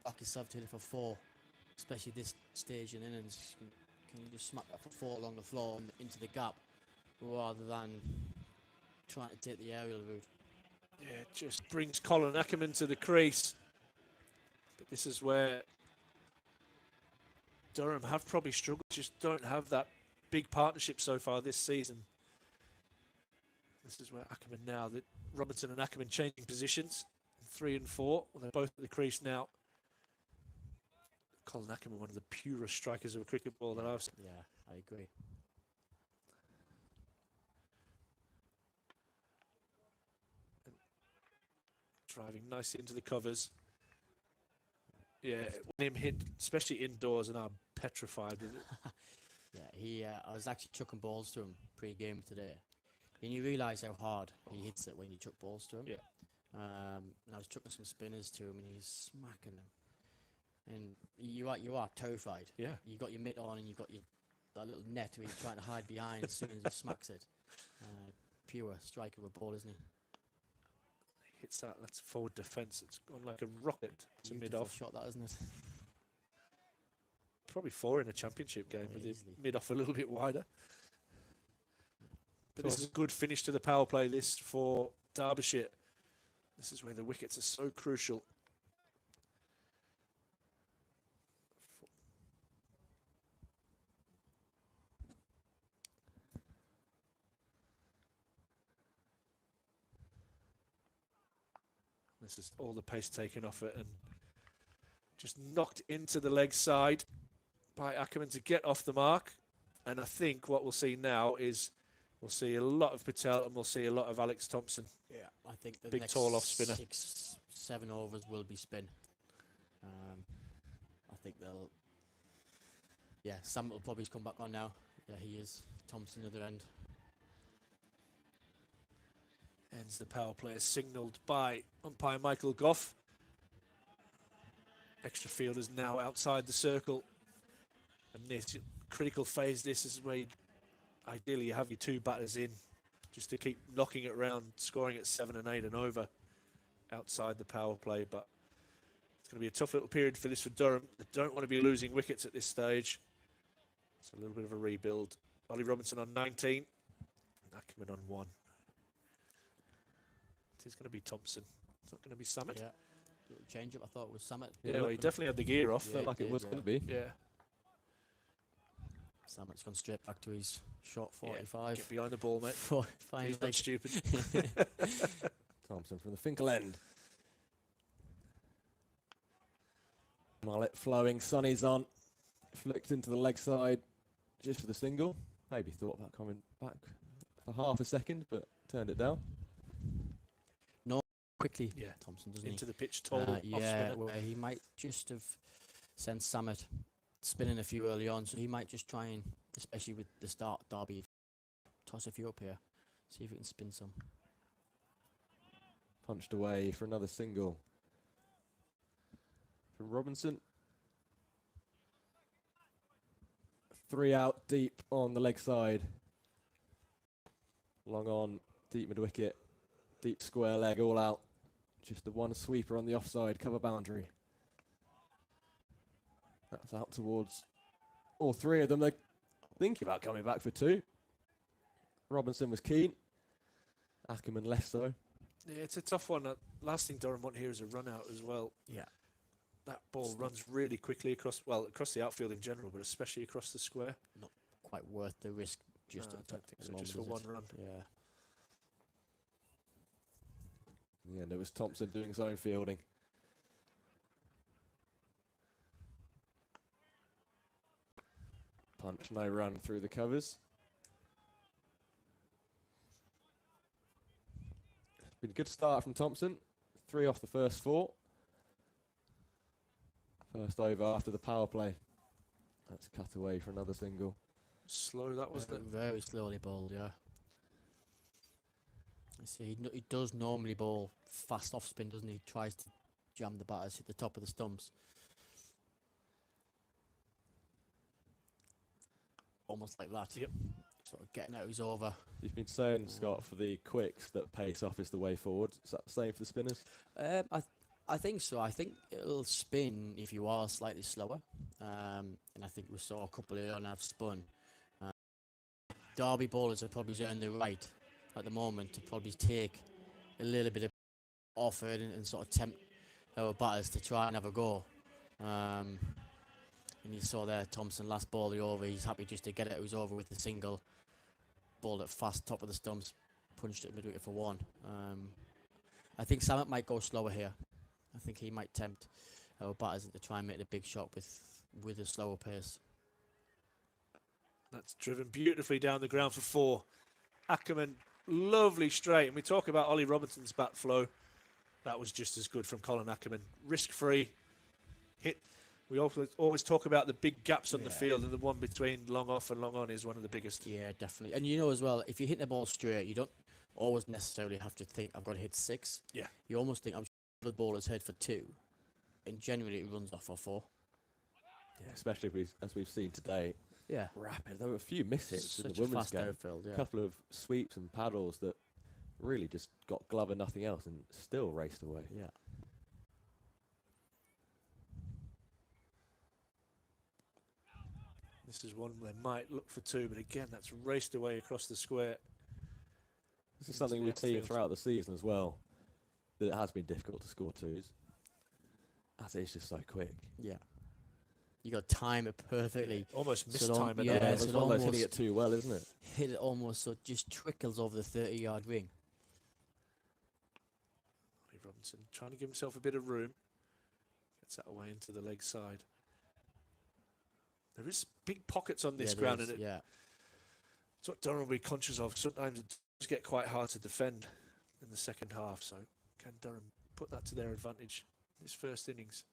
back yourself to hit it for 4, especially this stage in innings. Can you just smack that for 4 along the floor and into the gap rather than trying to take the aerial route? Yeah, it just brings Colin Ackerman to the crease. But this is where Durham have probably struggled, just don't have that big partnership so far this season. This is where Ackerman now, that Robinson and Ackerman changing positions, 3 and 4. Well, they're both at the crease now. Colin Ackerman, one of the purest strikers of a cricket ball that I've seen. Yeah, I agree. Driving nicely into the covers. Yeah, when him hit, especially indoors, and I'm petrified with it. Yeah, I was actually chucking balls to him pre-game today. And you realise how hard he hits it when you chuck balls to him. Yeah. And I was chucking some spinners to him, and he's smacking them. And you are terrified. Yeah. You got your mitt on, and you've got that little net where you're trying to hide behind as soon as he smacks it. Pure striker of a ball, isn't he? Hits that. That's forward defence. It's gone like a rocket to mid-off. Shot that, isn't it? Probably 4 in a championship game with the mid-off a little bit wider. But this is a good finish to the power play list for Derbyshire. This is where the wickets are so crucial. This is all the pace taken off it and just knocked into the leg side by Ackerman to get off the mark. And I think what we'll see now is we'll see a lot of Patel and we'll see a lot of Alex Thompson. Yeah, I think the big next tall off spinner. 6, 7 overs will be spin. I think they'll. Yeah, Sam will probably come back on now. Yeah, he is. Thompson at the other end. Ends the power play as signalled by umpire Michael Goff. Extra fielders now outside the circle. And this critical phase, this is where ideally you have your 2 batters in just to keep knocking it around, scoring at 7 and 8 and over outside the power play. But it's going to be a tough little period for this for Durham. They don't want to be losing wickets at this stage. It's a little bit of a rebuild. Ollie Robinson on 19. And Ackerman on 1. It's going to be Thompson. It's not going to be Summit. Yeah. Change up, I thought it was Summit. Yeah, well, he definitely had the gear off. Felt like it was going to be. Yeah. Sammit's gone straight back to his shot 45. Get behind the ball, mate. 45. He's not stupid. Thompson from the Finkel end. Mullet flowing, Sonny's on. Flicked into the leg side just for the single. Maybe thought about coming back for half a second, but turned it down. Quickly, yeah, Thompson, doesn't into he? the pitch, tall. Yeah, well, he might just have sent Summit spinning a few early on, so he might just try and, especially with the start Derby, toss a few up here, see if he can spin some. Punched away for another single from Robinson. 3 out deep on the leg side. Long on, deep mid wicket, deep square leg, all out. Just the one sweeper on the offside cover boundary. That's out towards all 3 of them. They're thinking about coming back for 2. Robinson was keen. Ackerman less so. Yeah, it's a tough one. Last thing Durham want here is a run out as well. Yeah. That ball runs really quickly across the outfield in general, but especially across the square. Not quite worth the risk just I don't think so, just for one run. Yeah. Yeah, there was Thompson doing his own fielding. Punch, no run through the covers. Been a good start from Thompson. 3 off the first 4. First over after the power play. That's cut away for another single. Slow that was. Very slowly bowled, yeah. I see he does normally bowl fast off spin, doesn't he? He tries to jam the batters at the top of the stumps. Almost like that. Yep. Sort of getting out his over. You've been saying, Scott, for the quicks that pace off is the way forward. Is that the same for the spinners? I think so. I think it'll spin if you are slightly slower. And I think we saw a couple earlier on have spun. Derby bowlers are probably earned the right at the moment to probably take a little bit of off it and sort of tempt our batters to try and have a go. And you saw there Thompson last ball the over. He's happy just to get it. It was over with the single. Balled it fast, top of the stumps, punched it midwicket for one. I think Samet might go slower here. I think he might tempt our batters to try and make the big shot with a slower pace. That's driven beautifully down the ground for 4. Ackerman, lovely straight. And we talk about Ollie Robinson's bat flow. That was just as good from Colin Ackerman. Risk-free hit. We always talk about the big gaps on the field, and the one between long off and long on is one of the biggest. Yeah, definitely. And you know as well, if you hit the ball straight, you don't always necessarily have to think, I've got to hit 6. Yeah. You almost think, I'm the baller's head for 2. And generally it runs off for 4. Yeah, especially as we've seen today. Yeah. Rapid. There were a few miss hits in Such the a women's fast game. outfield, A yeah. couple of sweeps and paddles that really just got glove and nothing else and still raced away. Yeah. This is one they might look for 2, but again, that's raced away across the square. This is something we've seen throughout the season as well, that it has been difficult to score 2s, as it's just so quick. Yeah. You got to time it perfectly. Almost So missed time. yeah, It's so it one of those hitting almost it too well, isn't it? hit it almost so it just trickles over the 30-yard ring. Ollie Robinson trying to give himself a bit of room. Gets that away into the leg side. There is big pockets on this ground, and it's what Durham will be conscious of. Sometimes it does get quite hard to defend in the second half, so can Durham put that to their advantage in his first innings?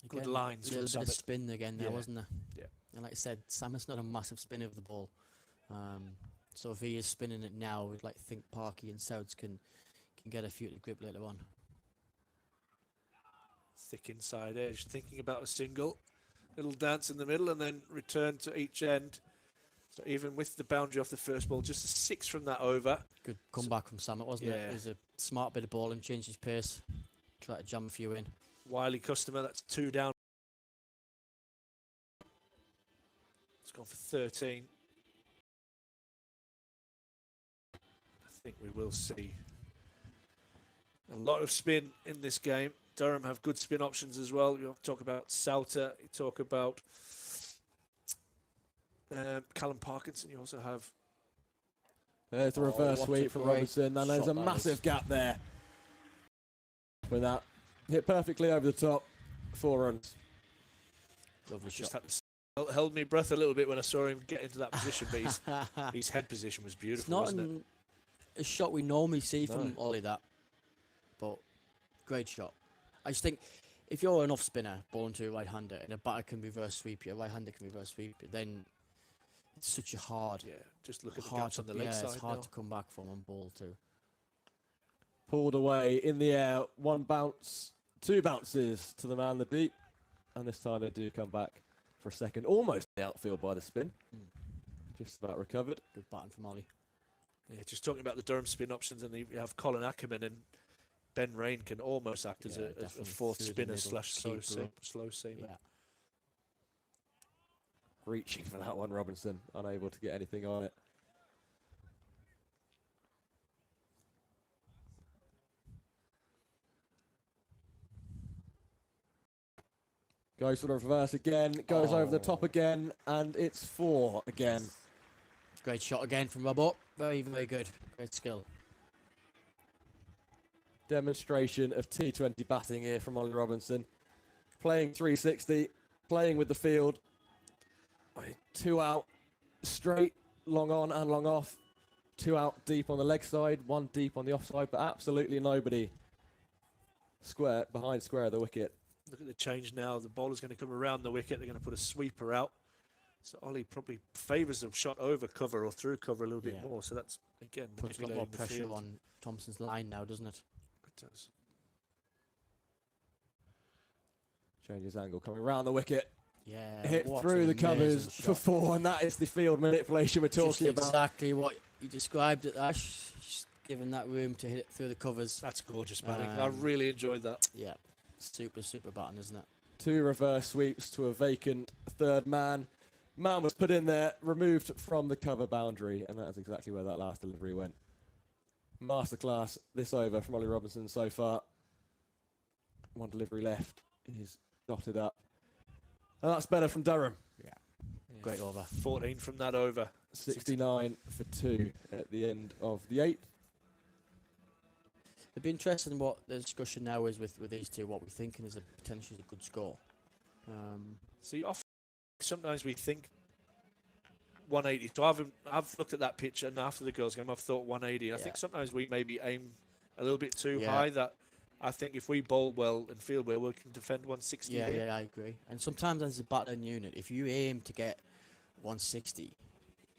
Good Again, lines a from little bit of Samet. spin again there, Yeah. wasn't there? Yeah. And like I said, Samet's not a massive spinner of the ball. So if he is spinning it now, we'd like to think Parky and Souds can get a few to grip later on. Thick inside edge, thinking about a single. Little dance in the middle and then return to each end. So even with the boundary off the first ball, just a 6 from that over. Good comeback from Samet, wasn't it? It was a smart bit of ball and changed his pace. Try to jam a few in. Wiley customer, that's 2 down. It's gone for 13. I think we will see a lot of spin in this game. Durham have good spin options as well. You talk about Sauter, you talk about Callum Parkinson. You also have. There's the reverse what sweep a from great Robinson, and there's shot a that massive is. gap there. With that, hit perfectly over the top, 4 runs. Lovely Just shot. had to held me breath a little bit when I saw him get into that position, but his head position was It's beautiful, not wasn't it? a shot we normally see from No. Ollie, that, but great shot. I just think if you're an off spinner bowling to a right-hander and a batter can reverse sweep you, a right-hander can reverse sweep you, then it's such a hard, Yeah, just look at the hard gaps to, on the leg yeah, side it's hard now. to come back from on ball too. Pulled away in the air, 1 bounce, 2 bounces to the man in the deep, and this time they do come back for a second, almost the outfield by the spin. Just about recovered. Good batting from Ollie. Yeah, just talking about the Durham spin options, and you have Colin Ackerman and Ben Rain can almost act as Yeah, a definitely fourth through the spinner middle, slash slow, keeper up. slow seamer. Yeah. Reaching for that one, Robinson, unable to get anything on it. Goes for the reverse again, goes over the top again, and it's 4 again. Great shot again from Robbo. Very, very good. Great skill. Demonstration of T20 batting here from Ollie Robinson. Playing 360, playing with the field. 2 out, straight, long on and long off. 2 out deep on the leg side, 1 deep on the offside, but absolutely nobody square behind square of the wicket. Look at the change now. The bowler's going to come around the wicket. They're going to put a sweeper out. So Ollie probably favours a shot over cover or through cover a little bit Yeah. more. So that's, again, Puts a lot manipulating more the pressure field. on Thompson's line now, doesn't it? It does. Changes angle, coming round the wicket. Yeah. Hit what through an the covers amazing for shot. 4, and that is the field manipulation we're Just talking about. exactly what you described it, Ash. Just Given that room to hit it through the covers. That's gorgeous batting. I really enjoyed that. Yeah, super batting, isn't it? 2 reverse sweeps to a vacant third man. Man was put in there, removed from the cover boundary, and that is exactly where that last delivery went. Masterclass this over from Ollie Robinson so far. 1 delivery left. He's dotted up. And that's better from Durham. Yeah. Great over. 14 from that over. 69 for 2 at the end of the 8th. It'd be interesting in what the discussion now is with these two, what we're thinking is a potentially a good score. See, often sometimes we think 180. So I've looked at that pitch, and after the girls' game, I've thought 180. I think sometimes we maybe aim a little bit too high. That I think if we bowl well and field well, we can defend 160. Yeah, I agree. And sometimes as a battering unit, if you aim to get 160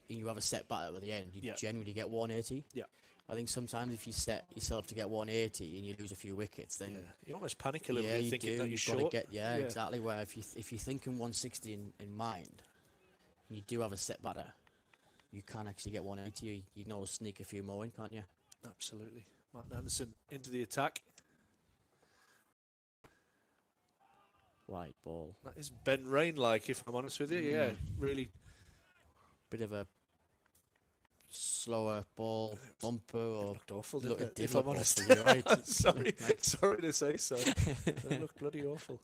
and you have a set batter at the end, you generally get 180. Yeah. I think sometimes if you set yourself to get 180 and you lose a few wickets, then you almost panic a little bit thinking that you're short. Exactly. Where if you're thinking 160 in mind, and you do have a set batter, you can actually get 180. You know, sneak a few more in, can't you? Absolutely. Martin Anderson into the attack. Wide ball. That is Ben Rain-like, if I'm honest with you. Yeah, really. Bit of a slower ball, bumper, or looked awful, didn't it? if I'm honest. right. sorry to say so. It looked bloody awful.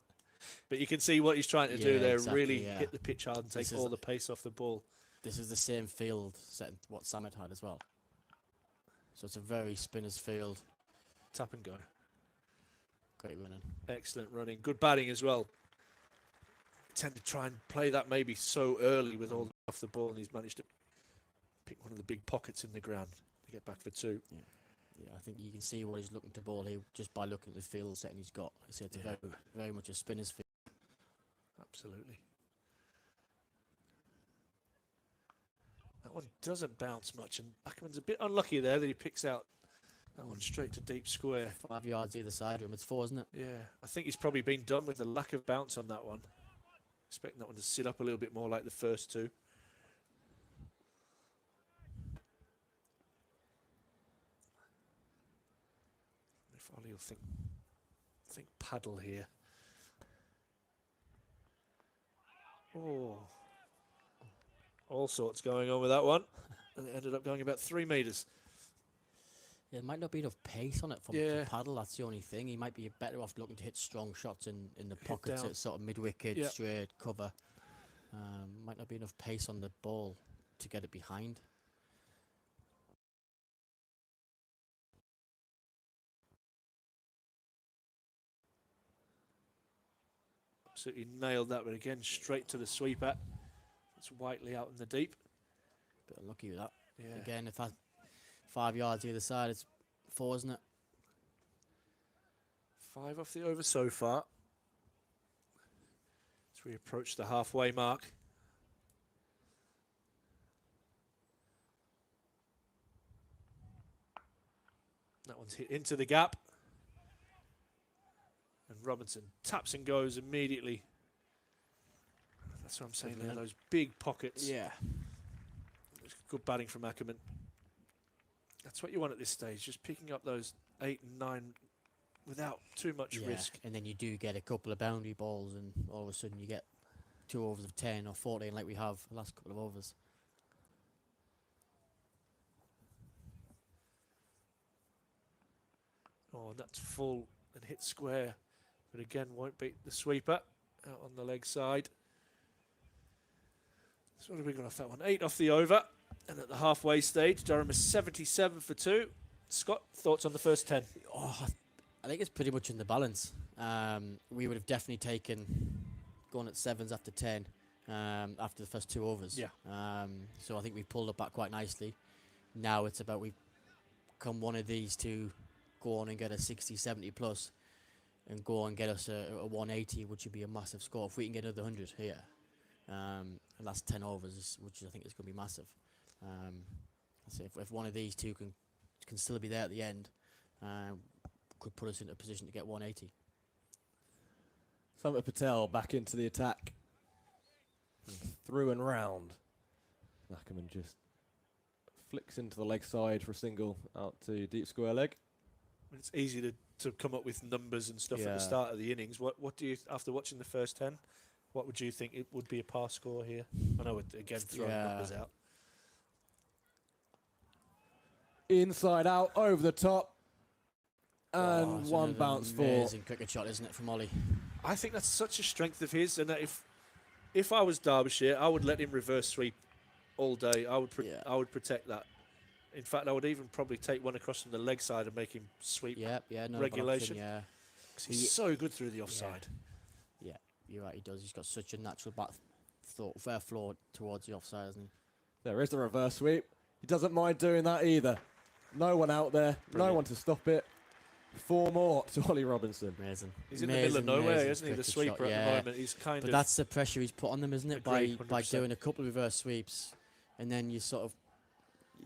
But you can see what he's trying to do there. Exactly, really hit the pitch hard and take all the pace off the ball. This is the same field set what Samet had as well. So it's a very spinner's field. Tap and go. Great running. Excellent running. Good batting as well. Tend to try and play that maybe so early with all off the ball, and he's managed to pick one of the big pockets in the ground to get back for 2. Yeah, I think you can see what he's looking to bowl here just by looking at the field setting he's got. It's very much a spinner's field. Absolutely. That one doesn't bounce much, and Ackerman's a bit unlucky there that he picks out that one straight to deep square. 5 yards either side of him. It's 4, isn't it? Yeah, I think he's probably been done with the lack of bounce on that one. Expecting that one to sit up a little bit more like the first 2. If Ollie will think paddle here. Oh, all sorts going on with that one. And it ended up going about 3 metres. Yeah, there might not be enough pace on it from to paddle. That's the only thing. He might be better off looking to hit strong shots in the pockets at sort of mid-wicket, straight cover. Might not be enough pace on the ball to get it behind. Absolutely nailed that, but again, straight to the sweeper. It's Whiteley out in the deep. Bit unlucky with that. Yeah. Again, if that's 5 yards either side, it's 4, isn't it? 5 off the over so far. As we approach the halfway mark. That one's hit into the gap. And Robinson taps and goes immediately. That's what I'm saying there, those big pockets. Yeah. Good batting from Ackerman. That's what you want at this stage, just picking up those 8 and 9 without too much risk. And then you do get a couple of boundary balls, and all of a sudden you get 2 overs of 10 or 14 like we have the last couple of overs. Oh, that's full and hit square, but again won't beat the sweeper out on the leg side. So what have we got off that one? 8 off the over, and at the halfway stage, Durham is 77 for 2. Scott, thoughts on the first 10? Oh, I think it's pretty much in the balance. We would have definitely taken going at 7s after 10 after the first 2 overs. Yeah. So I think we pulled up back quite nicely. Now it's about we come one of these to go on and get a 60, 70 plus and go and get us a 180, which would be a massive score. If we can get another 100 here, and that's 10 overs, which I think is going to be massive. So if one of these two can still be there at the end, could put us in a position to get 180. Samet Patel back into the attack. Through and round. Ackerman just Flicks into the leg side for a single out to deep square leg. It's easy to come up with numbers and stuff at Yeah. the start of the innings. What do you, after watching the first 10, what would you think it would be a par score here? I know we're again throwing numbers out. Inside out, over the top. And Oh, it's one another bounce for. amazing cricket shot, isn't it, from Ollie? I think that's such a strength of his, and that if I was Derbyshire, I would let him reverse sweep all day. I would protect that. In fact, I would even probably take one across from the leg side and make him sweep. Yeah, no regulation. Yeah, 'Cause he's so good through the offside. yeah, you're right. He does. He's got such a natural fair floor towards the offside, hasn't he? There is the reverse sweep. He doesn't mind doing that either. No one out there. No Brilliant. one to stop it. 4 more to Ollie Robinson. Amazing. He's in the middle of nowhere, amazing isn't he? The cricket sweeper shot, at yeah. the moment. He's kind But of. that's the pressure he's put on them, isn't it? By Agreed, 100%. doing a couple of reverse sweeps, and then you sort of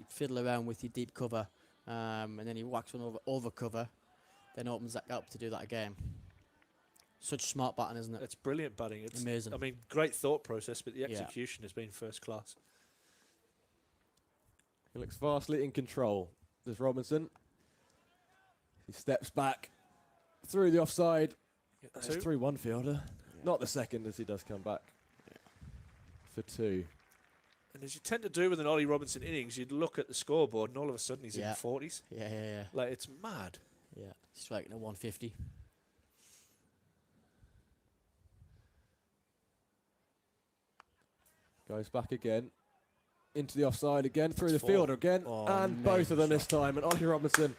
fiddle around with your deep cover, and then he whacks one over cover, then opens that up to do that again. Such smart batting, isn't it? It's brilliant batting. It's Amazing. I mean, great thought process, but the Yeah. execution has been first class. He looks vastly in control. There's Robinson. He steps back through the offside. That's Two. through one fielder. Not the second, as he does come back for 2. And as you tend to do with an Ollie Robinson innings, you'd look at the scoreboard and all of a sudden he's in Yeah. the 40s. Yeah. Like, it's mad. Yeah. Striking a 150. Goes back again. Into the offside again. Through the 4. fielder again. Oh, and both of them amazing this time. And Ollie Robinson,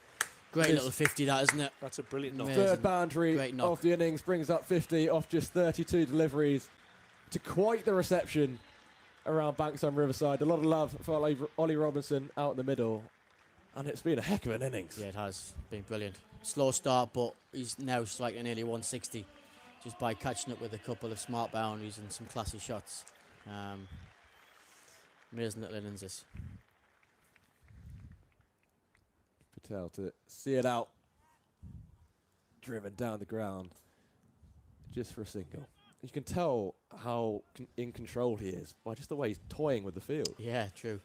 Great Yes. little 50, that, isn't it? That's a brilliant knock. Amazing. third boundary Great knock. of the innings, brings up 50 off just 32 deliveries. To quite the reception around Bankside Riverside. A lot of love for Ollie Robinson out in the middle. And it's been a heck of an innings. Yeah, it has been brilliant. Slow start, but he's now striking nearly 160 just by catching up with a couple of smart boundaries and some classy shots. Amazing little innings this. Patel to see it out. Driven down the ground. Just for a single. You can tell how in control he is by just the way he's toying with the field. Yeah, true.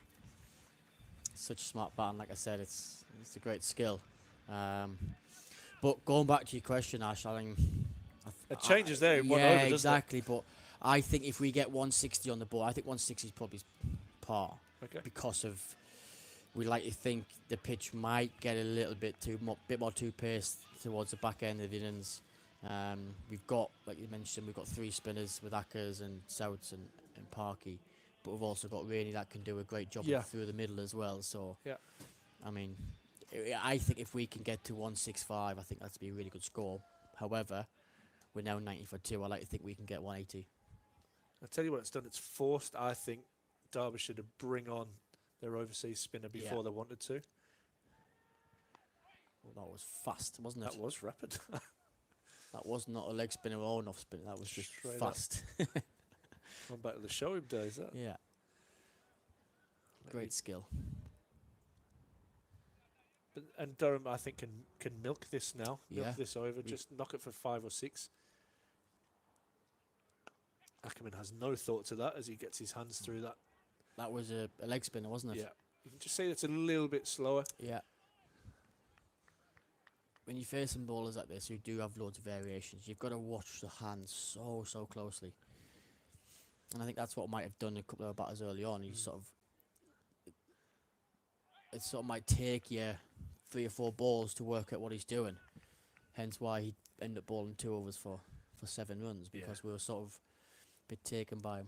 Such a smart batting, like I said, it's a great skill. But going back to your question, Ash, I think It changes there in one yeah, over, doesn't exactly. But I think if we get 160 on the ball, I think 160 is probably par it? Okay. because of we like to think the pitch might get a little bit more too paced towards the back end of the innings. We've got, like you mentioned, we've got 3 spinners with Ackers and Souts and Parky, but we've also got Rainey that can do a great job Yeah. through the middle as well. So, Yeah. I mean, I think if we can get to 165, I think that's be a really good score. However, we're now 90 for 2. I like to think we can get 180. I'll tell you what it's done. It's forced, I think, Derbyshire to bring on their overseas spinner before they wanted to. Well, that was fast, wasn't it? That was rapid. That was not a leg spinner or an off spinner. That was just Straight up. fast. Going back to the Shoaib days, that. Yeah. Great skill. And Durham, I think, can milk this now. Yeah. Milk this over. Just knock it for 5 or 6. Ackerman has no thought to that as he gets his hands through that. That was a leg spinner, wasn't it? Yeah. You can just see it's a little bit slower. Yeah. When you're facing bowlers like this who do have loads of variations, you've got to watch the hands so closely. And I think that's what might have done a couple of batters early on. You sort of, it sort of might take you 3 or 4 balls to work out what he's doing. Hence why he ended up bowling 2 overs for 7 runs, because we were sort of a bit taken by him.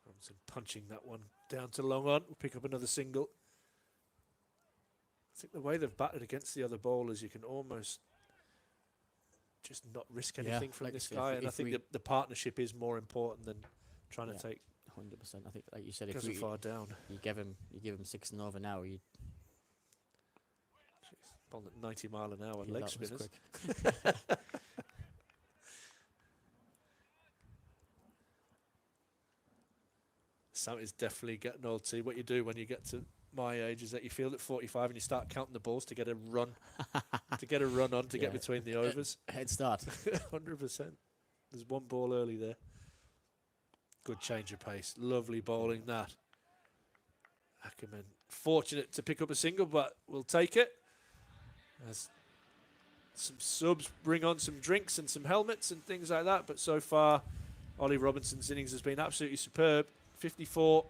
Robinson punching that one down to long on. We'll pick up another single. I think the way they've batted against the other bowlers, you can almost just not risk Yeah, anything from like this if- guy. And I if think we- the partnership is more important than trying Yeah. to take 100%. I think, like you said, if because we, far down. you give him 6 and over now, you Bowling at 90 mile an hour yeah, leg that was spinners. quick. Sam is definitely getting old. See what you do when you get to my age is that you field at 45 and you start counting the balls to get a run, to get Yeah. between the overs. Head start. 100%. There's one ball early there. Good change of pace. Lovely bowling that. Ackerman fortunate to pick up a single, but we'll take it. As some subs bring on some drinks and some helmets and things like that, but so far Ollie Robinson's innings has been absolutely superb. 54.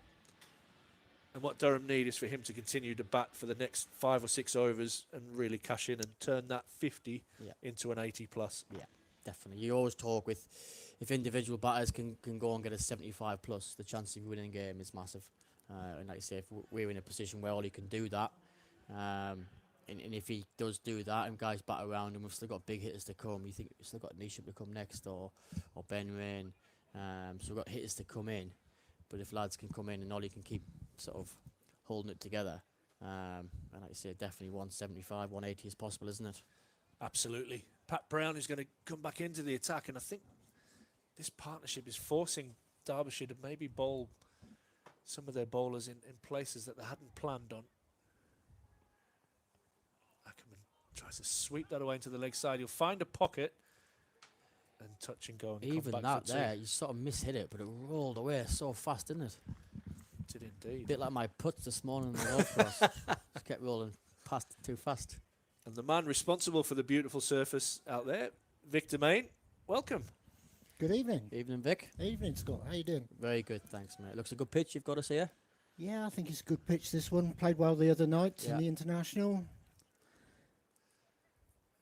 And what Durham need is for him to continue to bat for the next 5 or 6 overs and really cash in and turn that 50 into an 80 plus. Yeah, definitely. You always talk with, if individual batters can go and get a 75 plus, the chance of winning a game is massive. And like I say, if we're in a position where Ollie can do that, and if he does do that and guys bat around and we've still got big hitters to come, you think we've still got Nisham to come next or Ben Rain. So we've got hitters to come in. But if lads can come in and Ollie can keep sort of holding it together, and like I say, definitely 175, 180 is possible, isn't it? Absolutely. Pat Brown is going to come back into the attack, and I think this partnership is forcing Derbyshire to maybe bowl some of their bowlers in places that they hadn't planned on. Ackerman tries to sweep that away into the leg side. He'll find a pocket and touch and go. And Even come back that for there, two. you sort of mishit it, but it rolled away so fast, didn't it? Did indeed. A bit like my putts this morning on the golf course. Just kept rolling past it too fast. And the man responsible for the beautiful surface out there, Victor Main, welcome. Good evening. Evening, Vic. Evening, Scott. How you doing? Very good, thanks, mate. Looks a good pitch, you've got us here. Yeah, I think it's a good pitch, this one. Played well the other night Yeah. in the International.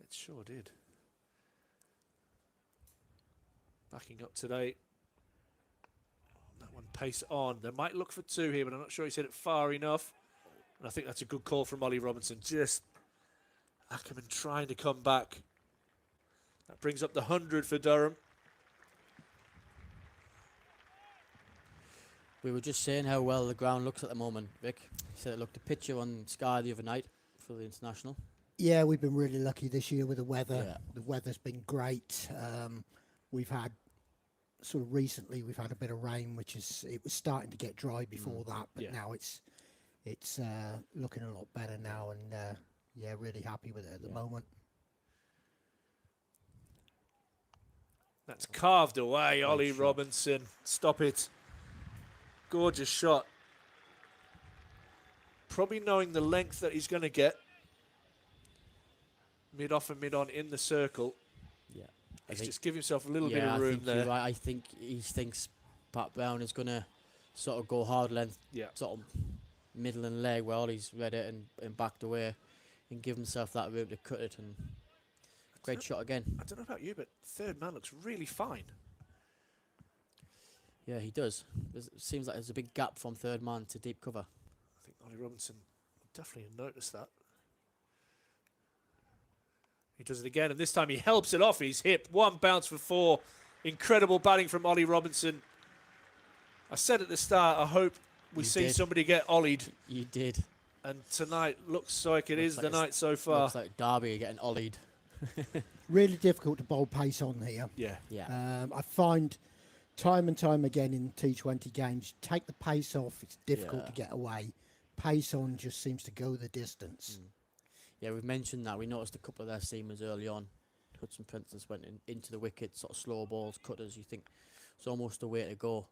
It sure did. Backing up today. That one pace on. They might look for 2 here, but I'm not sure he's hit it far enough. And I think that's a good call from Ollie Robinson. Just Ackerman trying to come back. That brings up the 100 for Durham. We were just saying how well the ground looks at the moment, Vic. You said it looked a picture on Sky the other night for the International. Yeah, we've been really lucky this year with the weather. Yeah. The weather's been great. We've had, sort of recently, we've had a bit of rain, it was starting to get dry before that, but Yeah. now it's looking a lot better now, and yeah, really happy with it at the moment. That's carved away, Great Ollie shot. Robinson. Stop it. Gorgeous shot. Probably knowing the length that he's going to get. Mid-off and mid-on in the circle. Yeah. He's just give himself a little bit I of room think you're there. right. I think he thinks Pat Brown is going to sort of go hard length, Yeah. sort of middle and leg where Ollie's read it and backed away and give himself that room to cut it. And great shot again. I don't know about you, but third man looks really fine. Yeah, he does. It seems like there's a big gap from third man to deep cover. I think Ollie Robinson definitely noticed that. He does it again, and this time he helps it off his hip. 1 bounce for 4. Incredible batting from Ollie Robinson. I said at the start, I hope we You see did. somebody get ollied, You did. and tonight looks like it Looks is like the it's- night so far. Looks like Derby are getting ollied. Really difficult to bowl pace on here. Yeah, Yeah. I find time and time again in T20 games, take the pace off, it's difficult Yeah. to get away. Pace on just seems to go the distance. Yeah, we've mentioned that. We noticed a couple of their seamers early on. Hudson, for instance, went into the wicket, sort of slow balls, cutters. You think it's almost the way to go.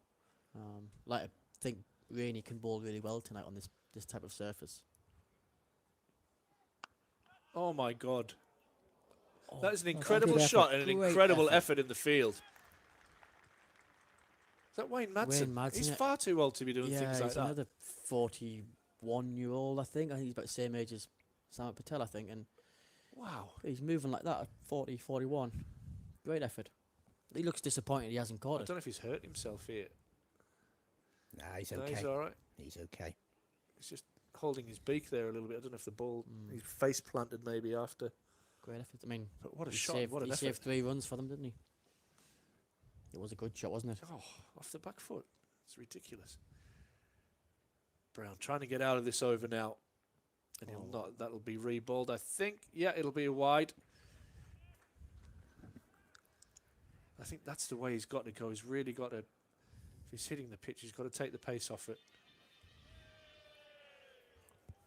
I think Rainey can bowl really well tonight on this type of surface. oh my God. Oh, That is an That's a incredible good shot effort. and an Great incredible effort. effort in the field. Is that Wayne Madsen? Wayne Madsen, He's yeah. far too old to be doing yeah, things like he's that. another 41-year-old, I think. I think he's about the same age as Samat Patel, I think. And Wow. he's moving like that at 40, 41. Great effort. He looks disappointed he hasn't I caught don't it. know if he's hurt himself here. Nah, he's No, okay. he's all right. He's okay. He's just holding his beak there a little bit. I don't know if the ball, Mm. he's face planted maybe after. Great effort. I mean, But what a he shot, saved, what an he effort. saved 3 runs for them, didn't he? It was a good shot, wasn't it? Oh, off the back foot. It's ridiculous. Brown trying to get out of this over now. And he'll Oh. not. That'll be reballed, I think. Yeah, it'll be a wide. I think that's the way he's got to go. He's really got to, if he's hitting the pitch, he's got to take the pace off it.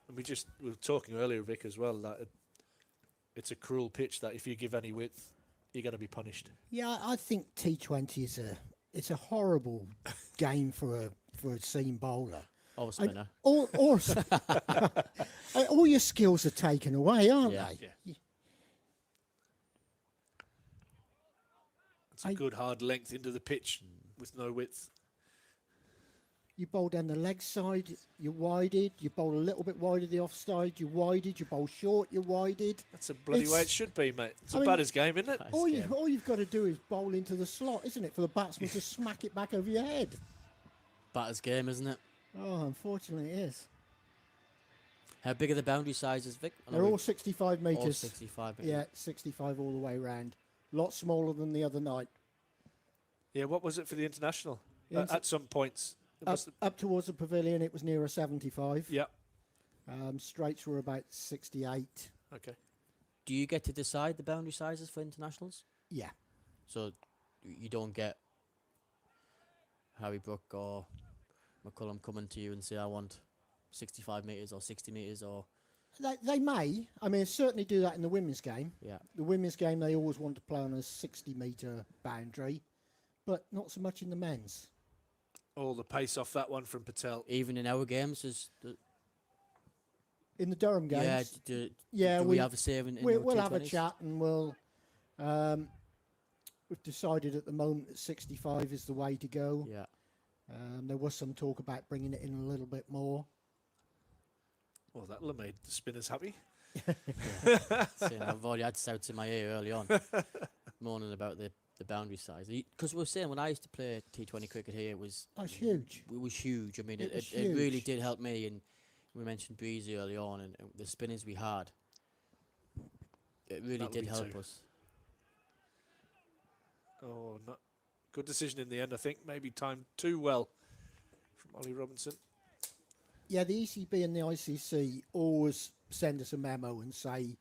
And we were talking earlier, Vic, as well, that it's a cruel pitch that if you give any width, you're going to be punished. Yeah, I think T20 it's a horrible game for a seam bowler. Or a spinner. All your skills are taken away, aren't Yeah. they? Yeah. It's a good hard length into the pitch with no width. You bowl down the leg side, you wided. You bowl a little bit wider the offside, you wided. You bowl short, you wided. That's a bloody way it It's- should be, mate. It's I a mean- batter's game, isn't it? Nice All game. you've got to do is bowl into the slot, isn't it, for the batsman to smack it back over your head? Batter's game, isn't it? Oh, unfortunately, it is. How big are the boundary sizes, Vic? I know They're we- all 65 all metres. 65. Yeah, 65 all the way round. Lot smaller than the other night. Yeah, what was it for the international? The inter- At some points. It Up, must have- up towards the pavilion, it was nearer 75. yeah. Straights were about 68. Okay. Do you get to decide the boundary sizes for internationals? Yeah. So you don't get Harry Brook or McCullum coming to you and say, I want 65 metres or 60 metres or... They may. I mean, certainly do that in the women's game. Yeah. The women's game, they always want to play on a 60-metre boundary, but not so much in the men's. All the pace off that one from Patel. Even in our games, is the, In the Durham games, yeah, do we we have a save in we'll have a T20s? chat and we've decided at the moment that 65 is the way to go. Yeah. There was some talk about bringing it in a little bit more. Well, that'll have made the spinners happy. See, I've already had shouts in my ear early on, moaning about the boundary size. Because we were saying when I used to play T20 cricket here, it was Huge. It was huge. I mean, It was it really huge. did help me. And we mentioned Breezy early on, and the spinners we had. It really That'll did be help two. us. Oh, not good decision in the end, I think. Maybe timed too well from Ollie Robinson. Yeah, the ECB and the ICC always send us a memo and say,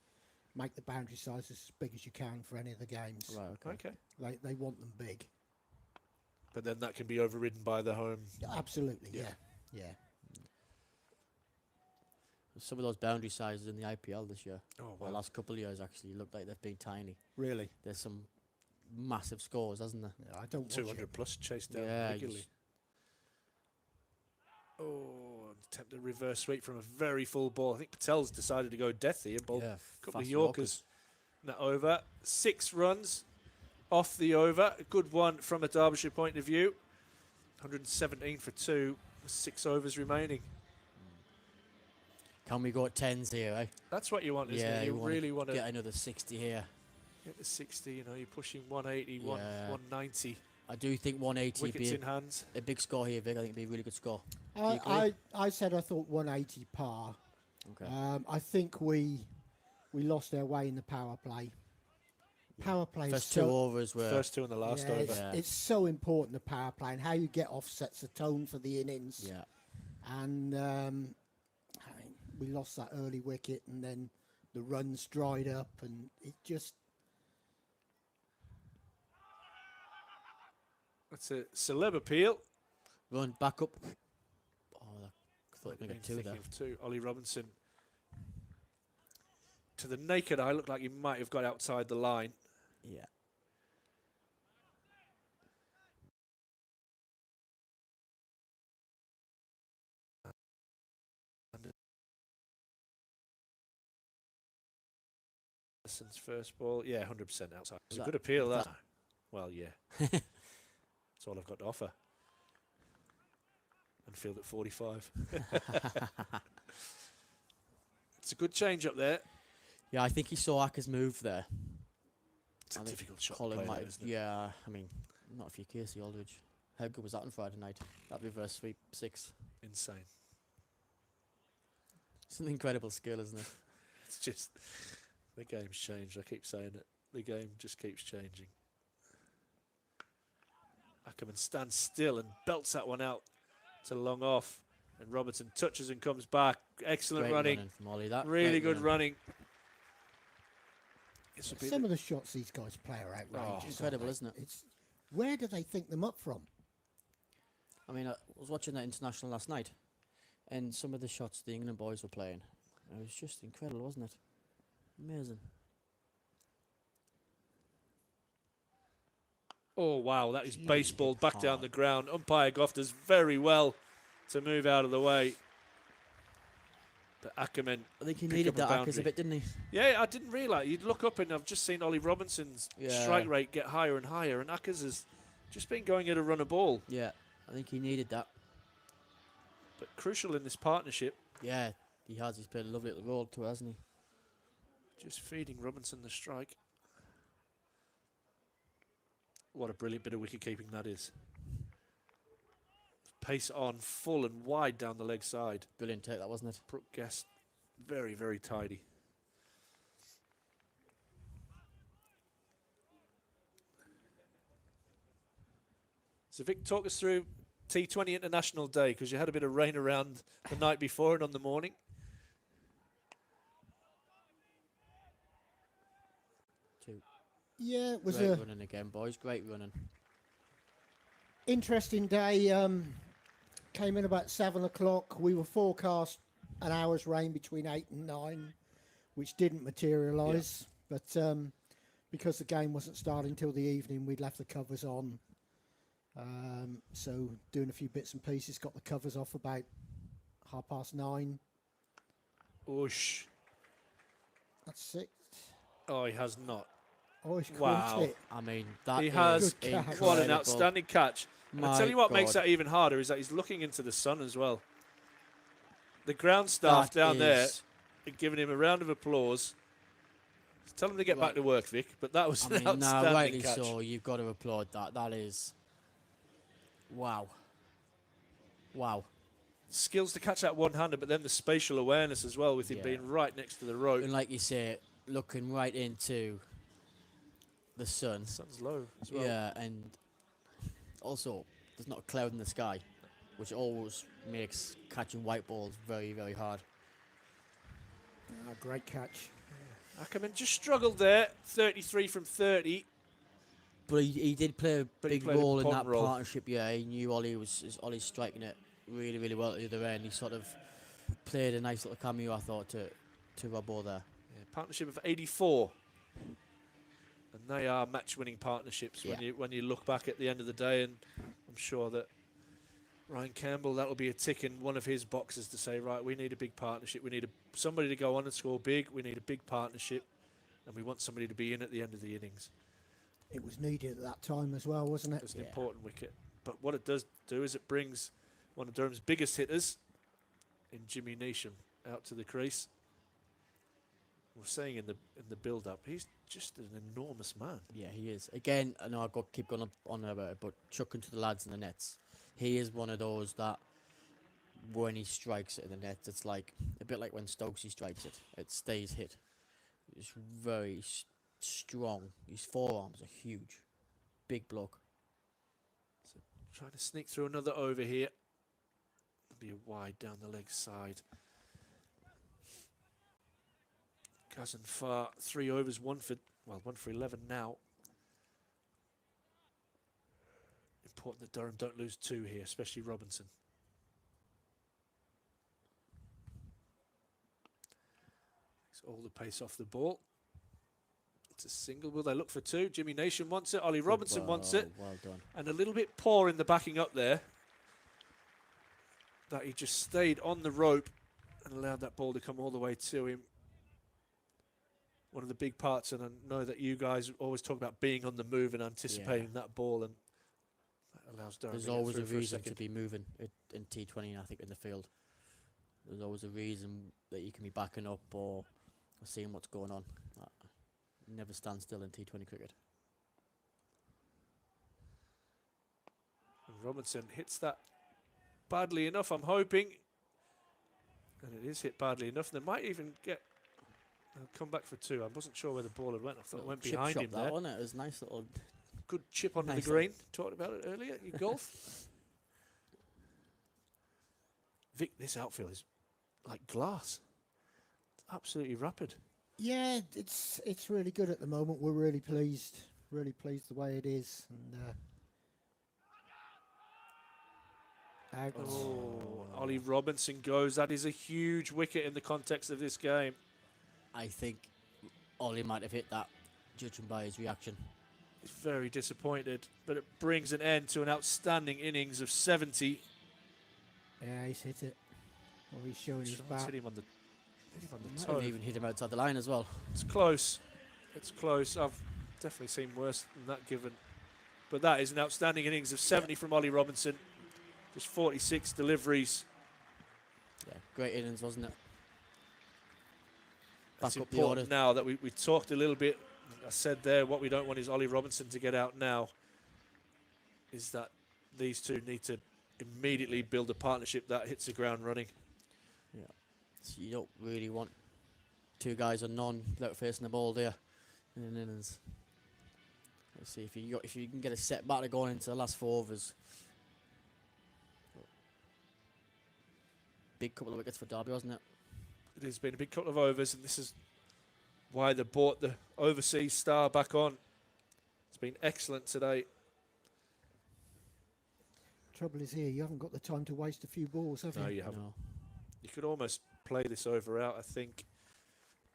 make the boundary size as big as you can for any of the games. Right. Okay. Okay. They want them big. But then that can be overridden by the home. Absolutely, Yeah. yeah. Some of those boundary sizes in the IPL this year, Oh, well, wow. last couple of years actually, look like they've been tiny. Really. There's some massive scores, hasn't there? Yeah, I don't watch 200 it. plus chased down Yeah, regularly. Oh, attempt a reverse sweep from a very full ball. I think Patel's decided to go death here. Bowled Yeah, a couple of fast Yorkers in that over. 6 runs off the over. A good one from a Derbyshire point of view. 117 for 2, with 6 overs remaining. Can we go at 10s here, eh? That's what you want, isn't Yeah, it? You wanna really want to get another 60 here. get the 60. You know, you're pushing 180, Yeah. 190. I do think 180 would Wickets be in hands. a big score here, Vic. I think it'd be a really good score. Do you agree? I said I thought 180 par. Okay. I think we lost our way in the power play. Power play First is 2 so, overs were... First 2 in the last yeah, over. Yeah. it's so important, the power play, and how you get off sets the tone for the innings. Yeah. And I mean, we lost that early wicket, and then the runs dried up, and it just... That's a celeb appeal. Run back up. Oh, I thought Might we have got been 2 there. thinking of 2. Ollie Robinson. To the naked eye, looked like he might have got outside the line. Yeah. Anderson's first ball. Yeah, 100% outside. It's a That- good appeal, that. that- Well, yeah. That's all I've got to offer. And field at 45. It's a good change up there. Yeah, I think he saw Acker's move there. It's a I think difficult shot to Colin play, might that, have, isn't it? yeah, I mean, not if you're Casey Aldridge. How good was that on Friday night? That reverse sweep 6. Insane. It's an incredible skill, isn't it? It's just, the game's changed. I keep saying it. The game just keeps changing. Ackerman stands still and belts that one out to long off. And Robertson touches and comes back. Excellent Great running. from Ollie. That Really great good running. This would be Some the- of the shots these guys play are outrageous. aren't incredible, they? isn't it? It's, where do they think them up from? I mean, I was watching that international last night, and some of the shots the England boys were playing, It was just incredible, wasn't it? Amazing. Oh, wow, that is Gee, baseball back down hard. the ground. Umpire Goff does very well to move out of the way. But Ackerman, I think he pick needed up a that Ackers boundary. a bit, didn't he? Yeah, I didn't realise. You'd look up and I've just seen Ollie Robinson's Yeah. strike rate get higher and higher, and Ackers has just been going at a run of ball. Yeah, I think he needed that. But crucial in this partnership, Yeah, he has. He's played a lovely little role too, hasn't he? just feeding Robinson the strike. What a brilliant bit of wicket keeping that is. Pace on, full and wide down the leg side. Brilliant take that, wasn't it? Brooke Guest, very, very tidy. So Vic, talk us through T20 International Day, because you had a bit of rain around the night before and on the morning. Two. Yeah, it was Great a running again, boys. Great running. interesting day. Came in about 7 o'clock. We were forecast an hour's rain between 8 and 9, which didn't materialise. But because the game wasn't starting till the evening, we'd left the covers on. So doing a few bits and pieces, got the covers off about 9:30. Oosh. That's it. Oh, he has not. Oh, he's Wow. caught it. I mean, that He is has. Good catch. incredible. What an outstanding catch. And I'll tell you what makes God. that even harder is that he's looking into the sun as well. The ground staff That down there is- are giving him a round of applause. Tell him to get back Right. to work, Vic. But that was I an mean, no, outstanding rightly catch. so. You've got to applaud that. That is, wow, wow. Skills to catch that one-hander, but then the spatial awareness as well with him Yeah. being right next to the rope. And like you say, looking right into the sun. Sun's low as well. Yeah, and also there's not a cloud in the sky, which always makes catching white balls very, very hard. Great catch. Ackerman just struggled there. 33 from 30. But he did play a But he big played a role in that important role. partnership. Yeah, he knew Ollie's striking it really, really well at the other end. He sort of played a nice little cameo, I thought, to Robbo there. Yeah, partnership of 84. And they are match-winning partnerships Yeah. when you look back at the end of the day. And I'm sure that Ryan Campbell, that will be a tick in one of his boxes to say, right, we need a big partnership. We need somebody to go on and score big. We need a big partnership. And we want somebody to be in at the end of the innings. It was needed at that time as well, wasn't it? It's an Yeah. important wicket. But what it does do is it brings one of Durham's biggest hitters in Jimmy Neesham out to the crease. We're saying in the build-up, he's just an enormous man. Yeah, he is. Again, I know I've got to keep going on about it, but chucking to the lads in the nets. He is one of those that when he strikes it in the net, it's like a bit like when Stokesy strikes it. It stays hit. It's very strong. His forearms are huge. Big bloke. Trying to sneak through another over here. Be a wide down the leg side. Cousin Far, 3 overs, one for 11 now. Important that Durham don't lose 2 here, especially Robinson. Takes all the pace off the ball. It's a single. Will they look for 2? Jimmy Neesham wants it. Ollie Robinson wants it. Well done. And a little bit poor in the backing up there. That he just stayed on the rope and allowed that ball to come all the way to him. One of the big parts, and I know that you guys always talk about being on the move and anticipating that ball, and that allows Durham There's to get always a through for reason to second. be moving in T20, I think, in the field. There's always a reason that you can be backing up or seeing what's going on. Never stand still in T20 cricket. And Robinson hits that badly enough, I'm hoping. And it is hit badly enough. They might even get... come back for 2. I wasn't sure where the ball had went. I thought it went Chip behind shot him that, there. wasn't it? It was a nice little... Good chip onto Nice the green. Talked about it earlier. You golf. Vic, this outfield is like glass. It's absolutely rapid. Yeah, it's really good at the moment. We're really pleased the way it is. And out. Oh, Ollie Robinson goes. That is a huge wicket in the context of this game. I think Ollie might have hit that, judging by his reaction. He's very disappointed, but it brings an end to an outstanding innings of 70. Yeah, he's hit it. Or he's showing his Someone's back. hit him on the Might toe. have even hit him outside the line as well. It's close. It's close. I've definitely seen worse than that given. But that is an outstanding innings of 70 from Ollie Robinson. Just 46 deliveries. Yeah, great innings, wasn't it? It's Back up the order. important now that we talked a little bit. I said there what we don't want is Ollie Robinson to get out now. Is that these two need to immediately build a partnership that hits the ground running. Yeah. So you don't really want two guys on none without facing the ball there in an innings. Let's see if you can get a set batter going into the last 4 overs. Big couple of wickets for Derby, wasn't it? It has been a big couple of overs, and this is why they brought the overseas star back on. It's been excellent today. Trouble is here, you haven't got the time to waste a few balls, have No, you? you haven't. No. You could almost play this over out, I think.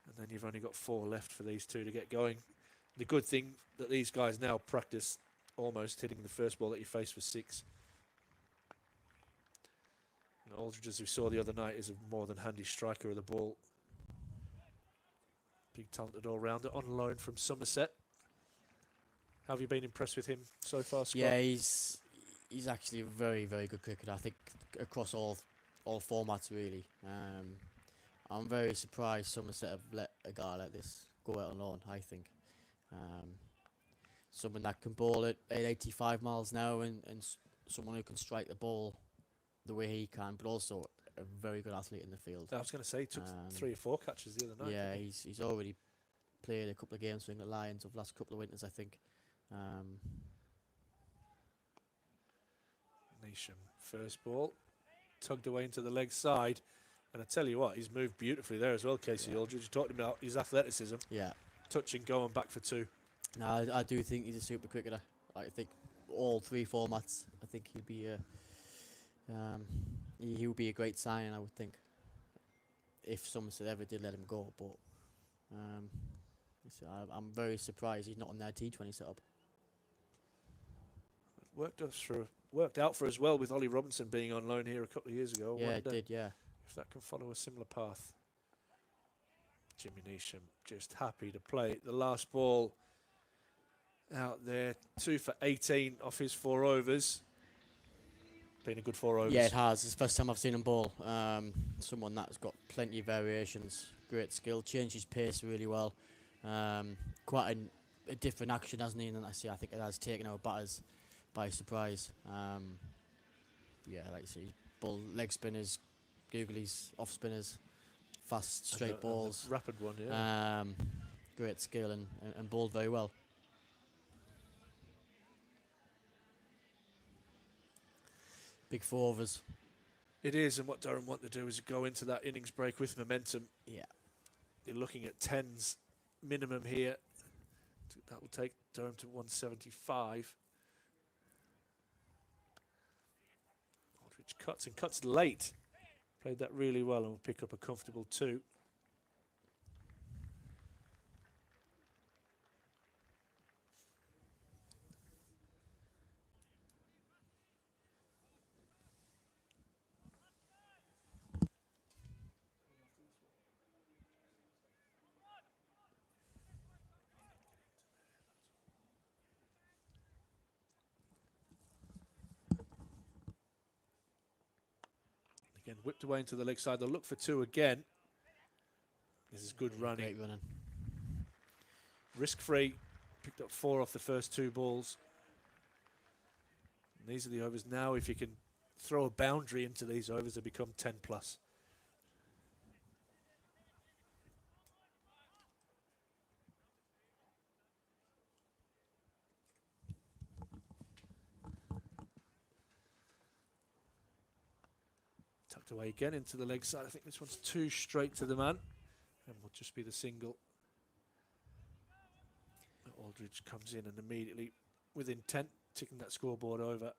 And then you've only got 4 left for these two to get going. The good thing that these guys now practice almost hitting the first ball that you face for 6. And Aldridge, as we saw the other night, is a more than handy striker of the ball. Big talented all-rounder on loan from Somerset. How have you been impressed with him so far, Scott? Yeah, he's actually a very, very good cricketer. I think across all formats really. I'm very surprised Somerset have let a guy like this go out on loan. I think someone that can bowl at 85 miles an hour and someone who can strike the ball the way he can, but also a very good athlete in the field. I was going to say he took 3 or 4 catches the other night. Yeah, he's already played a couple of games for England Lions over the last couple of winters, I think. Nation first ball tugged away into the leg side, and I tell you what, he's moved beautifully there as well. Casey Aldridge, you talked about his athleticism, Yeah. touching, going back for 2. No, I do think he's a super cricketer. I think all 3 formats. I think he'll be he would be a great signing, I would think, if Somerset ever did let him go. But I'm very surprised he's not on their T20 setup. Worked out for us well with Ollie Robinson being on loan here a couple of years ago. I Yeah, it wonder did. Yeah. if that can follow a similar path. Jimmy Neesham just happy to play the last ball out there. 2 for 18 off his 4 overs. Been a good 4 overs. Yeah, it has. It's the first time I've seen him bowl. Someone that's got plenty of variations, great skill, changed his pace really well. Quite a different action, hasn't he? And I think it has taken our batters by surprise. Yeah, like you see, ball leg spinners, googlies, off spinners, fast straight And balls. a rapid one, yeah. Great skill and bowled very well. Big 4 overs. It is, and what Durham want to do is go into that innings break with momentum. Yeah. You're looking at 10s minimum here. That will take Durham to 175. Aldridge cuts and cuts late. Played that really well and will pick up a comfortable 2. Again, whipped away into the leg side. They'll look for 2 again. This is good running. Great running. Risk-free. Picked up 4 off the first 2 balls. And these are the overs now. If you can throw a boundary into these overs, they become 10 plus. Tucked away again into the leg side. I think this one's 2 straight to the man. And will just be the single. Aldridge comes in and immediately, with intent, ticking that scoreboard over.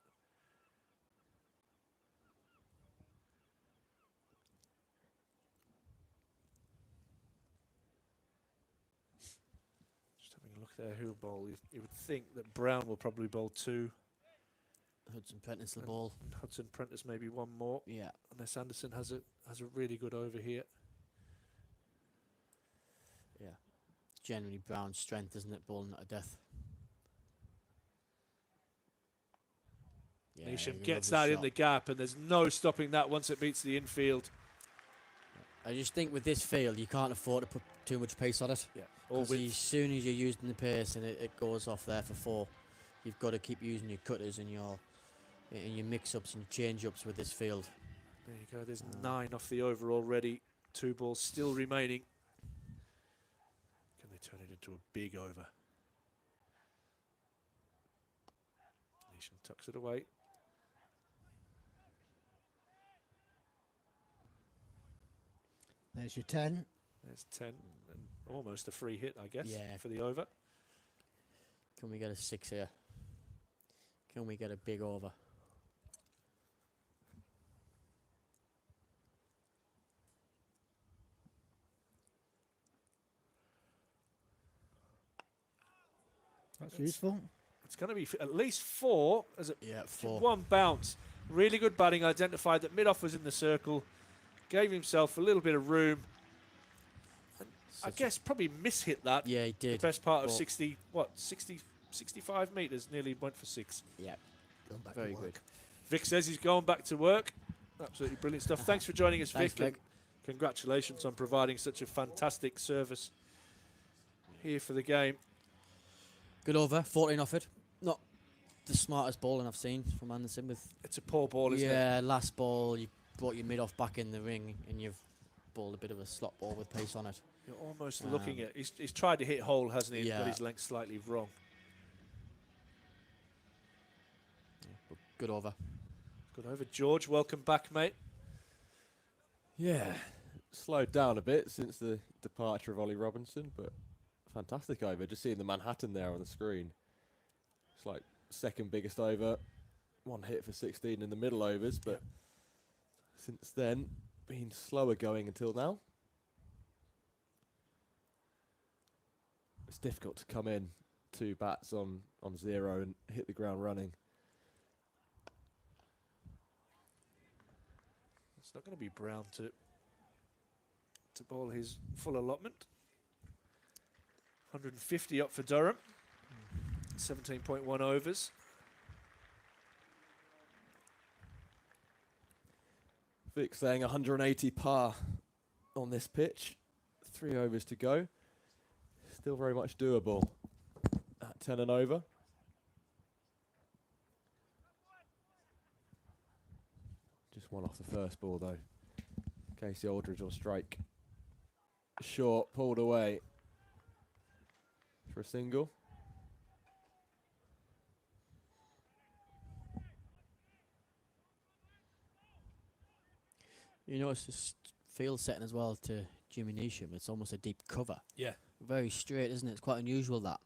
Who bowl? You would think that Brown will probably bowl 2. Hudson Prentice the ball. And Hudson Prentice maybe 1 more. Yeah. Unless Anderson has a really good over here. Yeah. Generally Brown's strength, isn't it? Bowling at a death. Yeah, Nation good gets lovely that in shot. the gap, and there's no stopping that once it beats the infield. I just think with this field, you can't afford to put too much pace on it. Yeah. All 'Cause with as soon as you're using the pace and it goes off there for 4, you've got to keep using your cutters and your mix-ups and change-ups with this field. There you go. There's 9 off the over already. 2 balls still remaining. Can they turn it into a big over? Nation tucks it away. There's your 10. There's 10 and almost a free hit, I guess, Yeah. for the over. Can we get a 6 here? Can we get a big over? That's useful. It's going to be at least 4 as it Yeah, 4. 1 bounce. Really good batting. Identified that mid-off was in the circle. Gave himself a little bit of room. And I guess probably mishit that. Yeah, he The did. best part of Well- 65 metres. Nearly went for 6. Yeah, Going back very to good. work. Vic says he's going back to work. Absolutely brilliant stuff. Thanks for joining us, Thanks, Vic. and Vic. Congratulations on providing such a fantastic service here for the game. Good over, 14 off it. Not the smartest bowling I've seen from Anderson. With It's a poor ball, isn't it? yeah, last ball you brought your mid off back in the ring and you've bowled a bit of a slot ball with pace on it. You're almost looking at. He's tried to hit hole, hasn't he? He's got Yeah. his length slightly wrong. But good over. Good over, George. Welcome back, mate. Yeah, slowed down a bit since the departure of Ollie Robinson, but fantastic over. Just seeing the Manhattan there on the screen. It's like second biggest over. 1 hit for 16 in the middle overs, but since then, been slower going until now. It's difficult to come in 2 bats on 0 and hit the ground running. It's not going to be Brown to bowl his full allotment. 150 up for Durham. 17.1 overs. Vic saying 180 par on this pitch. 3 overs to go. Still very much doable at 10 and over. Just 1 off the first ball though. Casey Aldridge will strike. Short, pulled away for a single. You know, it's just field setting as well to Jimmy Neesham. It's almost a deep cover. Yeah. Very straight, isn't it? It's quite unusual that.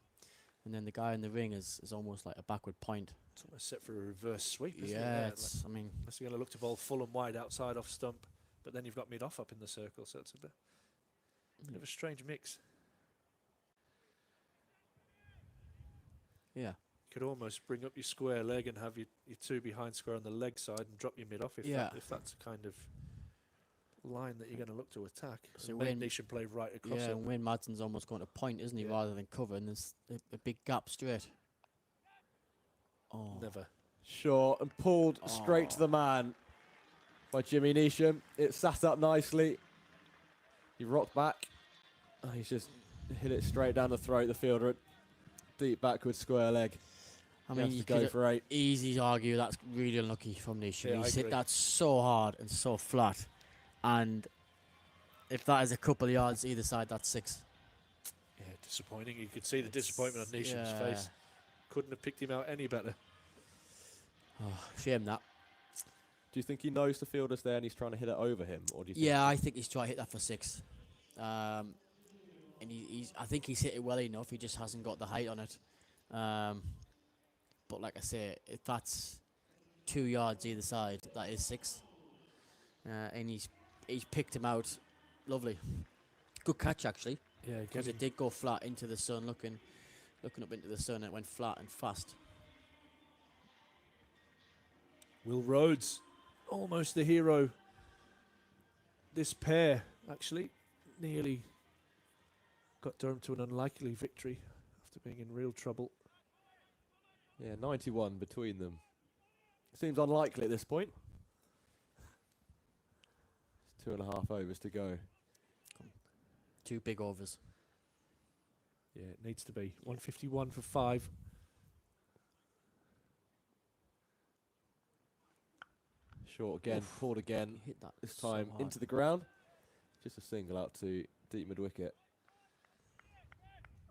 And then the guy in the ring is almost like a backward point. It's almost set for a reverse sweep, isn't it? Yeah, Like, it's, I mean, unless you're going to look to bowl full and wide outside off stump, but then you've got mid-off up in the circle, so it's a bit of a strange mix. yeah. You could almost bring up your square leg and have your 2 behind square on the leg side and drop your mid-off if, Yeah. if that's a kind of line that you're going to look to attack. So And when- they should play right across Yeah, it. and Wayne Madsen's almost going to point, isn't he, Yeah. rather than cover, and there's a big gap straight. Oh, Never. Short and pulled straight to the man by Jimmy Neesham. It sat up nicely. He rocked back. And he's just hit it straight down the throat of the fielder. Deep backward square leg. I He mean, has you to go could for 8. easy argue that's really unlucky from Neesham. Yeah, I He's hit agree. that so hard and so flat, and if that is a couple of yards either side, that's 6. Yeah, disappointing. You could see the disappointment on It's- Neesham's yeah. face. Couldn't have picked him out any better. Oh, shame that. Do you think he knows the fielder's there and he's trying to hit it over him? Or do you think Yeah, I think he's trying to hit that for 6. And I think he's hit it well enough. He just hasn't got the height on it. But like I say, if that's 2 yards either side, that is 6. And he's picked him out. Lovely. Good catch, actually. Yeah, Because it did go flat into the sun, looking looking up into the sun, and it went flat and fast. Will Rhodes, almost the hero. This pair, actually, nearly got Durham to an unlikely victory after being in real trouble. Yeah, 91 between them. Seems unlikely at this point. 2.5 overs to go. 2 big overs. Yeah, it needs to be. 151 for 5. Short again, pulled again. Hit that This so time hard. into the ground. Just a single out to deep mid wicket.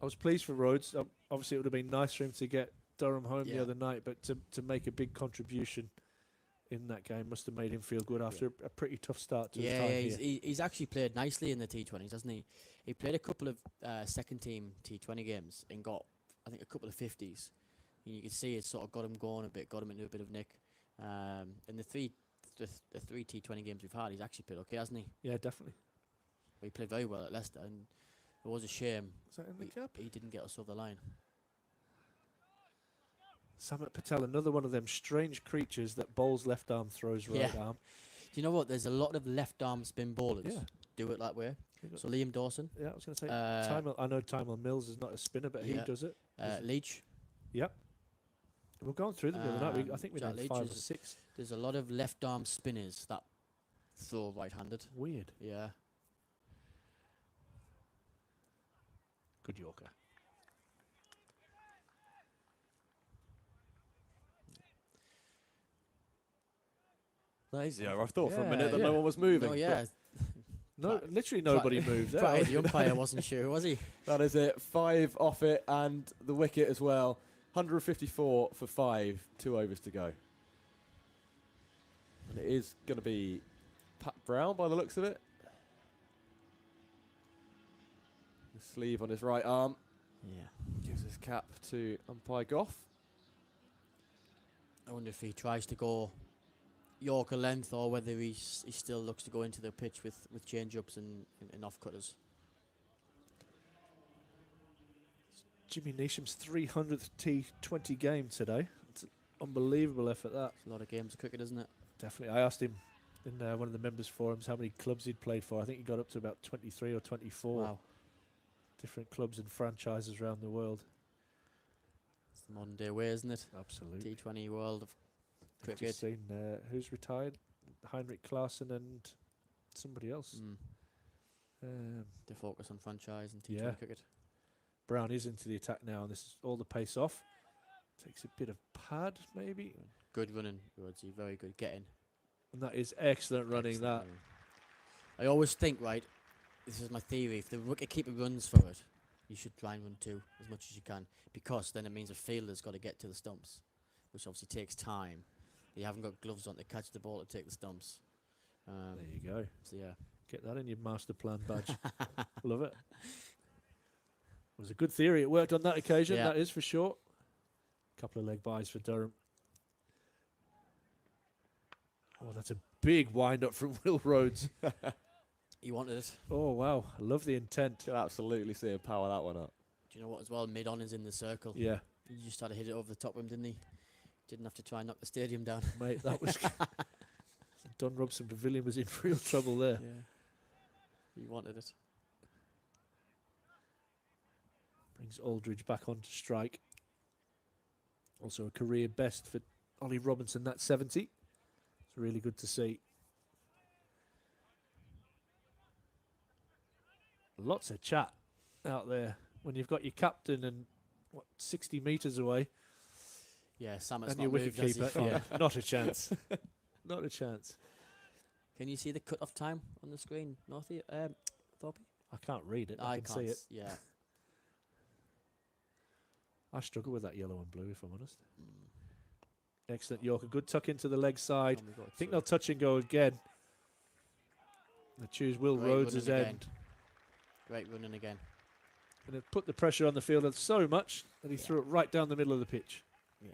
I was pleased for Rhodes. Obviously, it would have been nice for him to get Durham home the Yeah. other night, but to make a big contribution in that game must have made him feel good after a pretty tough start to his Yeah, time he's actually played nicely in the T20s, hasn't he? He played a couple of second team T20 games and got, I think, a couple of 50s. And you can see it sort of got him going a bit, got him into a bit of nick. In the three T20 games we've had, he's actually played okay, hasn't he? Yeah, definitely. He played very well at Leicester, and it was a shame Is that in the cap? he didn't get us over the line. Samet Patel, another one of them strange creatures that bowls left arm, throws right Yeah. arm. Do you know what? There's a lot of left arm spin bowlers Yeah. do it that way. You got- So Liam Dawson, Yeah, I was going to say, uh, I know Tymel Mills is not a spinner, but he yeah. does it. Leach. Yep. We're going through them the other night. I Um, think we Jack had Leach 5 or is- 6. There's a lot of left arm spinners that throw right-handed. Weird. Yeah. Good Yorker. Easy. I thought for a Yeah, minute that yeah. no one was moving. Oh yeah. No, But- literally nobody moved there. But the umpire wasn't sure, was he? That is it. 5 off it and the wicket as well. 154 for 5. 2 overs to go. And it is going to be Pat Brown by the looks of it. The sleeve on his right arm. Yeah. Gives his cap to umpire Goff. I wonder if he tries to go Yorker length or whether he still looks to go into the pitch with change-ups and off cutters. Jimmy Neesham's 300th T20 game today. It's an unbelievable effort, that. It's a lot of games of cricket, isn't it? Definitely. I asked him in one of the members' forums how many clubs he'd played for. I think he got up to about 23 or 24 Wow. different clubs and franchises around the world. It's the modern day way, isn't it? Absolutely. T20 world of I've cricket. just seen who's retired. Heinrich Klaassen and somebody else. To focus on franchise and T20 Yeah. cricket. Brown is into the attack now, and this is all the pace off. Takes a bit of pad, maybe. Good running, Rhodsy. Very good getting. And that is excellent running, Excellent that. running. I always think, right, this is my theory, if the wicketkeeper runs for it, you should try and run too, as much as you can, because then it means a fielder's got to get to the stumps, which obviously takes time. You haven't got gloves on to catch the ball to take the stumps. There you go. So, yeah. Get that in your master plan badge. Love it. It was a good theory. It worked on that occasion, Yeah. that is for sure. Couple of leg buys for Durham. Oh, that's a big wind up from Will Rhodes. He wanted it. Oh, wow. I love the intent. Could absolutely see him power that one up. Do you know what, as well? Mid-on is in the circle. Yeah, He just had to hit it over the top of him, didn't he? Didn't have to try and knock the stadium down. mate, that was... Don Robson Pavilion was in real trouble there. Yeah. He wanted it. Brings Aldridge back onto strike. Also a career best for Ollie Robinson, that's 70. It's really good to see. Lots of chat out there when you've got your captain and 60 metres away Yeah, Samet's and not your moved, has he, wicketkeeper. from- Yeah, not a chance. Not a chance. Can you see the cut-off time on the screen, Northie? Thorpe? I can't read it. I can see it. Yeah. I struggle with that yellow and blue, if I'm honest. Excellent Yorker. Good tuck into the leg side. And we got I think through. they'll touch and go again. They choose Will Great Rhodes' running again. end. Great running again. And it put the pressure on the fielder so much that he Yeah. threw it right down the middle of the pitch. Yeah.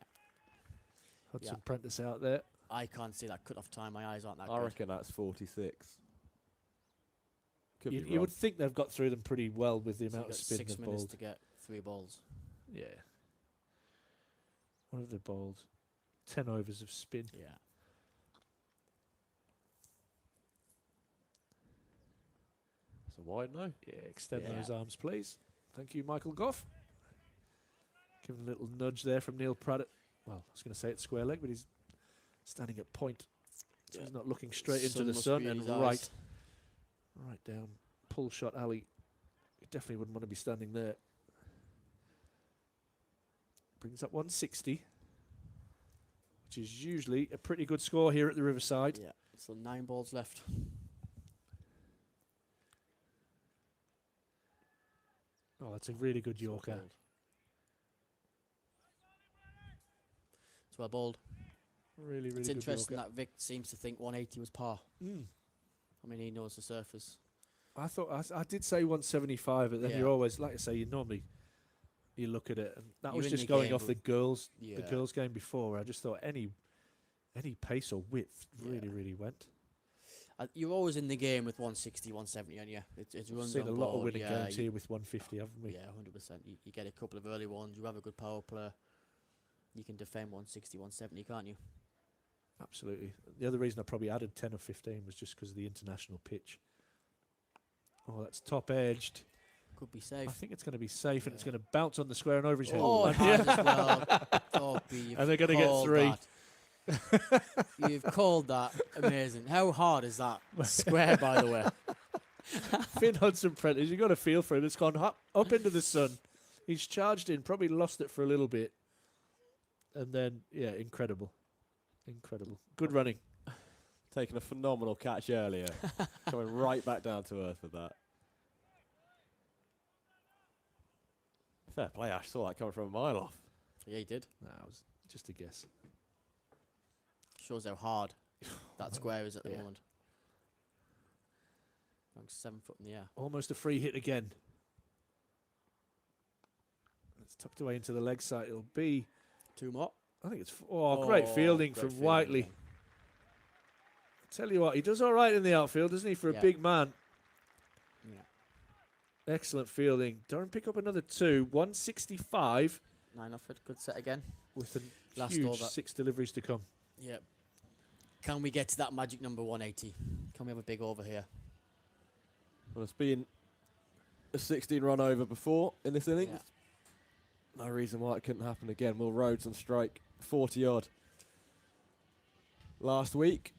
Hudson Yeah. Prentice out there. I can't see that cut-off time. My eyes aren't that I good. reckon that's 46. Could You, be you wrong. would think they've got through them pretty well with the So amount you've of got spin 6 they've minutes bowled. to get 3 balls. Yeah. What have they bowled? 10 overs of spin. Yeah. It's a wide no. Yeah, extend Yeah. those arms, please. Thank you, Michael Goff. Give him a little nudge there from Neil Pratt. Well, I was going to say it's square leg, but he's standing at point. So Yeah. he's not looking straight into Sun the must sun be in and his right eyes. down pull shot alley. You definitely wouldn't want to be standing there. Brings up 160, which is usually a pretty good score here at the Riverside. Yeah. So 9 balls left. Oh, that's a really good It's well Yorker. bowled. It's well bowled. Really, really It's good interesting Yorker. that Vic seems to think 180 was par. Mm. I mean, he knows the surface. I thought I did say 175, but then Yeah. you're always, like I say, you look at it, and that You're was in just the going game, off the but- girls Yeah. game before. Where I just thought any pace or width really, Yeah. really went. You're always in the game with 160, 170 on you. It's We've runs seen on a lot of board, winning yeah, games here with 150, haven't we? Yeah, 100%. You get a couple of early ones. You have a good power play. You can defend 160, 170, can't you? Absolutely. The other reason I probably added 10 or 15 was just because of the international pitch. Oh, that's top edged. Could be I safe. think it's going to be safe, and it's Yeah. going to bounce on the square and over his head. Oh, it And has as well. Dogby, And they're gonna get 3. You've called that amazing. How hard is that square, by the way? Finn Hudson-Prentice, you've got a feel for him. It's gone up into the sun. He's charged in, probably lost it for a little bit. And then, yeah, incredible. Incredible. Good running. Taking a phenomenal catch earlier. Coming right back down to earth with that. Fair play, Ash. Saw that coming from a mile off. Yeah, he did. Nah, it was just a guess. Shows how hard that square is at the Yeah. moment. 7 foot in the air. Almost a free hit again. It's tucked away into the leg side. It'll be, 2 more. I think it's, great fielding great from fielding Whiteley. again. Tell you what, he does all right in the outfield, doesn't he, for a Yeah. big man? Yeah. Excellent fielding. Durham pick up another 2, 165 9 off it. Good set again. with a Last huge over. 6 deliveries to come. Yeah. Can we get to that magic number 180? Can we have a big over here? Well, it's been a 16 run over before in this innings. Yeah. No reason why it couldn't happen again. Will Rhodes on strike, 40 odd. Last week,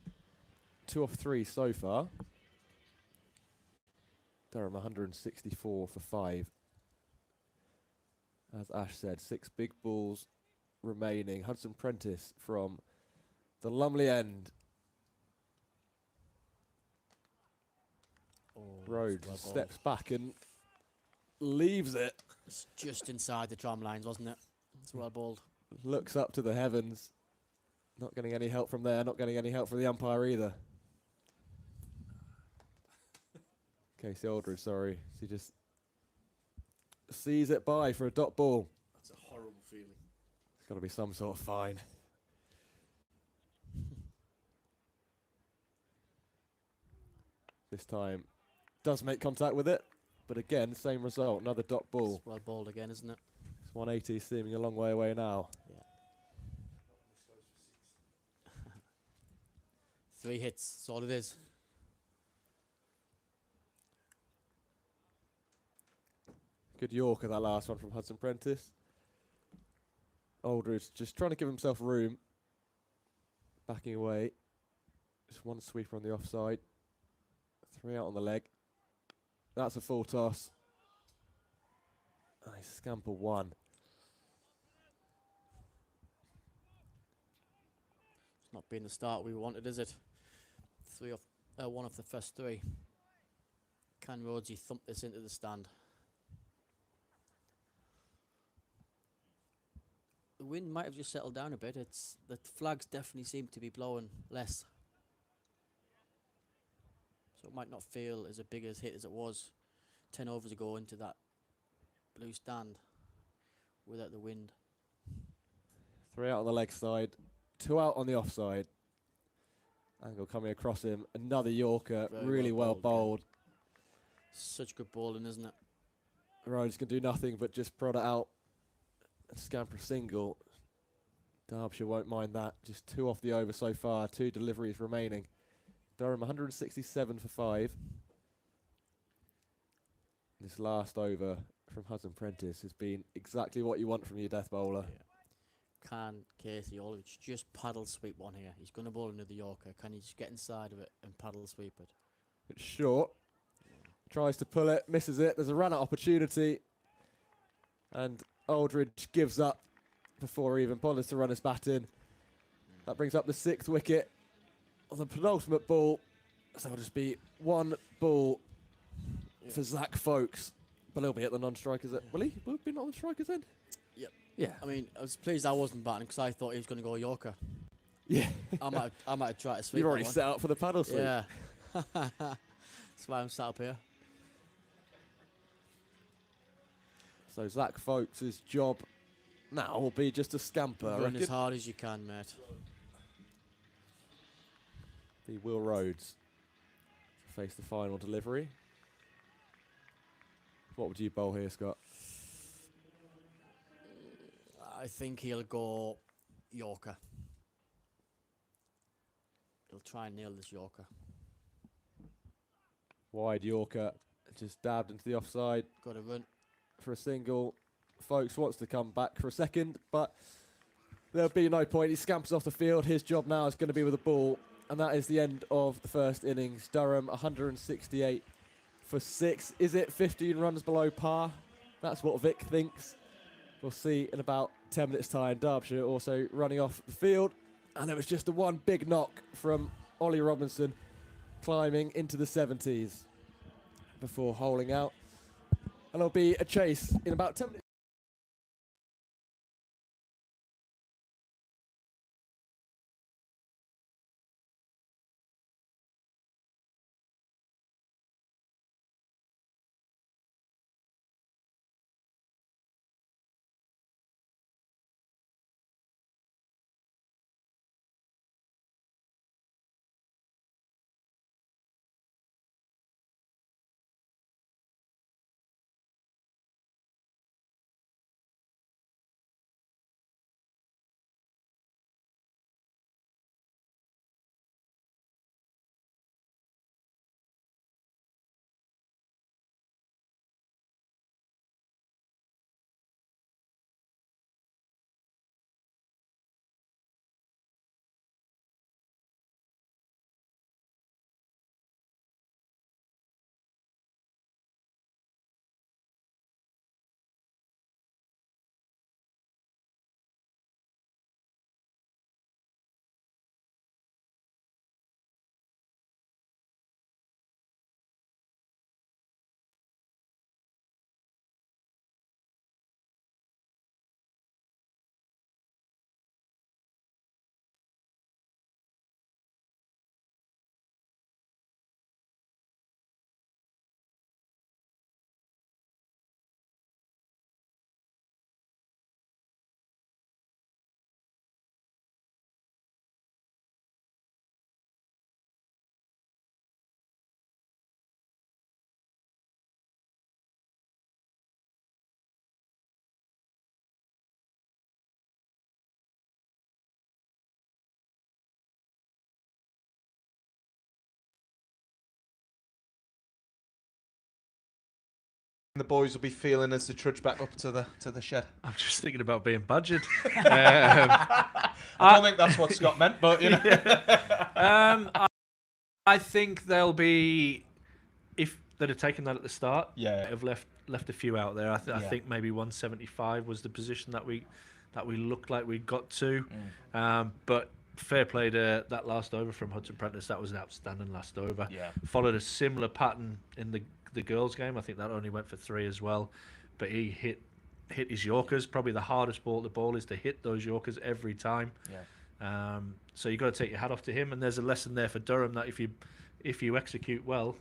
2 off 3 so far. Durham 164 for 5. As Ash said, 6 big balls remaining. Hudson Prentice from the Lumley end. Oh, Rhodes well bowled. steps back and leaves it. It's just inside the tram lines, wasn't it? It's well bowled. Looks up to the heavens. Not getting any help from there. Not getting any help from the umpire either. Casey Aldridge, sorry. He just sees it by for a dot ball. That's a horrible feeling. There's got to be some sort of fine. This time does make contact with it, but again, same result. Another dot ball. It's well bowled again, isn't it? It's 180 seeming a long way away now. Yeah. 3 hits. That's all it is. Good Yorker, that last one from Hudson Prentice. Aldridge just trying to give himself room. Backing away. Just one sweeper on the offside. 3 out on the leg. That's a full toss. And a scamper 1. It's not been the start we wanted, is it? 1 off the first 3. Can Rhodesy thump this into the stand? The wind might have just settled down a bit. The flags definitely seem to be blowing less. So it might not feel as a big as hit as it was 10 overs ago into that blue stand without the wind. 3 out on the leg side. 2 out on the offside. Angle coming across him. Another Yorker. Very Really well well bowled, bowled. Such good bowling, isn't it? Rhodes can do nothing but just prod it out. Scamper single. Derbyshire won't mind that. Just 2 off the over so far. 2 deliveries remaining. Durham 167 for 5. This last over from Hudson Prentice has been exactly what you want from your death bowler. Yeah. Can Casey Aldridge just paddle sweep one here? He's going to bowl another Yorker. Can he just get inside of it and paddle sweep it? It's short. Tries to pull it, misses it. There's a run-out opportunity. And Aldridge gives up before he even bothers to run his bat in. That brings up the 6th wicket of the penultimate ball. So it'll just be 1 ball for Zach Folkes. But he'll be at the non-strikers. Will he? Will he be not on the strikers then? Yep. Yeah. I mean, I was pleased I wasn't batting because I thought he was going to go Yorker. Yeah. I might have tried to sweep. You've already that one. set out for the paddle sweep. Yeah. That's why I'm sat up here. So Zach Folkes' job now will be just to scamper. I Run reckon. as hard as you can, mate. Be Will Rhodes to face the final delivery. What would you bowl here, Scott? I think he'll go Yorker. He'll try and nail this Yorker. Wide Yorker, just dabbed into the offside Got to run. for a single. Folkes wants to come back for a second, but there'll be no point. He scampers off the field. His job now is going to be with the ball, and that is the end of the first innings. Durham 168 for 6. Is it 15 runs below par? That's what Vic thinks. We'll see in about 10 minutes' time. Derbyshire also running off the field, and there was just the one big knock from Ollie Robinson, climbing into the 70s before holing out. And there'll be a chase in about 10 minutes. The boys will be feeling as they trudge back up to the shed. I'm just thinking about being badgered. I don't think that's what Scott meant, but you know. I think they'll be, if they'd have taken that at the start, Yeah. have left a few out there. I think maybe 175 was the position that we looked like we got to. But fair play to that last over from Hudson Prentice. That was an outstanding last over. Yeah. Followed a similar pattern in the girls' game. I think that only went for 3 as well. But he hit his Yorkers. Probably the hardest ball to ball is to hit those Yorkers every time. Yeah. So you've got to take your hat off to him. And there's a lesson there for Durham that if you execute well,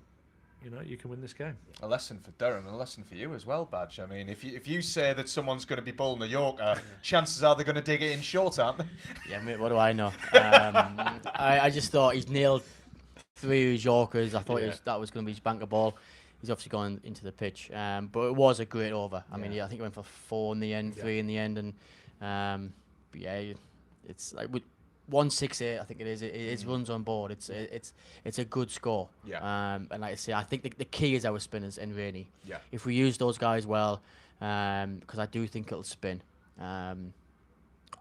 you know, you can win this game. A lesson for Durham and a lesson for you as well, Badge. I mean, if you say that someone's going to be bowling a Yorker, chances are they're going to dig it in short, aren't they? Yeah, mate, what do I know? I just thought he's nailed 3 of his Yorkers. I thought that was going to be his banker ball. he's obviously gone into the pitch. But it was a great over. I mean, Yeah. I think he went for 4 in the end, Yeah. 3 in the end, and but yeah, it's like with 168. I think it is. It is runs on board. It's a good score. Yeah. And like I say, I think the key is our spinners and Rainey. Yeah. If we use those guys well, because I do think it'll spin.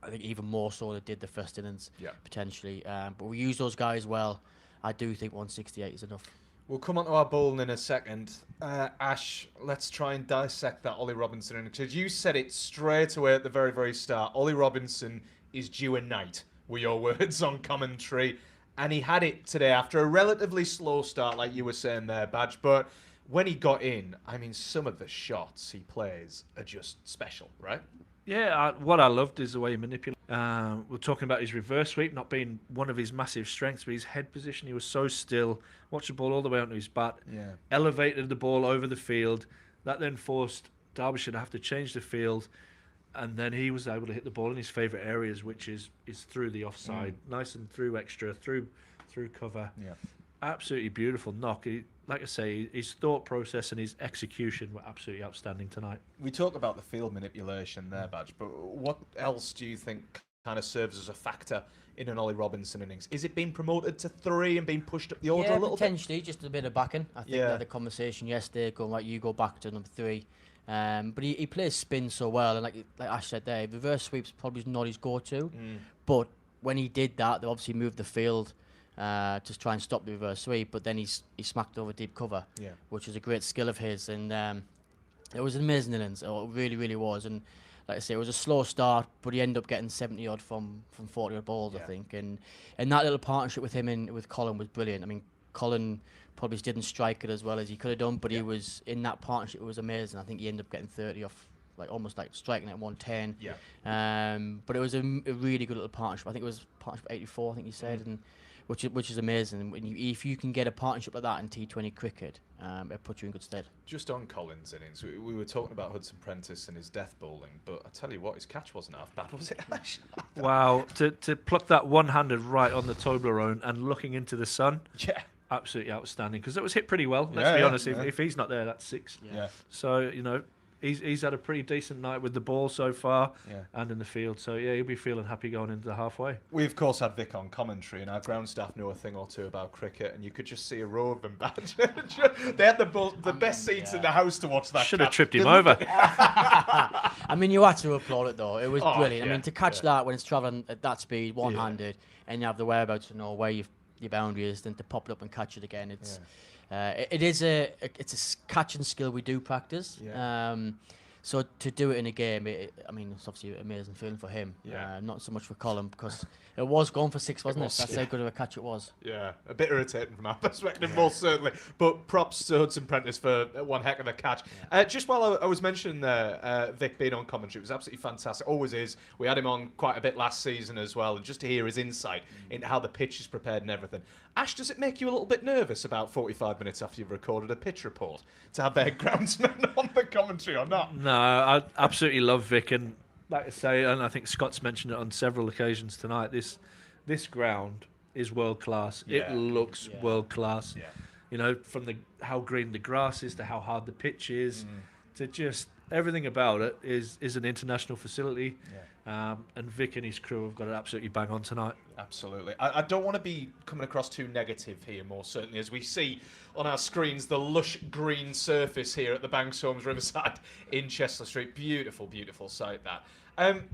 I think even more so than it did the first innings, Yeah. potentially. But we use those guys well. I do think 168 is enough. We'll come on to our bowling in a second. Ash, let's try and dissect that Ollie Robinson innings. Because you said it straight away at the very, very start. Ollie Robinson is due a night, were your words on commentary. And he had it today after a relatively slow start, like you were saying there, Badge. But when he got in, I mean, some of the shots he plays are just special, right? Yeah, what I loved is the way he manipulated. We're talking about his reverse sweep not being one of his massive strengths, but his head position. He was so still, watched the ball all the way onto his bat, elevated the ball over the field. That then forced Derbyshire to have to change the field, and then he was able to hit the ball in his favourite areas, which is through the offside, nice and through extra, through cover. Yeah. Absolutely beautiful knock. Like I say, his thought process and his execution were absolutely outstanding tonight. We talk about the field manipulation there, Badge, but what else do you think kind of serves as a factor in an Ollie Robinson innings? Is it being promoted to 3 and being pushed up the order a little potentially, just a bit of backing. I think Yeah. that the conversation yesterday, going like, you go back to number 3. But he plays spin so well, and like Ash said there, reverse sweep's probably not his go-to. But when he did that, they obviously moved the field to try and stop the reverse sweep, but then he smacked over deep cover, which was a great skill of his, and it was an amazing innings. It really, really was. And like I say, it was a slow start, but he ended up getting 70 odd from 40 odd balls, I think. And that little partnership with him and with Colin was brilliant. I mean, Colin probably didn't strike it as well as he could have done, but he was in that partnership. It was amazing. I think he ended up getting 30 off, like almost like striking at 110. But it was a really good little partnership. I think it was partnership 84. I think you said, and which is amazing. When if you can get a partnership like that in T20 cricket, it puts you in good stead. Just on Collins' innings, we were talking about Hudson Prentice and his death bowling, but I tell you what, his catch wasn't half bad, was it? Wow, to pluck that one-handed right on the Toblerone and looking into the sun, absolutely outstanding, because it was hit pretty well. Let's be honest, if he's not there, that's 6. So, you know, he's had a pretty decent night with the ball so far and in the field. So, yeah, he'll be feeling happy going into the halfway. We, of course, had Vic on commentary, and our ground staff knew a thing or two about cricket, and you could just see a row of them. They had the best seats in the house to watch that. Should have tripped him over. I mean, you had to applaud it, though. It was brilliant. I mean, to catch that when it's travelling at that speed, one-handed, and you have the whereabouts to know where your boundary is, then to pop it up and catch it again, it's... it's a catching skill we do practice. So to do it in a game, I mean, it's obviously an amazing feeling for him. Not so much for Colin, because it was going for 6, wasn't it? That's how good of a catch it was. Yeah, a bit irritating from our perspective, most certainly. But props to Hudson Prentice for one heck of a catch. Just while I was mentioning Vic being on commentary, it was absolutely fantastic. Always is. We had him on quite a bit last season as well, and just to hear his insight into how the pitch is prepared and everything. Ash, does it make you a little bit nervous about 45 minutes after you've recorded a pitch report to have their groundsman on the commentary or not? No, I absolutely love Vic, and like I say, and I think Scott's mentioned it on several occasions tonight, this ground is world class. It looks world class. You know, from how green the grass is to how hard the pitch is to just everything about it is an international facility. And Vic and his crew have got it absolutely bang on tonight. Absolutely. I don't want to be coming across too negative here, more certainly, as we see on our screens the lush green surface here at the Banks Homes Riverside in Chester Street. Beautiful, beautiful sight, that.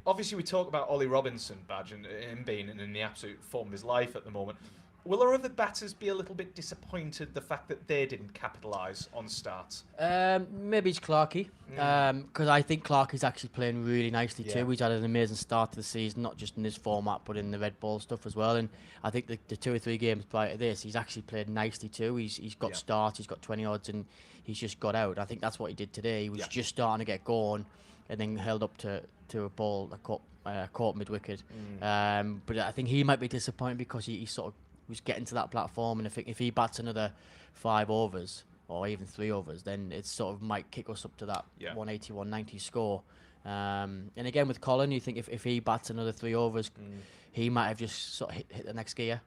Obviously, we talk about Ollie Robinson, Badge, and him being in the absolute form of his life at the moment. Will our other batters be a little bit disappointed the fact that they didn't capitalise on starts? Maybe it's Clarkey, because I think Clarkey's actually playing really nicely too. He's had an amazing start to the season, not just in this format, but in the red ball stuff as well. And I think the 2 or 3 games prior to this, he's actually played nicely too. He's got starts, he's got 20 odds, and he's just got out. I think that's what he did today. He was just starting to get going, and then held up to a ball that caught mid-wicket. But I think he might be disappointed because he sort of was getting to that platform, and if he bats another 5 overs or even 3 overs, then it sort of might kick us up to that 180, 190 score. And again with Colin, you think if he bats another 3 overs, he might have just sort of hit the next gear.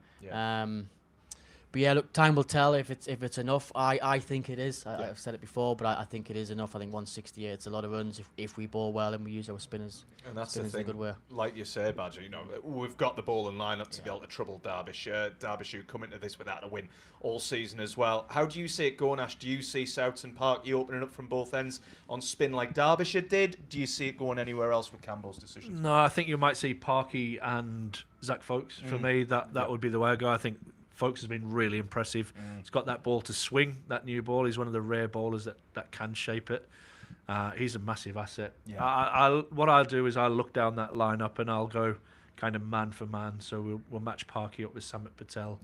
But yeah, look, time will tell if it's enough. I think it is. I've said it before, but I think it is enough. I think 168 it's a lot of runs if we bowl well and we use our spinners. And that's spinners the in a thing, good way. like you say, Badger, we've got the ball and line up to be able to trouble Derbyshire. Derbyshire come into this without a win all season as well. How do you see it going, Ash? Do you see Southampton Park opening up from both ends on spin like Derbyshire did? Do you see it going anywhere else with Campbell's decision? No, I think you might see Parky and Zach Folkes. For me, that would be the way I go. I think Folkes has been really impressive. He's got that ball to swing, that new ball. He's one of the rare bowlers that can shape it. He's a massive asset. Yeah. What I'll do is I'll look down that lineup and I'll go kind of man for man. So we'll match Parky up with Samit Patel.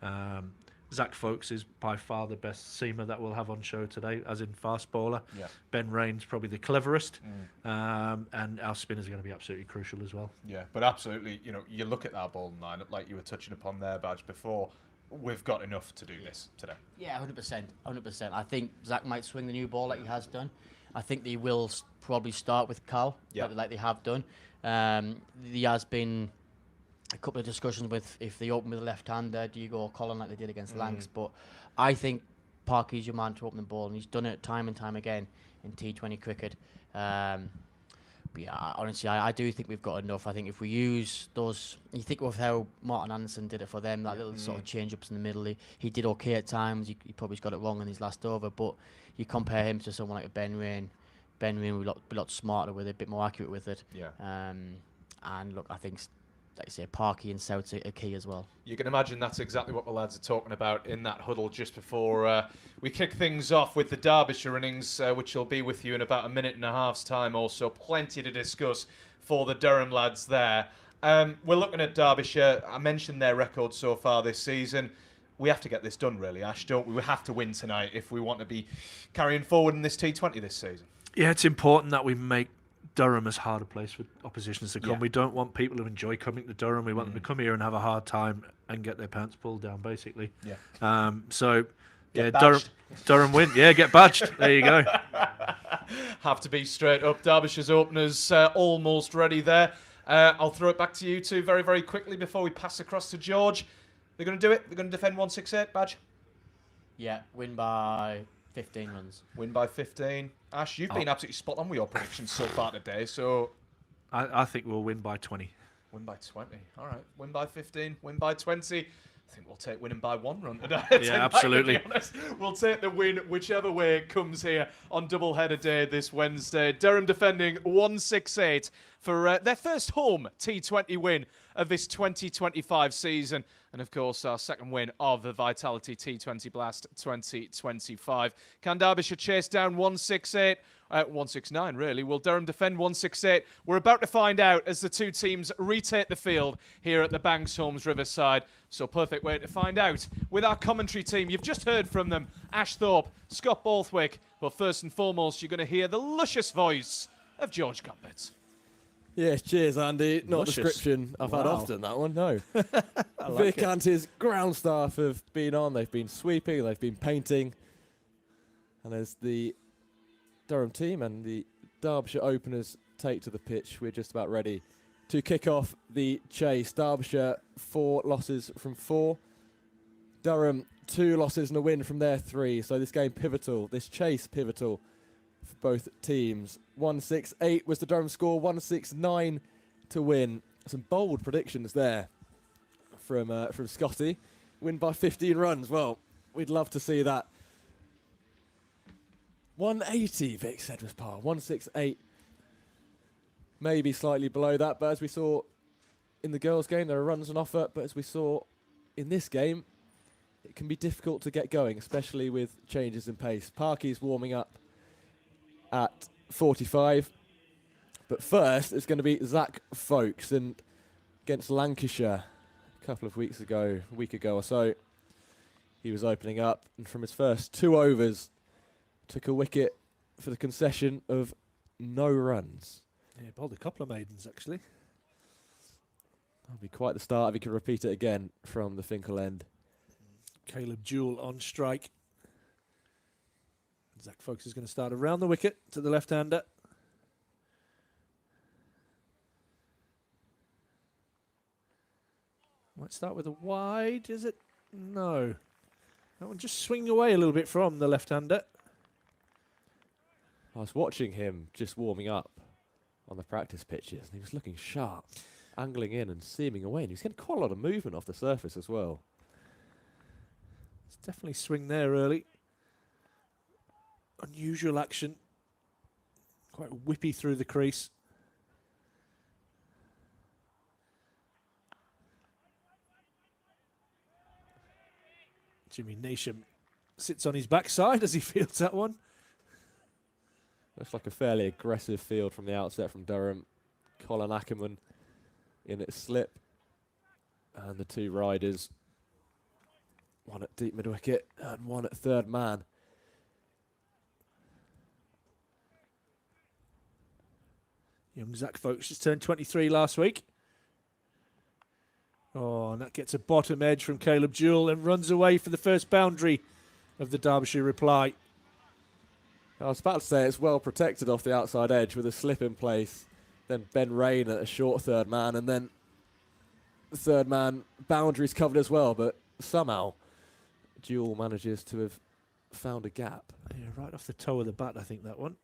Yeah. Zach Folkes is by far the best seamer that we'll have on show today, as in fast bowler. Yeah. Ben Rain's probably the cleverest. And our spinners are going to be absolutely crucial as well. Yeah, but absolutely, you look at that ball lineup like you were touching upon there, Badge, before. We've got enough to do this today. Yeah, 100%. I think Zach might swing the new ball like he has done. I think they will probably start with Cal, like they have done. There has been a couple of discussions with if they open with a left-hander, do you go Colin like they did against Lancs? But I think Parky's your man to open the ball, and he's done it time and time again in T20 cricket. But yeah, honestly, I do think we've got enough. I think if we use those, you think of how Martin Anderson did it for them, that little sort of change-ups in the middle. He did okay at times. He probably got it wrong in his last over, but you compare him to someone like a Ben Rain. Ben Rain will be a lot smarter with it, a bit more accurate with it. Yeah. And look, I think, like you say, Parky and South are key as well. You can imagine that's exactly what the lads are talking about in that huddle just before we kick things off with the Derbyshire innings, which will be with you in about a minute and a half's time or so. Plenty to discuss for the Durham lads there. We're looking at Derbyshire. I mentioned their record so far this season. We have to get this done, really, Ash, don't we? We have to win tonight if we want to be carrying forward in this T20 this season. Yeah, it's important that we make Durham as hard a place for oppositions to come. Yeah. We don't want people to enjoy coming to Durham. We want them to come here and have a hard time and get their pants pulled down, basically. Yeah. Durham win. Yeah, get badged. There you go. Have to be straight up. Derbyshire's openers almost ready there. I'll throw it back to you two very, very quickly before we pass across to George. They're going to do it. They're going to defend 168, Badge. Yeah, win by 15 runs. Win by 15. Ash, you've been absolutely spot on with your predictions so far today. So I think we'll win by 20. Win by 20. All right. Win by 15. Win by 20. I think we'll take winning by 1 run today. Yeah, absolutely. To be honest. We'll take the win whichever way it comes here on doubleheader day this Wednesday. Durham defending 168 for their first home T20 win of this 2025 season. And of course, our second win of the Vitality T20 Blast 2025. Can Derbyshire chase down 168? 169, really. Will Durham defend 168? We're about to find out as the two teams retake the field here at the Banks Homes Riverside. So perfect way to find out with our commentary team. You've just heard from them, Ash Thorpe, Scott Borthwick. But first and foremost, you're going to hear the luscious voice of George Coppett. Yes, cheers, Andy. Not Luscious. a description I've had often, that one, no. like Vic and his ground staff have been on. They've been sweeping, they've been painting. And as the Durham team and the Derbyshire openers take to the pitch, we're just about ready to kick off the chase. Derbyshire, 4 losses from 4. Durham, 2 losses and a win from their 3. So this game pivotal, this chase pivotal for both teams. 168 was the Durham score, 169 to win. Some bold predictions there from Scotty. Win by 15 runs. Well, we'd love to see that. 180, Vic said was par. 168, maybe slightly below that. But as we saw in the girls' game, there are runs on offer. But as we saw in this game, it can be difficult to get going, especially with changes in pace. Parky's warming up at 45. But first, it's going to be Zach Folkes. And against Lancashire a couple of weeks ago, a week ago or so, he was opening up. And from his first 2 overs, took a wicket for the concession of no runs. Yeah, bowled a couple of maidens, actually. That'll be quite the start if he can repeat it again from the Finkel end. Caleb Jewell on strike. Zach Folkes is going to start around the wicket to the left-hander. Might start with a wide, is it? No. That one just swinging away a little bit from the left-hander. I was watching him just warming up on the practice pitches, and he was looking sharp, angling in and seaming away, and he was getting quite a lot of movement off the surface as well. It's definitely swing there early. Unusual action. Quite whippy through the crease. Jimmy Neesham sits on his backside as he fields that one. Looks like a fairly aggressive field from the outset from Durham. Colin Ackerman in its slip. And the two riders, one at deep mid-wicket and one at third man. Young Zach Folks just turned 23 last week. Oh, and that gets a bottom edge from Caleb Jewell and runs away for the first boundary of the Derbyshire reply. I was about to say it's well protected off the outside edge with a slip in place. Then Ben Rain at a short third man, and then the third man boundaries covered as well, but somehow Jewell manages to have found a gap. Yeah, right off the toe of the bat, I think, that one.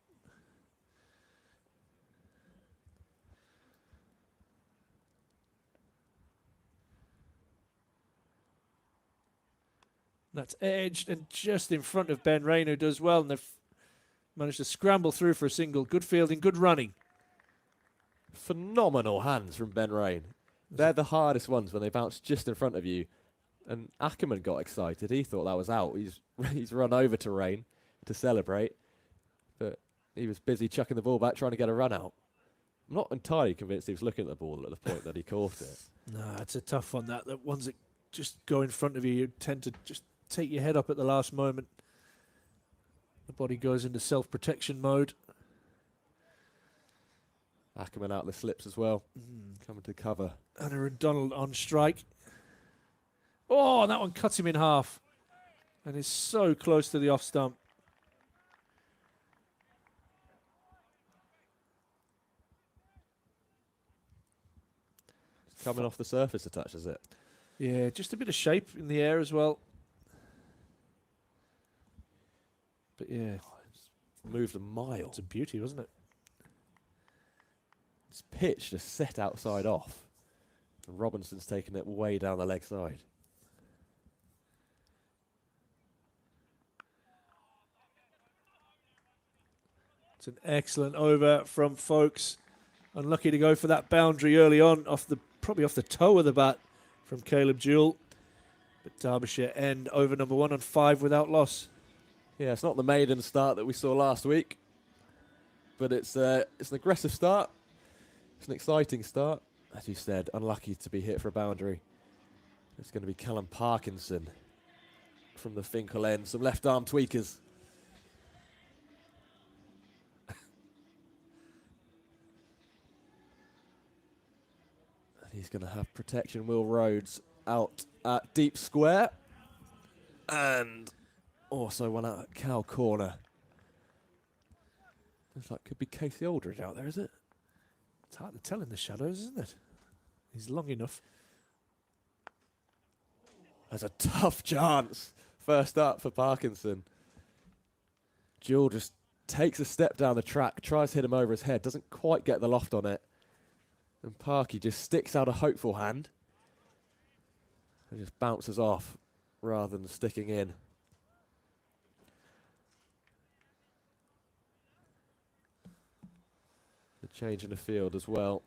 That's edged and just in front of Ben Rain, who does well, and they've managed to scramble through for a single. Good fielding, good running. Phenomenal hands from Ben Rain. They're the hardest ones when they bounce just in front of you. And Ackerman got excited. He thought that was out. He's run over to Rain to celebrate. But he was busy chucking the ball back, trying to get a run out. I'm not entirely convinced he was looking at the ball at the point that he caught it. No, it's a tough one. The ones that just go in front of you, you tend to just take your head up at the last moment. The body goes into self-protection mode. Ackerman out the slips as well, coming to cover. Anna and Donald on strike. Oh, and that one cuts him in half. And is so close to the off stump. Coming off the surface attaches it. Yeah, just a bit of shape in the air as well. But yeah, Moved a mile. it's a beauty, wasn't it? It's pitch just set outside off. And Robinson's taken it way down the leg side. It's an excellent over from Folks. Unlucky to go for that boundary early on, probably off the toe of the bat from Caleb Jewell. But Derbyshire end over number 1 on 5 without loss. Yeah, it's not the maiden start that we saw last week, but it's an aggressive start. It's an exciting start. As you said, unlucky to be hit for a boundary. It's going to be Callum Parkinson from the Finkel end. Some left arm tweakers. He's going to have protection. Will Rhodes out at deep square. And also one out at cow corner. Looks like could be Casey Aldridge out there, is it? It's hard to tell in the shadows, isn't it? He's long enough. There's a tough chance. First up for Parkinson. Jewell just takes a step down the track, tries to hit him over his head, doesn't quite get the loft on it. And Parky just sticks out a hopeful hand and just bounces off rather than sticking in. The change in the field as well.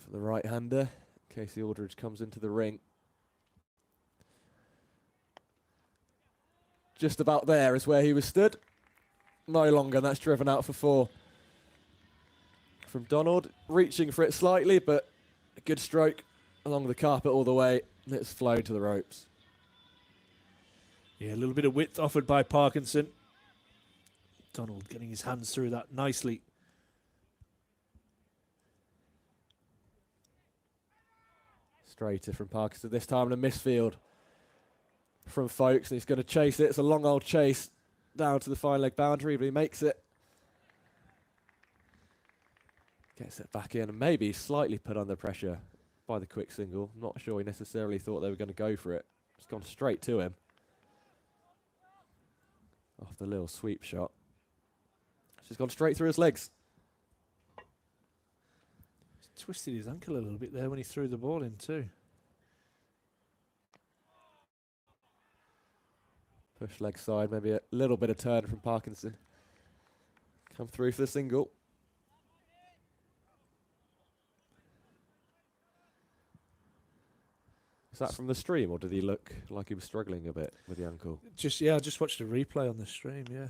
For the right-hander, Casey Aldridge comes into the ring. Just about there is where he was stood. No longer, that's driven out for 4. From Donald, reaching for it slightly, but a good stroke along the carpet all the way. It's flown to the ropes. Yeah, a little bit of width offered by Parkinson. Donald getting his hands through that nicely. Straighter from Parkinson, this time in a misfield from Folks, and he's going to chase it. It's a long old chase down to the fine leg boundary, but he makes it. Gets it back in and maybe slightly put under pressure by the quick single. Not sure he necessarily thought they were going to go for it. It's gone straight to him. Off the little sweep shot. She's gone straight through his legs. He's twisted his ankle a little bit there when he threw the ball in too. Push leg side, maybe a little bit of turn from Parkinson. Come through for the single. Is that from the stream, or did he look like he was struggling a bit with the ankle? I just watched a replay on the stream, yeah.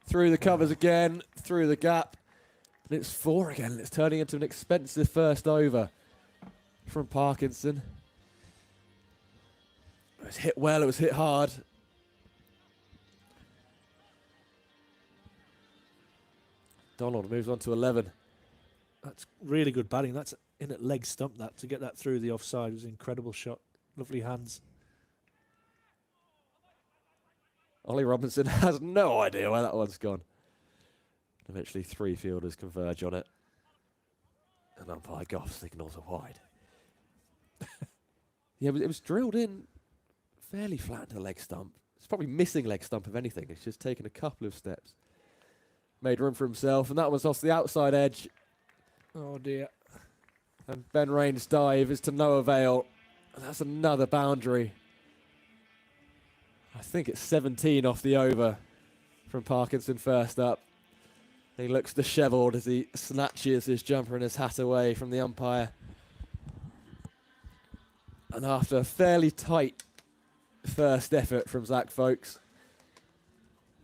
Through the covers again, through the gap. And it's 4 again. It's turning into an expensive first over from Parkinson. It was hit well, it was hit hard. Donald moves on to 11. That's really good batting. That's in at leg stump, that. To get that through the offside was an incredible shot. Lovely hands. Ollie Robinson has no idea where that one's gone. Eventually 3 fielders converge on it. And umpire Goff signals a wide. Yeah, it was drilled in fairly flat to the leg stump. It's probably missing leg stump if anything. It's just taken a couple of steps. Made room for himself, and that was off the outside edge. Oh dear. And Ben Rain's dive is to no avail. And that's another boundary. I think it's 17 off the over from Parkinson first up. He looks dishevelled as he snatches his jumper and his hat away from the umpire. And after a fairly tight first effort from Zach Folkes,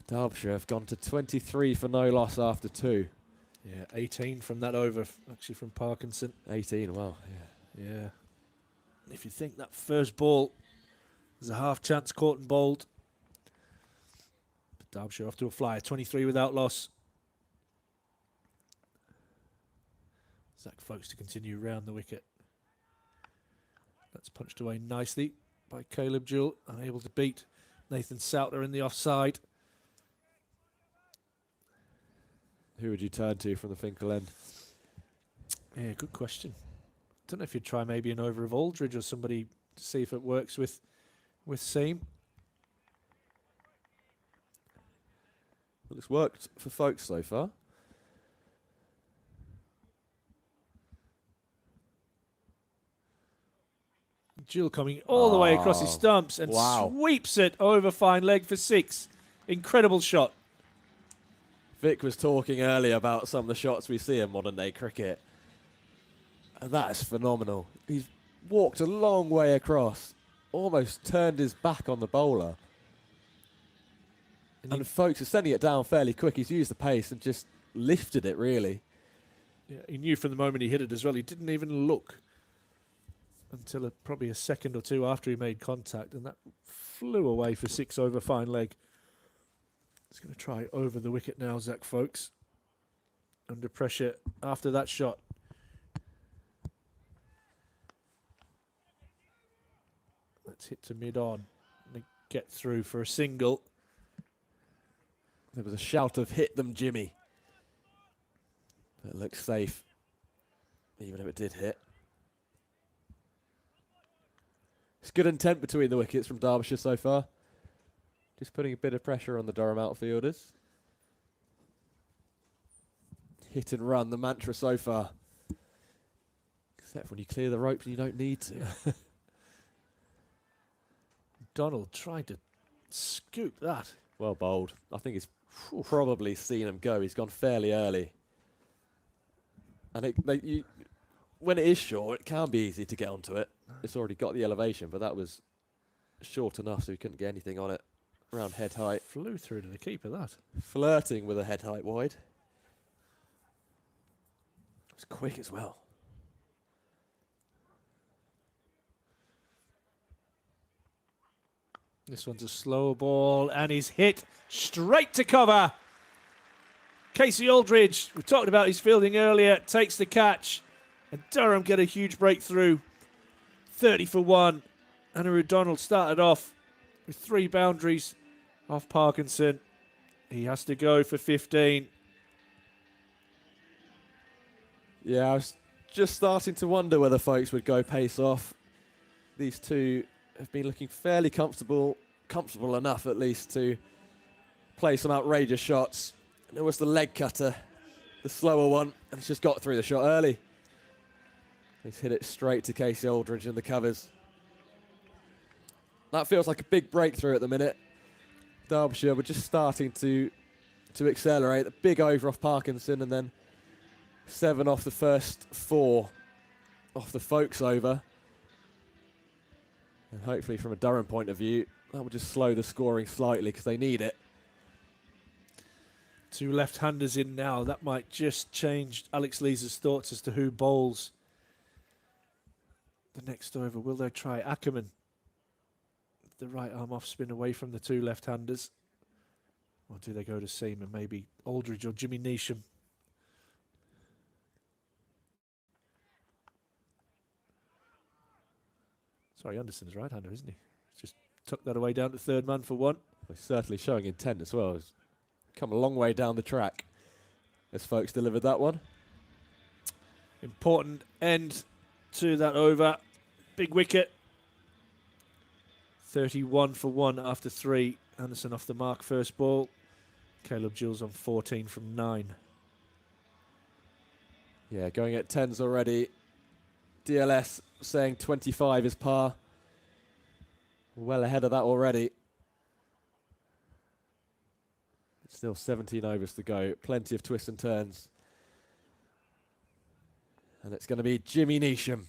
Derbyshire have gone to 23 for no loss after 2. Yeah, 18 from that over, actually, from Parkinson. 18, wow. Yeah. And if you think that first ball was a half chance caught and bowled, but Derbyshire off to a flyer, 23 without loss. Zach Folkes to continue round the wicket. That's punched away nicely by Caleb Jewell, unable to beat Nathan Soutler in the offside. Who would you turn to from the Finkel end? Yeah, good question. Don't know if you'd try maybe an over of Aldridge or somebody to see if it works with Seam. Well, it's worked for Folkes so far. Jewell coming all the way across his stumps and sweeps it over fine leg for 6. Incredible shot. Vic was talking earlier about some of the shots we see in modern day cricket. And that is phenomenal. He's walked a long way across, almost turned his back on the bowler. And Folkes is sending it down fairly quick. He's used the pace and just lifted it, really. Yeah, he knew from the moment he hit it as well. He didn't even look until probably a second or two after he made contact, and that flew away for 6 over fine leg. He's going to try over the wicket now, Zach Folkes. Under pressure after that shot. Let's hit to mid-on. And get through for a single. There was a shout of hit them, Jimmy. It looks safe, even if it did hit. It's good intent between the wickets from Derbyshire so far. Just putting a bit of pressure on the Durham outfielders. Hit and run, the mantra so far. Except when you clear the ropes and you don't need to. Donald tried to scoop that. Well bowled. I think he's probably seen him go. He's gone fairly early. And when it is short, it can be easy to get onto it. It's already got the elevation, but that was short enough so he couldn't get anything on it. Around head height. Flew through to the keeper, that. Flirting with a head height wide. It was quick as well. This one's a slow ball, and he's hit straight to cover. Casey Aldridge, we talked about his fielding earlier, takes the catch, and Durham get a huge breakthrough. 30 for 1. Anu Donald started off with 3 boundaries off Parkinson. He has to go for 15. Yeah, just starting to wonder whether folks would go pace off. These two have been looking fairly comfortable enough at least to play some outrageous shots. And it was the leg cutter, the slower one, and it's just got through the shot early. He's hit it straight to Casey Aldridge in the covers. That feels like a big breakthrough at the minute. Derbyshire were just starting to accelerate. A big over off Parkinson, and then 7 off the first 4 off the Folkes over. And hopefully from a Durham point of view, that will just slow the scoring slightly because they need it. 2 left-handers in now. That might just change Alex Lee's thoughts as to who bowls the next over. Will they try Ackerman? The right arm off spin away from the 2 left-handers. Or do they go to Seaman? Maybe Aldridge or Jimmy Neesham. Sorry, Anderson's right-hander, isn't he? Just tucked that away down to third man for 1. He's certainly showing intent as well. He's come a long way down the track as Folkes delivered that one. Important end to that over. Big wicket. 31 for 1 after 3. Anderson off the mark first ball. Caleb Jules on 14 from 9. Yeah, going at 10s already. DLS saying 25 is par. Well ahead of that already. Still 17 overs to go. Plenty of twists and turns. And it's going to be Jimmy Neesham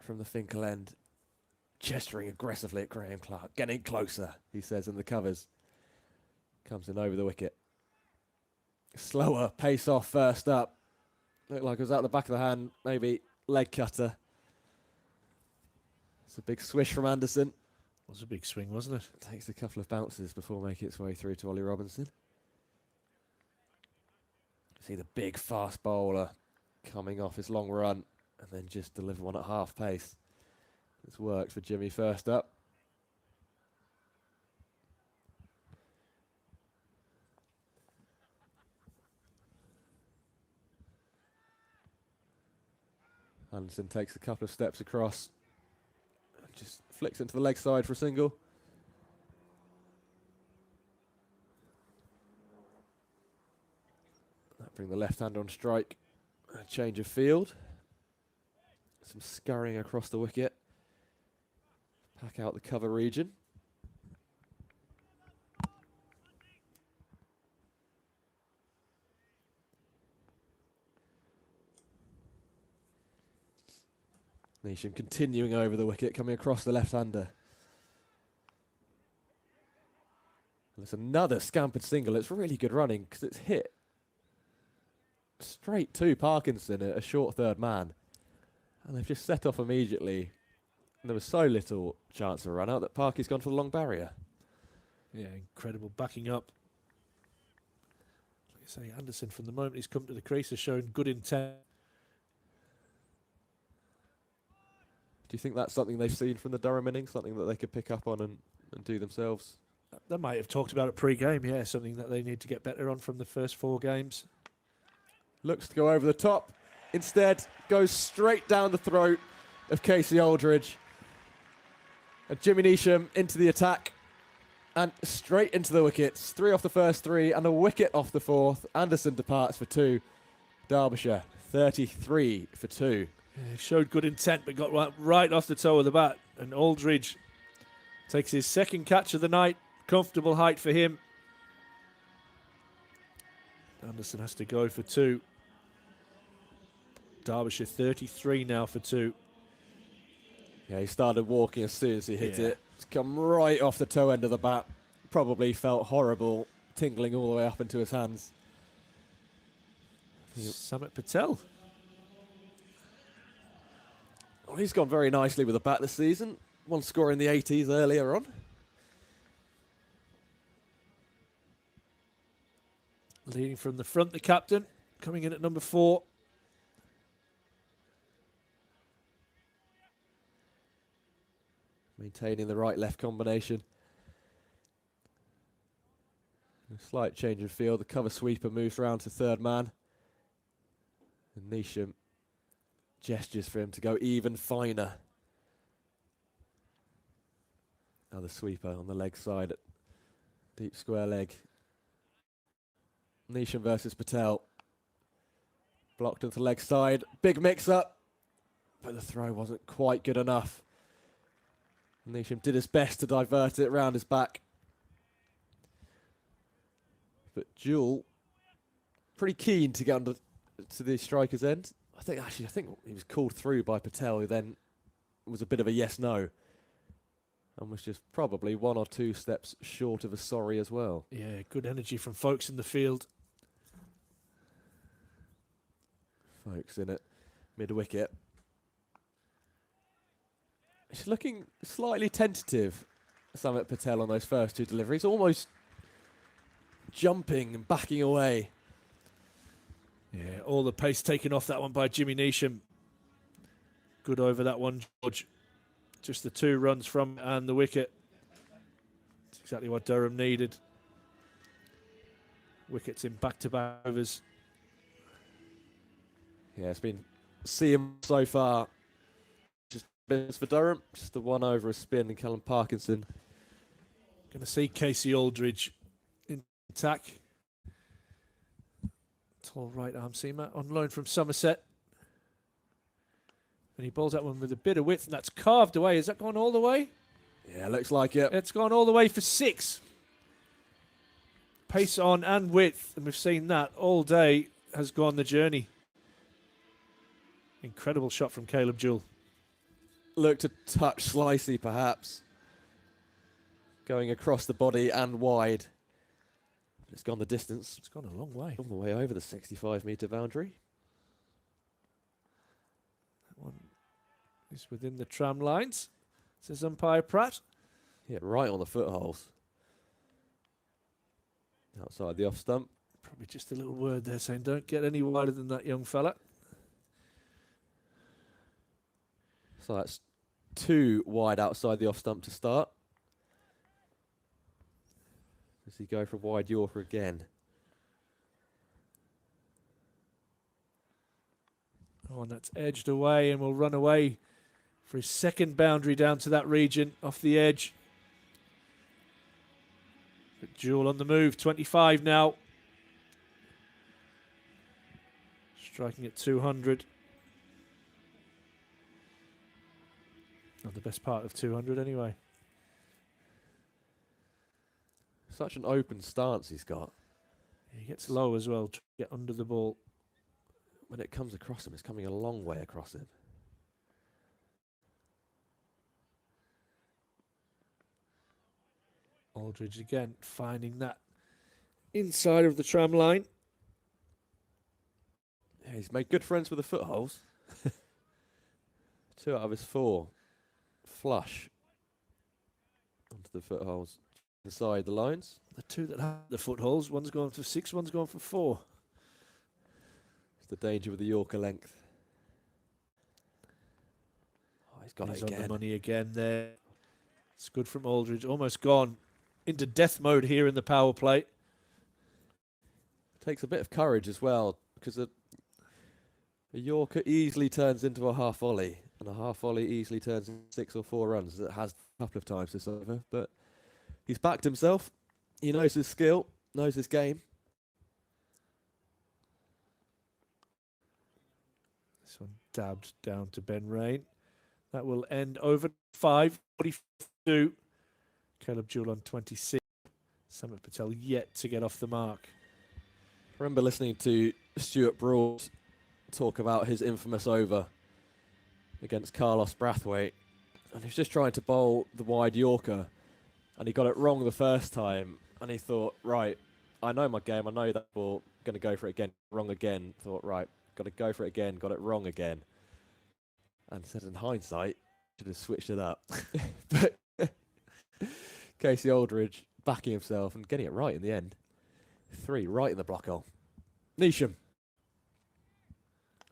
from the Finkel end. Gesturing aggressively at Graham Clark. Getting closer, he says in the covers. Comes in over the wicket. Slower, pace off first up. Looked like it was out the back of the hand. Maybe leg cutter. It's a big swish from Anderson. It was a big swing, wasn't it? Takes a couple of bounces before making its way through to Ollie Robinson. See the big fast bowler coming off his long run and then just deliver one at half pace. It's worked for Jimmy first up. Anderson takes a couple of steps across. Just flicks into the leg side for a single. That bring the left hand on strike. A change of field. Some scurrying across the wicket. Pack out the cover region. Neesham continuing over the wicket, coming across the left-hander. There's another scampered single. It's really good running because it's hit straight to Parkinson, a short third man. And they've just set off immediately. And there was so little chance of a run out that Parky's gone for the long barrier. Yeah, incredible backing up. Like I say, Anderson, from the moment he's come to the crease, has shown good intent. Do you think that's something they've seen from the Durham innings, something that they could pick up on and do themselves? They might have talked about it pre-game, yeah, something that they need to get better on from the first 4 games. Looks to go over the top. Instead, goes straight down the throat of Casey Aldridge. And Jimmy Neesham into the attack. And straight into the wickets. 3 off the first 3 and a wicket off the 4th. Anderson departs for 2. Derbyshire, 33 for 2. Yeah, he showed good intent, but got right off the toe of the bat. And Aldridge takes his second catch of the night. Comfortable height for him. Anderson has to go for 2. Derbyshire 33 now for 2. Yeah, he started walking as soon as he hit Yeah. it. It's come right off the toe end of the bat. Probably felt horrible, tingling all the way up into his hands. Samit Patel. Well, he's gone very nicely with the bat this season. One score in the 80s earlier on. Leading from the front, the captain. Coming in at number 4. Maintaining the right-left combination. A slight change of field. The cover sweeper moves round to third man. And Neesham gestures for him to go even finer. Now the sweeper on the leg side, deep square leg. Neesham versus Patel. Blocked into the leg side, big mix up, but the throw wasn't quite good enough. Neesham did his best to divert it round his back. But Jewel, pretty keen to get under to the striker's end. I think he was called through by Patel, who then was a bit of a yes-no. And was just probably 1 or 2 steps short of a sorry as well. Yeah, good energy from folks in the field. Folks in at mid-wicket. She's looking slightly tentative, Samit Patel, on those first 2 deliveries. Almost jumping and backing away. Yeah, all the pace taken off that one by Jimmy Neesham. Good over that one, George. Just the 2 runs from and the wicket. That's exactly what Durham needed. Wickets in back-to-back overs. Yeah, it's been seeing so far. Just bits for Durham. Just the 1 over a spin and Callum Parkinson. Going to see Casey Aldridge in attack. Tall right arm seamer on loan from Somerset. And he bowls that one with a bit of width, and that's carved away. Is that gone all the way? Yeah, looks like it. It's gone all the way for 6. Pace on and width, and we've seen that all day, has gone the journey. Incredible shot from Caleb Jewell. Looked a touch slicey, perhaps. Going across the body and wide. It's gone the distance. It's gone a long way. All the way over the 65-metre boundary. That one is within the tram lines, says umpire Pratt. Yeah, right on the footholes. Outside the off stump. Probably just a little word there saying don't get any wider than that, young fella. So that's 2 wide outside the off stump to start. Does he go for a wide Yorker again? Oh, and that's edged away and will run away for his second boundary down to that region off the edge. But Jewell on the move, 25 now. Striking at 200. Not the best part of 200 anyway. Such an open stance he's got. He gets low as well to get under the ball. When it comes across him, it's coming a long way across him. Aldridge again finding that inside of the tram line. Yeah, he's made good friends with the footholes. 2 out of his 4 flush onto the footholes inside the lines. The 2 that have the footholes, one's gone for 6, one's gone for 4. It's the danger with the Yorker length. Oh, he's got it On the again. money again there. It's good from Aldridge. Almost gone into death mode here in the power play. Takes a bit of courage as well, because a Yorker easily turns into a half volley, and a half volley easily turns into 6 or 4 runs. It has a couple of times this over, but he's backed himself. He knows his skill, knows his game. This one dabbed down to Ben Rain. That will end over 5:42. Caleb Jewell on 26. Samit Patel yet to get off the mark. I remember listening to Stuart Broad talk about his infamous over against Carlos Brathwaite, and he was just trying to bowl the wide Yorker, and he got it wrong the first time, and he thought, right, I know my game, I know that ball, going to go for it again, wrong again, thought, right, got to go for it again, got it wrong again, and said in hindsight, should have switched it up. But Casey Aldridge backing himself and getting it right in the end. 3 right in the block hole. Neesham.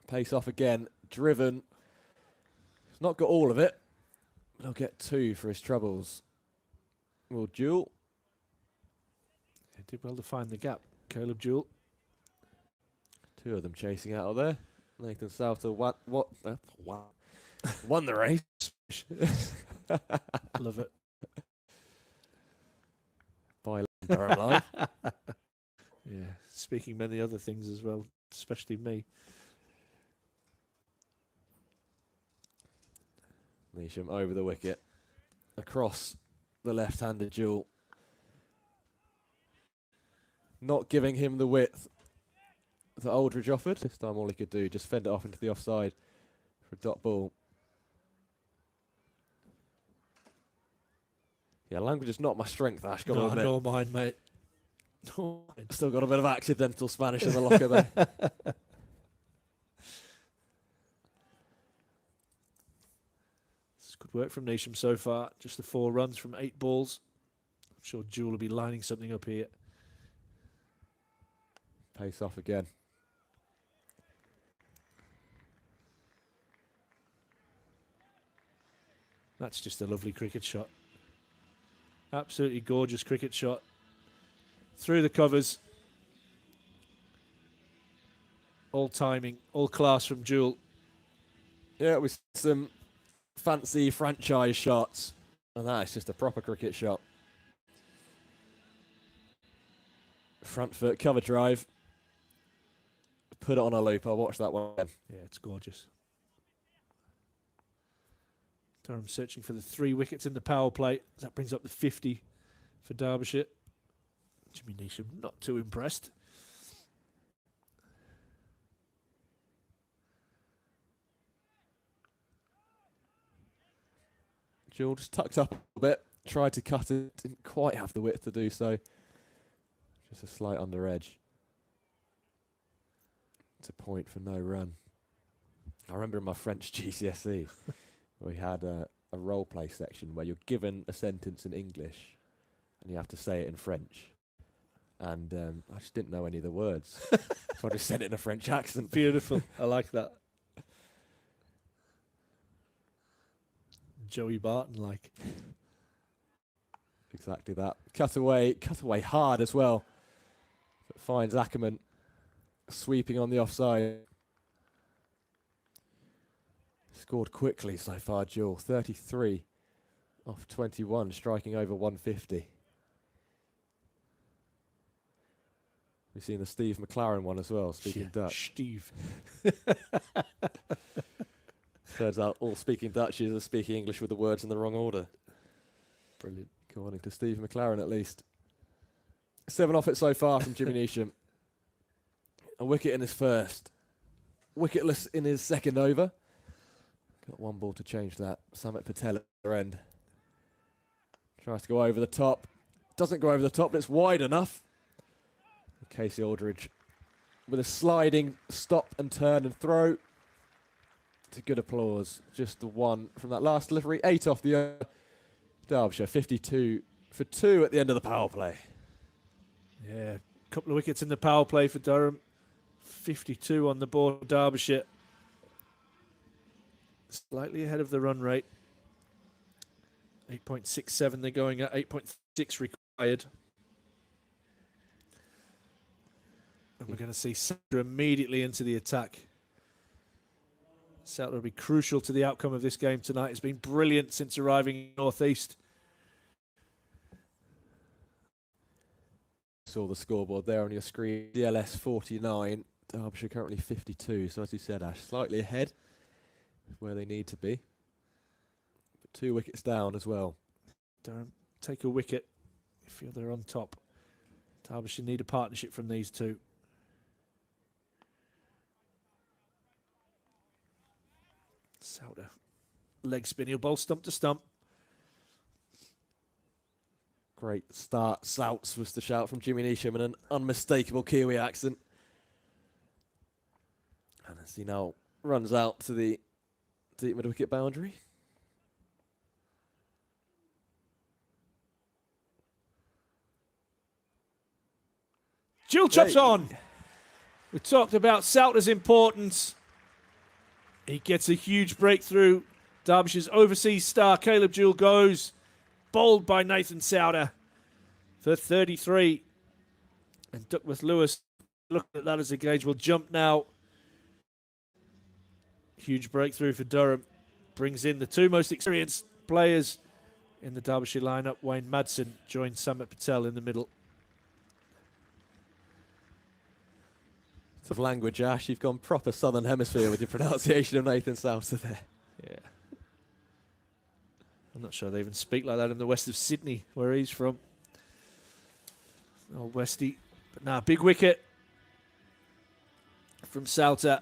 Pace off again, driven. He's not got all of it, but he'll get 2 for his troubles. Will Jewell. He did well to find the gap. Caleb Jewell. 2 of them chasing out of there. Nathan Souter won the race. Love it. By Durham Live. Yeah, speaking many other things as well, especially me. Neesham over the wicket, across the left-handed duel. Not giving him the width that Aldridge offered. This time all he could do, just fend it off into the offside for a dot ball. Yeah, language is not my strength, Ash, gotta admit. Nor mine, mate. Nor mine. Still got a bit of accidental Spanish in the locker there. It's good work from Neesham so far. Just the 4 runs from 8 balls. I'm sure Jewel will be lining something up here. Pace off again. That's just a lovely cricket shot. Absolutely gorgeous cricket shot. Through the covers. All timing, all class from Jewel. Yeah, with some fancy franchise shots. And that is just a proper cricket shot. Front foot cover drive. Put it on a loop. I'll watch that one again. Yeah, it's gorgeous. Durham searching for the 3 wickets in the power play. That brings up the 50 for Derbyshire. Jimmy Neesham not too impressed. Jewel just tucked up a bit. Tried to cut it. Didn't quite have the width to do so. Just a slight under edge. It's a point for no run. I remember in my French GCSE, we had a role play section where you're given a sentence in English and you have to say it in French. And I just didn't know any of the words. So I just said it in a French accent. Beautiful. I like that. Joey Barton like. Exactly that. Cut away hard as well. But finds Ackerman sweeping on the offside. Scored quickly so far, Jewel. 33 off 21, striking over 150. We've seen the Steve McLaren one as well, speaking Dutch. Steve. Turns out all speaking Dutchies are speaking English with the words in the wrong order. Brilliant. According to Steve McLaren, at least. 7 off it so far from Jimmy Neesham. A wicket in his first. Wicketless in his second over. Got 1 ball to change that. Samit Patel at the end. Tries to go over the top. Doesn't go over the top, but it's wide enough. Casey Aldridge with a sliding stop and turn and throw. To good applause. Just the 1 from that last delivery. 8 off the Derbyshire. 52 for 2 at the end of the power play. Yeah, a couple of wickets in the power play for Durham. 52 on the board for Derbyshire. Slightly ahead of the run rate. 8.67 they're going at. 8.6 required. And we're going to see Souter immediately into the attack. Souter will be crucial to the outcome of this game tonight. It's been brilliant since arriving in North East. Saw the scoreboard there on your screen. DLS 49, Derbyshire currently 52. So as you said, Ash, slightly ahead where they need to be. But 2 wickets down as well. Durham take a wicket. I feel they're on top. Derbyshire need a partnership from these two. Souter. Leg spin, he'll bowl stump to stump. Great start. Souts was the shout from Jimmy Neesham in an unmistakable Kiwi accent. And as he now runs out to the deep mid-wicket boundary. Jewel chops on. We talked about Souter's importance. He gets a huge breakthrough. Derbyshire's overseas star, Caleb Jewel, goes. Bowled by Nathan Souter for 33. And Duckworth Lewis, looking at that as a gauge, will jump now. Huge breakthrough for Durham. Brings in the two most experienced players in the Derbyshire lineup. Wayne Madsen joins Samit Patel in the middle. Of language, Ash, you've gone proper Southern Hemisphere with your pronunciation of Nathan Souter there. Yeah. I'm not sure they even speak like that in the west of Sydney, where he's from. Old Westie. But now, big wicket from Souter.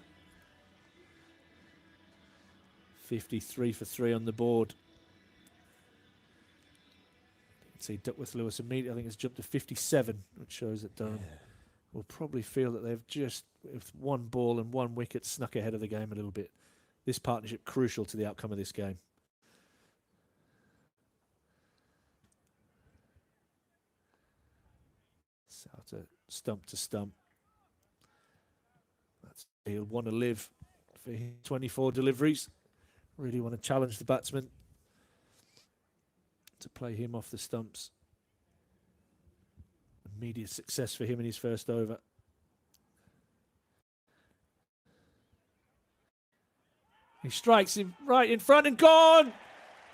53 for 3 on the board. You can see Duckworth Lewis immediately, I think, has jumped to 57, which shows that Durham will probably feel that they've just, with one ball and one wicket, snuck ahead of the game a little bit. This partnership crucial to the outcome of this game. Souter stump to stump. He'll want to live for 24 deliveries. Really want to challenge the batsman to play him off the stumps. Immediate success for him in his first over. He strikes him right in front and gone!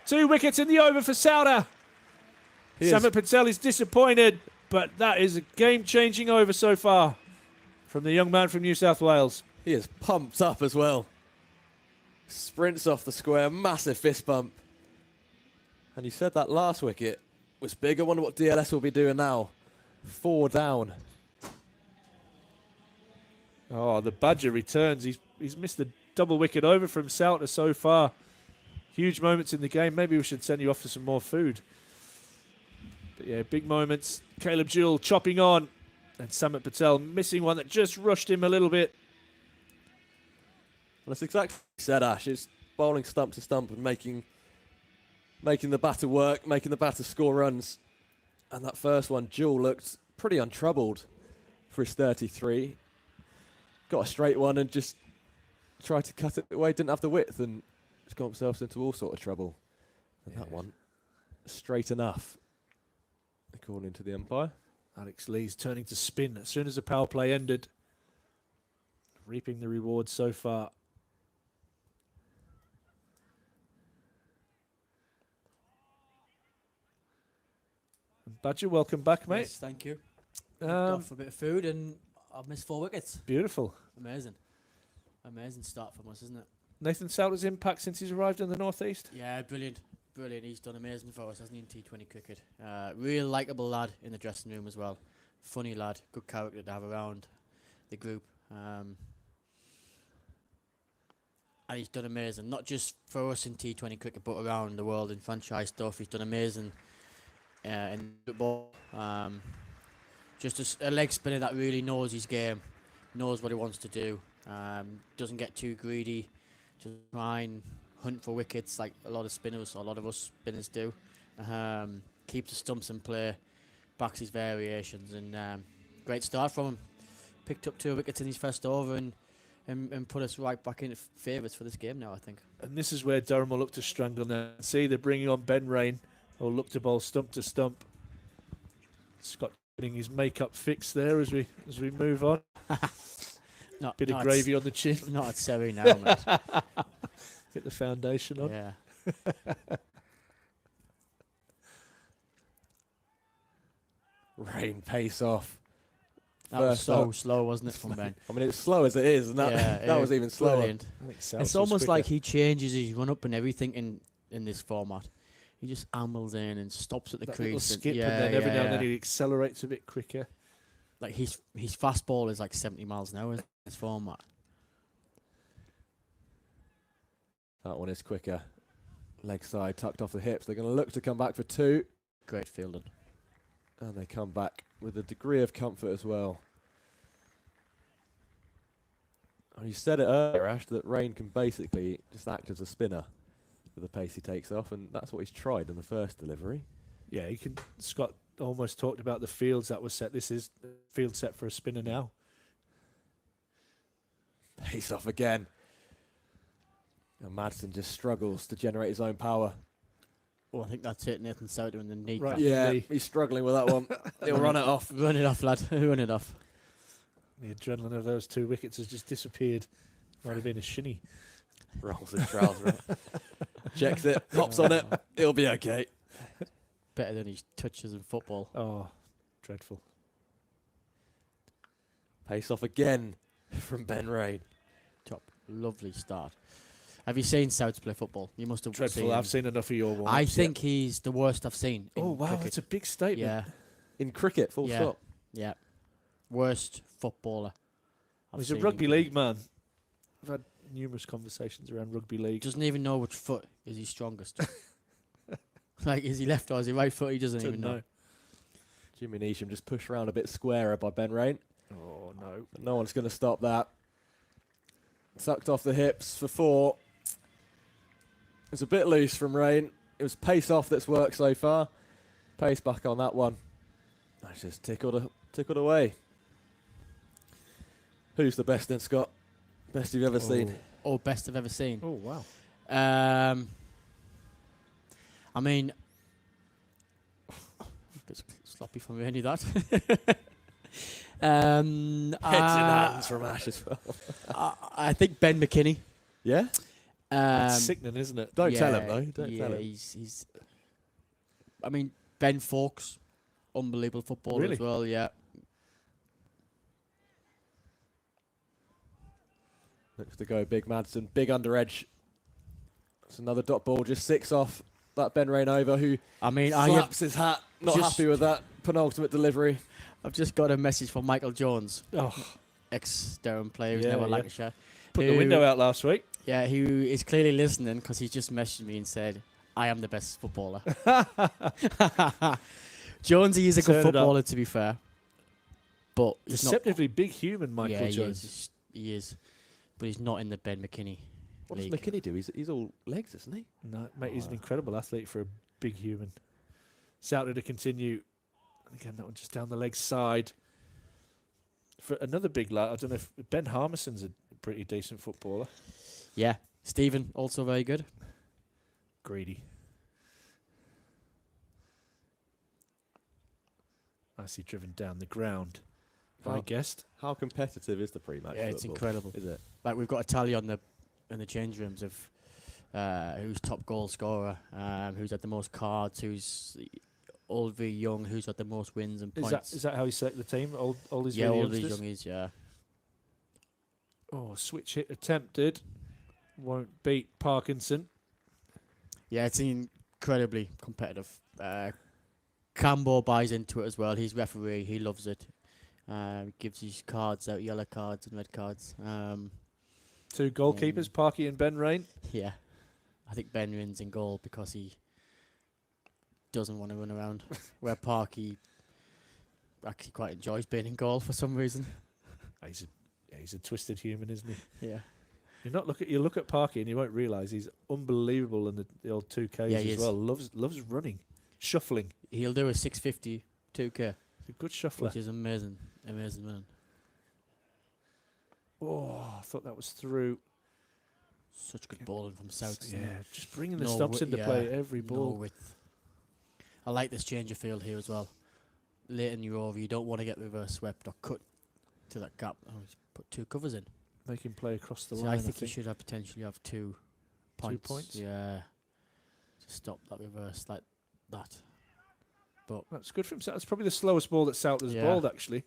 2 wickets in the over for Souter. Samit Patel is disappointed, but that is a game-changing over so far from the young man from New South Wales. He is pumped up as well. Sprints off the square, massive fist bump. And you said that last wicket was big. I wonder what DLS will be doing now. 4 down. Oh, the Badger returns. He's missed a double wicket over from Souter so far. Huge moments in the game. Maybe we should send you off for some more food. But yeah, big moments. Caleb Jewell chopping on. And Samit Patel missing one that just rushed him a little bit. Well, that's exactly what you said, Ash. It's bowling stump to stump and making the batter work, making the batter score runs. And that first one, Jewell looked pretty untroubled for his 33. Got a straight one and just tried to cut it away. Didn't have the width and just got himself into all sort of trouble. And that one, straight enough, according to the umpire. Alex Lee's turning to spin as soon as the power play ended. Reaping the rewards so far. Badger, welcome back, mate. Yes, thank you. Off a bit of food and I've missed 4 wickets. Beautiful. Amazing. Amazing start from us, isn't it? Nathan Souter's impact since he's arrived in the northeast. Yeah, brilliant. Brilliant. He's done amazing for us, hasn't he, in T20 cricket. Real likeable lad in the dressing room as well. Funny lad. Good character to have around the group. And he's done amazing. Not just for us in T20 cricket, but around the world in franchise stuff. He's done amazing in football. Just a leg spinner that really knows his game, knows what he wants to do. Doesn't get too greedy. Just try and hunt for wickets like a lot of spinners, or a lot of us spinners do. Keeps the stumps in play, backs his variations, and great start from him. Picked up 2 wickets in his first over and put us right back in favourites for this game now, I think. And this is where Durham will look to strangle now. See, they're bringing on Ben Rain, who'll look to bowl stump to stump. Scott getting his makeup fixed there as we move on. Bit of gravy on the chin. Not at Surrey now, mate. Get the foundation on. Yeah. Rain pace off. That was First so up. slow, wasn't it, from Ben? I mean, it's slow as it is, and that, Yeah, that was even slower. brilliant. I think South It's was almost quicker. like he changes his run up and everything in this format. He just ambles in and stops at the that crease. little and- skip, and then every now and then he accelerates a bit quicker. Like his fast ball is like 70 miles an hour in this format. That one is quicker. Leg side tucked off the hips. They're going to look to come back for 2. Great fielding. And they come back with a degree of comfort as well. And you said it earlier, Ash, that Rain can basically just act as a spinner with the pace he takes off, and that's what he's tried in the first delivery. Yeah, he can. Scott almost talked about the fields that was set. This is the field set for a spinner now. Pace off again. And Madsen just struggles to generate his own power. Oh, I think that's it. Nathan Souter in the knee. Right. cap. Yeah, Lee. he's struggling with that one. He'll run it off. Run it off, lad. Run it off. The adrenaline of those 2 wickets has just disappeared. Might have been a shinny. Rolls his trouser up. Checks it, hops on it. It'll be okay. Better than his touches in football. Oh, dreadful. Pace off again from Ben Rain. Top, lovely start. Have you seen Souths play football? You must have Dreadful. seen. I've seen enough of your warm-ups. I think he's the worst I've seen. Oh, in wow. cricket. That's a big statement. Yeah, In cricket, full Yeah. stop. yeah. Worst footballer. I've He's a seen rugby in league man. I've had numerous conversations around rugby league. Doesn't even know which foot is his strongest. Like, is he left or is he right foot? He doesn't even know. Jimmy Neesham just pushed around a bit squarer by Ben Rain. Oh, no. But no one's going to stop that. Sucked off the hips for 4. It's a bit loose from Rain. It was pace off that's worked so far. Pace back on that one. That's just tickled away. Who's the best then, Scott? Best you've ever seen? Oh, best I've ever seen. Oh, wow. I mean, bit sloppy from me, any that. Heads in hands from Ash as well. I think Ben McKinney. Yeah? That's sickening, isn't it? Don't tell him, though. Don't tell him. He's. I mean, Ben Fawkes, unbelievable footballer Really? as well. Yeah. Looks to go big Madsen. Big under edge. It's another dot ball. Just 6 off that Ben Rain over, who I mean, slaps his hat. Not just- happy with that penultimate delivery. I've just got a message from Michael Jones, Oh, ex-Durham player who's Yeah, now at yeah. Lancashire. put the window out last week. Yeah, who is clearly listening because he just messaged me and said, I am the best footballer. Jonesy is a Turn good it up. footballer, to be fair. But he's not. Deceptively big human, Michael Yeah, Jones. he is. But he's not in the Ben McKinney What does league. McKinney do? He's all legs, isn't he? No, mate, he's an incredible athlete for a big human. Souter to continue. Again, that one just down the leg side. For another big lad, I don't know if Ben Harmison's a pretty decent footballer. Yeah. Stephen, also very good. Greedy. Nicely driven down the ground. I Oh. guessed. How competitive is the pre-match Yeah, it's football? incredible. Is it? Like, we've got a tally on in the change rooms of who's top goal scorer, who's had the most cards, who's old v young, who's had the most wins and points. Is that how you select the team? All these yeah, really old v youngsters? young is, yeah. Oh, switch hit attempted. Won't beat Parkinson. Yeah, it's incredibly competitive. Cambo buys into it as well. He's referee. He loves it. Gives his cards out, yellow cards and red cards. Two goalkeepers, Parky and Ben Rain. Yeah, I think Ben wins in goal because he doesn't want to run around. Where Parky actually quite enjoys being in goal for some reason. He's a twisted human, isn't he? Yeah, You look at Parky and you won't realise he's unbelievable in the old 2Ks Yeah, he as is. well. Loves running, shuffling. he'll do a 650 2K, He's a good shuffler. which is amazing, man. Oh, I thought that was through. Such good bowling from South. Yeah, just bringing the No stumps width, into play every No ball. width. I like this change of field here as well. Late in your over, you don't want to get reverse swept or cut to that gap. Oh, just put 2 covers in. Make him play across the So line. I think you should have potentially have 2 points. 2 points? Yeah. To stop that reverse like that. That's good for him. That's probably the slowest ball that Souter's Yeah. bowled, actually.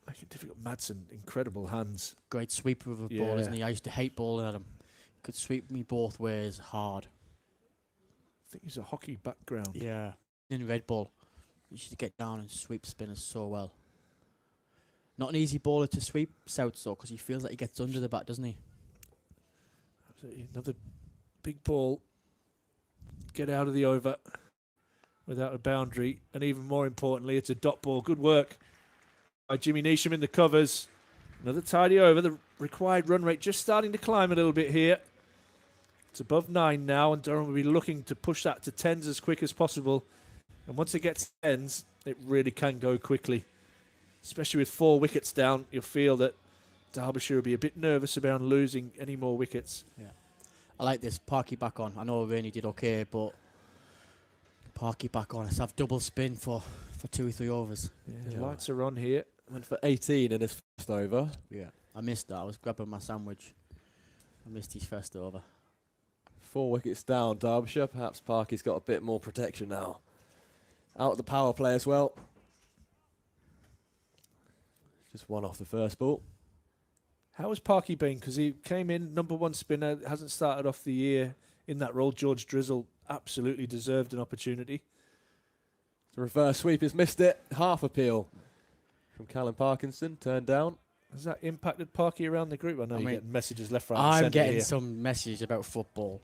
Making it difficult. Madsen, incredible hands. Great sweeper of a ball, isn't Yeah. he? I used to hate bowling at him. Could sweep me both ways hard. I think he's a hockey background. Yeah. In red ball, you should get down and sweep spinners so well. Not an easy bowler to sweep South though, because he feels like he gets under the bat, doesn't he? Absolutely. Another big ball. Get out of the over without a boundary. And even more importantly, it's a dot ball. Good work by Jimmy Neesham in the covers. Another tidy over. The required run rate just starting to climb a little bit here. It's above 9 now, and Durham will be looking to push that to 10s as quick as possible. And once it gets 10s, it really can go quickly. Especially with 4 wickets down, you'll feel that Derbyshire will be a bit nervous about losing any more wickets. I like this. Parky back on. I know Rainey did okay, but Parky back on. Let's have double spin for 2 or 3 overs. Yeah, lights are on here. Went for 18 in his first over. Yeah. I missed that. I was grabbing my sandwich. Missed his first over. 4 wickets down, Derbyshire. Perhaps Parky's got a bit more protection now. Out the power play as well. Just one off the first ball. How has Parky been? Because he came in, #1 spinner, hasn't started off the year in that role. George Drizzle absolutely deserved an opportunity. The reverse sweep has missed it. Half appeal from Callum Parkinson, turned down. Has that impacted Parky around the group? I know I you mean, get messages left, right, and I'm centre getting here. some messages about football.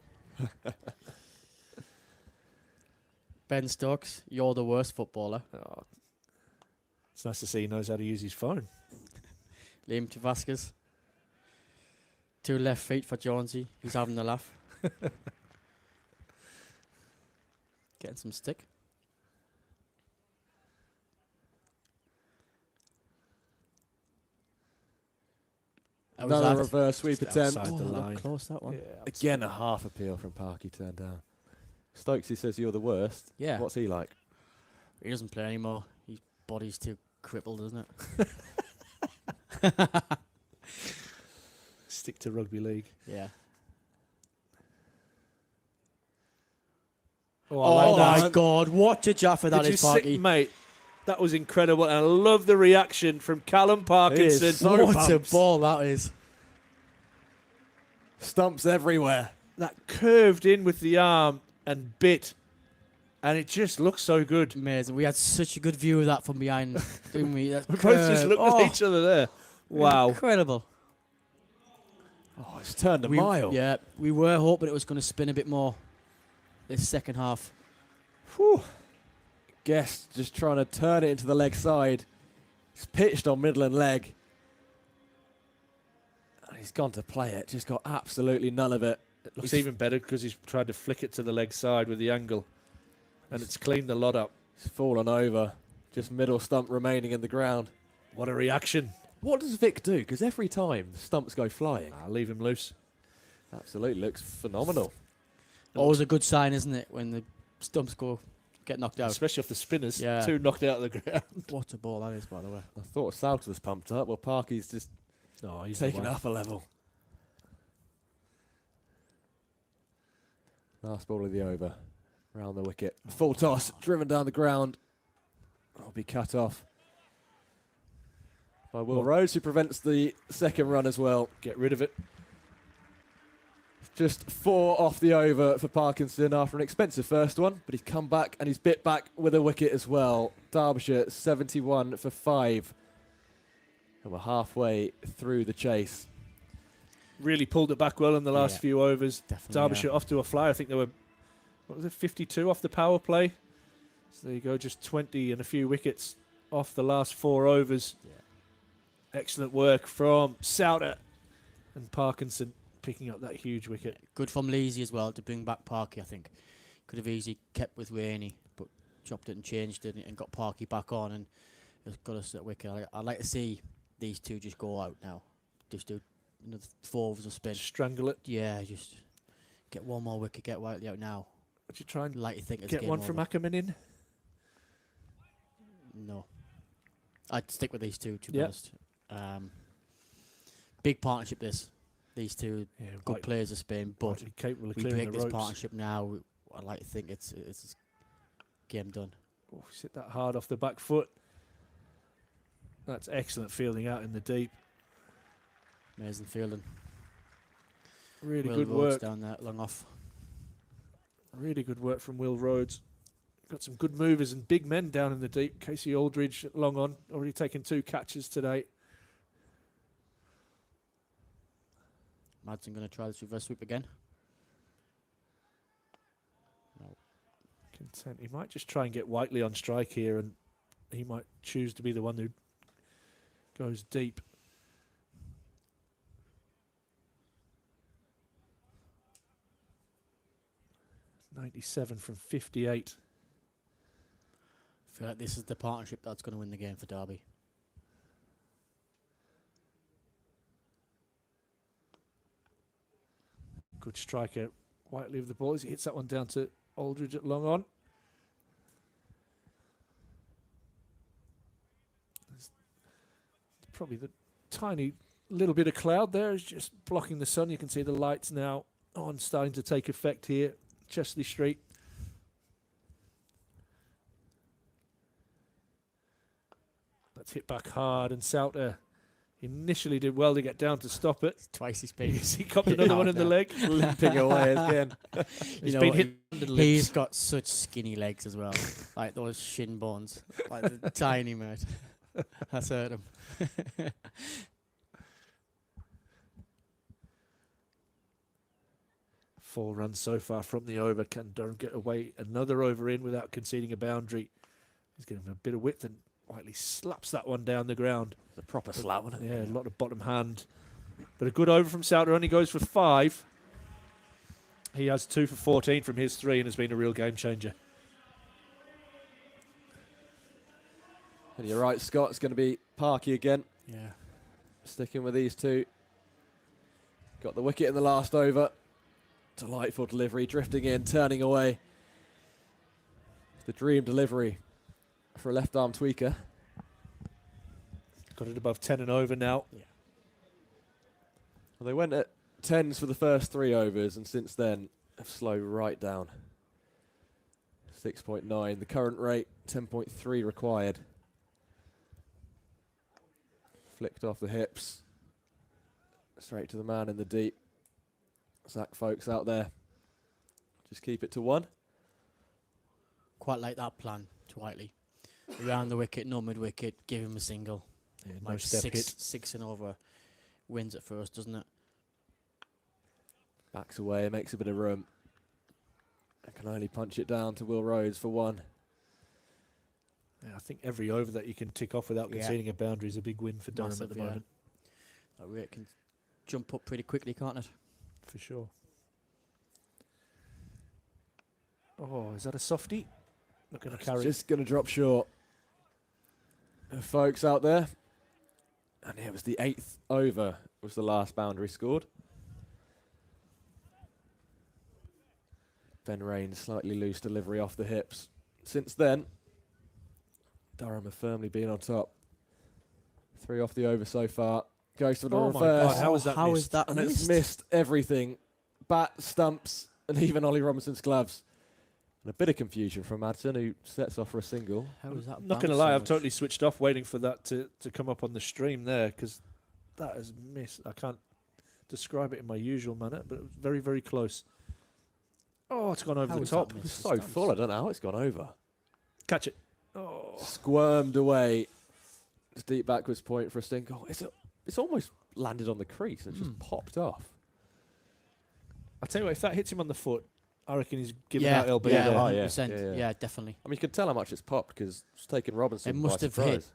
Ben Stokes, you're the worst footballer. Oh, it's nice to see he knows how to use his phone. Liam Vasquez. 2 left feet for Jonesy. He's having a laugh. Getting some stick. How was Another that? reverse sweep Just attempt. outside the Oh, line. close that one. Yeah, Again, a half appeal from Parky, turned down. Stokesy says you're the worst. Yeah. What's he like? He doesn't play anymore. His body's too crippled, isn't it? stick to rugby league. Yeah. Oh, Oh I like my that. God! What a jaffer that Did you is, see, Parky. mate? That was incredible, and I love the reaction from Callum Parkinson. so What pumped. a ball that is! Stumps everywhere. That curved in with the arm and bit, and it just looks so good. Amazing. We had such a good view of that from behind, didn't we? That We both just curve. looked Oh, at each other there. Wow. Incredible. Oh, it's turned a mile. Yeah, we were hoping it was going to spin a bit more this second half. Whew. Guest just trying to turn it into the leg side. He's pitched on middle and leg. And he's gone to play it. Just got absolutely none of it. It looks even better because he's tried to flick it to the leg side with the angle, and it's cleaned the lot up. He's fallen over. Just middle stump remaining in the ground. What a reaction. What does Vic do? Because every time the stumps go flying. I'll leave him loose. Absolutely looks phenomenal. Always a good sign, isn't it, when the stumps get knocked out? Especially off the spinners. Yeah. 2 knocked out of the ground. What a ball that is, by the way. I thought South was pumped up. Well, Parky's just Oh, he's taken away. it up a level. Last ball of the over. Round the wicket. Full toss. Driven down the ground. That'll be cut off by Will Rhodes, who prevents the second run as well. Get rid of it. Just 4 off the over for Parkinson after an expensive first one, but he's come back and he's bit back with a wicket as well. Derbyshire 71 for 5. And we're halfway through the chase. Really pulled it back well in the last Yeah, few overs. definitely, Derbyshire off to a flyer. I think they were, what was it, 52 off the power play? So there you go, just 20 and a few wickets off the last 4 overs. Yeah. Excellent work from Souter and Parkinson picking up that huge wicket. Good from Leasy as well to bring back Parky, I think. Could have easily kept with Rainey, but chopped it and changed it and got Parky back on and it's got us at wicket. I'd like to see these two just go out now. Just do another 4 overs of spin. Strangle it. Yeah, just get one more wicket, get Whiteley out now. Would you try and Like to think it's get game one from over. Ackerman in? No. I'd stick with these two, to be Yeah. honest. Big partnership, these two Yeah, good players of Spain, but Whiteley capable of we clearing break the this ropes. partnership now. I'd like to think it's game done. Oh, he's hit that hard off the back foot. That's excellent fielding out in the deep. Amazing fielding. Really Will good Rhodes work. down there, long off. Really good work from Will Rhodes. Got some good movers and big men down in the deep. Casey Aldridge long on, already taken 2 catches today. Madsen going to try this reverse sweep again. No. Content. He might just try and get Whiteley on strike here, and he might choose to be the one who goes deep. .97 from 58. I feel like this is the partnership that's going to win the game for Derby. Good striker. Whiteley of the ball as he hits that one down to Aldridge at long on. It's probably the tiny little bit of cloud there is just blocking the sun. You can see the lights now on, starting to take effect here. Chesley Street. That's hit back hard, and Souter initially did well to get down to stop it. It's twice his speed. He copped another one in the leg. Limping away again. He's know been what, hit under the lips. He's got such skinny legs as well, like those shin bones, like the tiny mate. That's hurt him. Four runs so far from the over. Can Durham get away another over in without conceding a boundary? He's getting a bit of width, and Whiteley slaps that one down the ground. The proper slap, wasn't it? Yeah, a lot of bottom hand. But a good over from Souter, only goes for 5. He has 2 for 14 from his 3 and has been a real game changer. And you're right, Scott. It's going to be Parky again. Yeah. Sticking with these two. Got the wicket in the last over. Delightful delivery, drifting in, turning away. The dream delivery for a left arm tweaker. Got it above 10 and over now. Yeah. Well, they went at 10s for the first 3 overs, and since then have slowed right down. 6.9, the current rate, 10.3 required. Flicked off the hips. Straight to the man in the deep. Zach folks out there. Just keep it to 1. Quite like that plan to Whiteley. Around the wicket, no mid wicket, give him a single. Yeah, no Like step hit. six and over wins at first, doesn't it? Backs away, makes a bit of room. I can only punch it down to Will Rhodes for 1. Yeah, I think every over that you can tick off without Yeah. conceding a boundary is a big win for Durham Massive, at the yeah. moment, That rate can jump up pretty quickly, can't it? for sure. Oh, is that a softie? Not going to carry. Just going to drop short. Folks out there. And it was the 8th over was the last boundary scored. Ben Raines slightly loose delivery off the hips. Since then, Durham have firmly been on top. 3 off the over so far. Goes for the Oh my reverse. God, how was that How missed? is that And it's missed? missed everything. Bat, stumps, and even Ollie Robinson's gloves. And a bit of confusion from Madsen, who sets off for a single. How is that? Not going to bounced lie, so I've much? totally switched off waiting for that to come up on the stream there, because that is missed. I can't describe it in my usual manner, but it was very, very close. Oh, it's gone over How the is that top. missed? It's so full, I don't know how it's gone over. Catch it. Oh, Squirmed away. It's deep backwards point for a single. It's almost landed on the crease and just popped off. I tell you what, if that hits him on the foot, I reckon he's giving Yeah, out elbow. yeah, Oh, yeah. 100%. Yeah, yeah. Yeah, definitely. I mean, you can tell how much it's popped because it's taken Robinson It must by have surprise. hit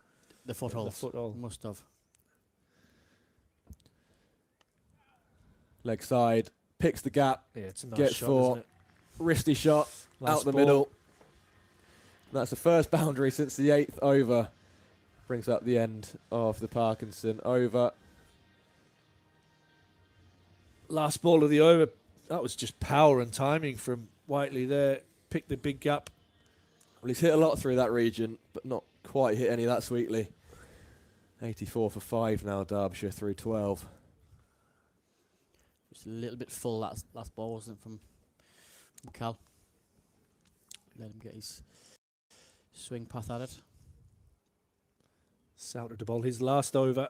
the foothold. foothold. Must have. Leg side, picks the gap, Yeah, it's a nice Gets shot, four. isn't it? wristy shot, Last out the ball. middle. That's the first boundary since the 8th over. Brings up the end of the Parkinson over. Last ball of the over. That was just power and timing from Whiteley there. Picked the big gap. Well, he's hit a lot through that region, but not quite hit any that sweetly. 84 for 5 now, Derbyshire through 12. Just a little bit full last ball, wasn't it, from Cal? Let him get his swing path at it. Souter to bowl his last over.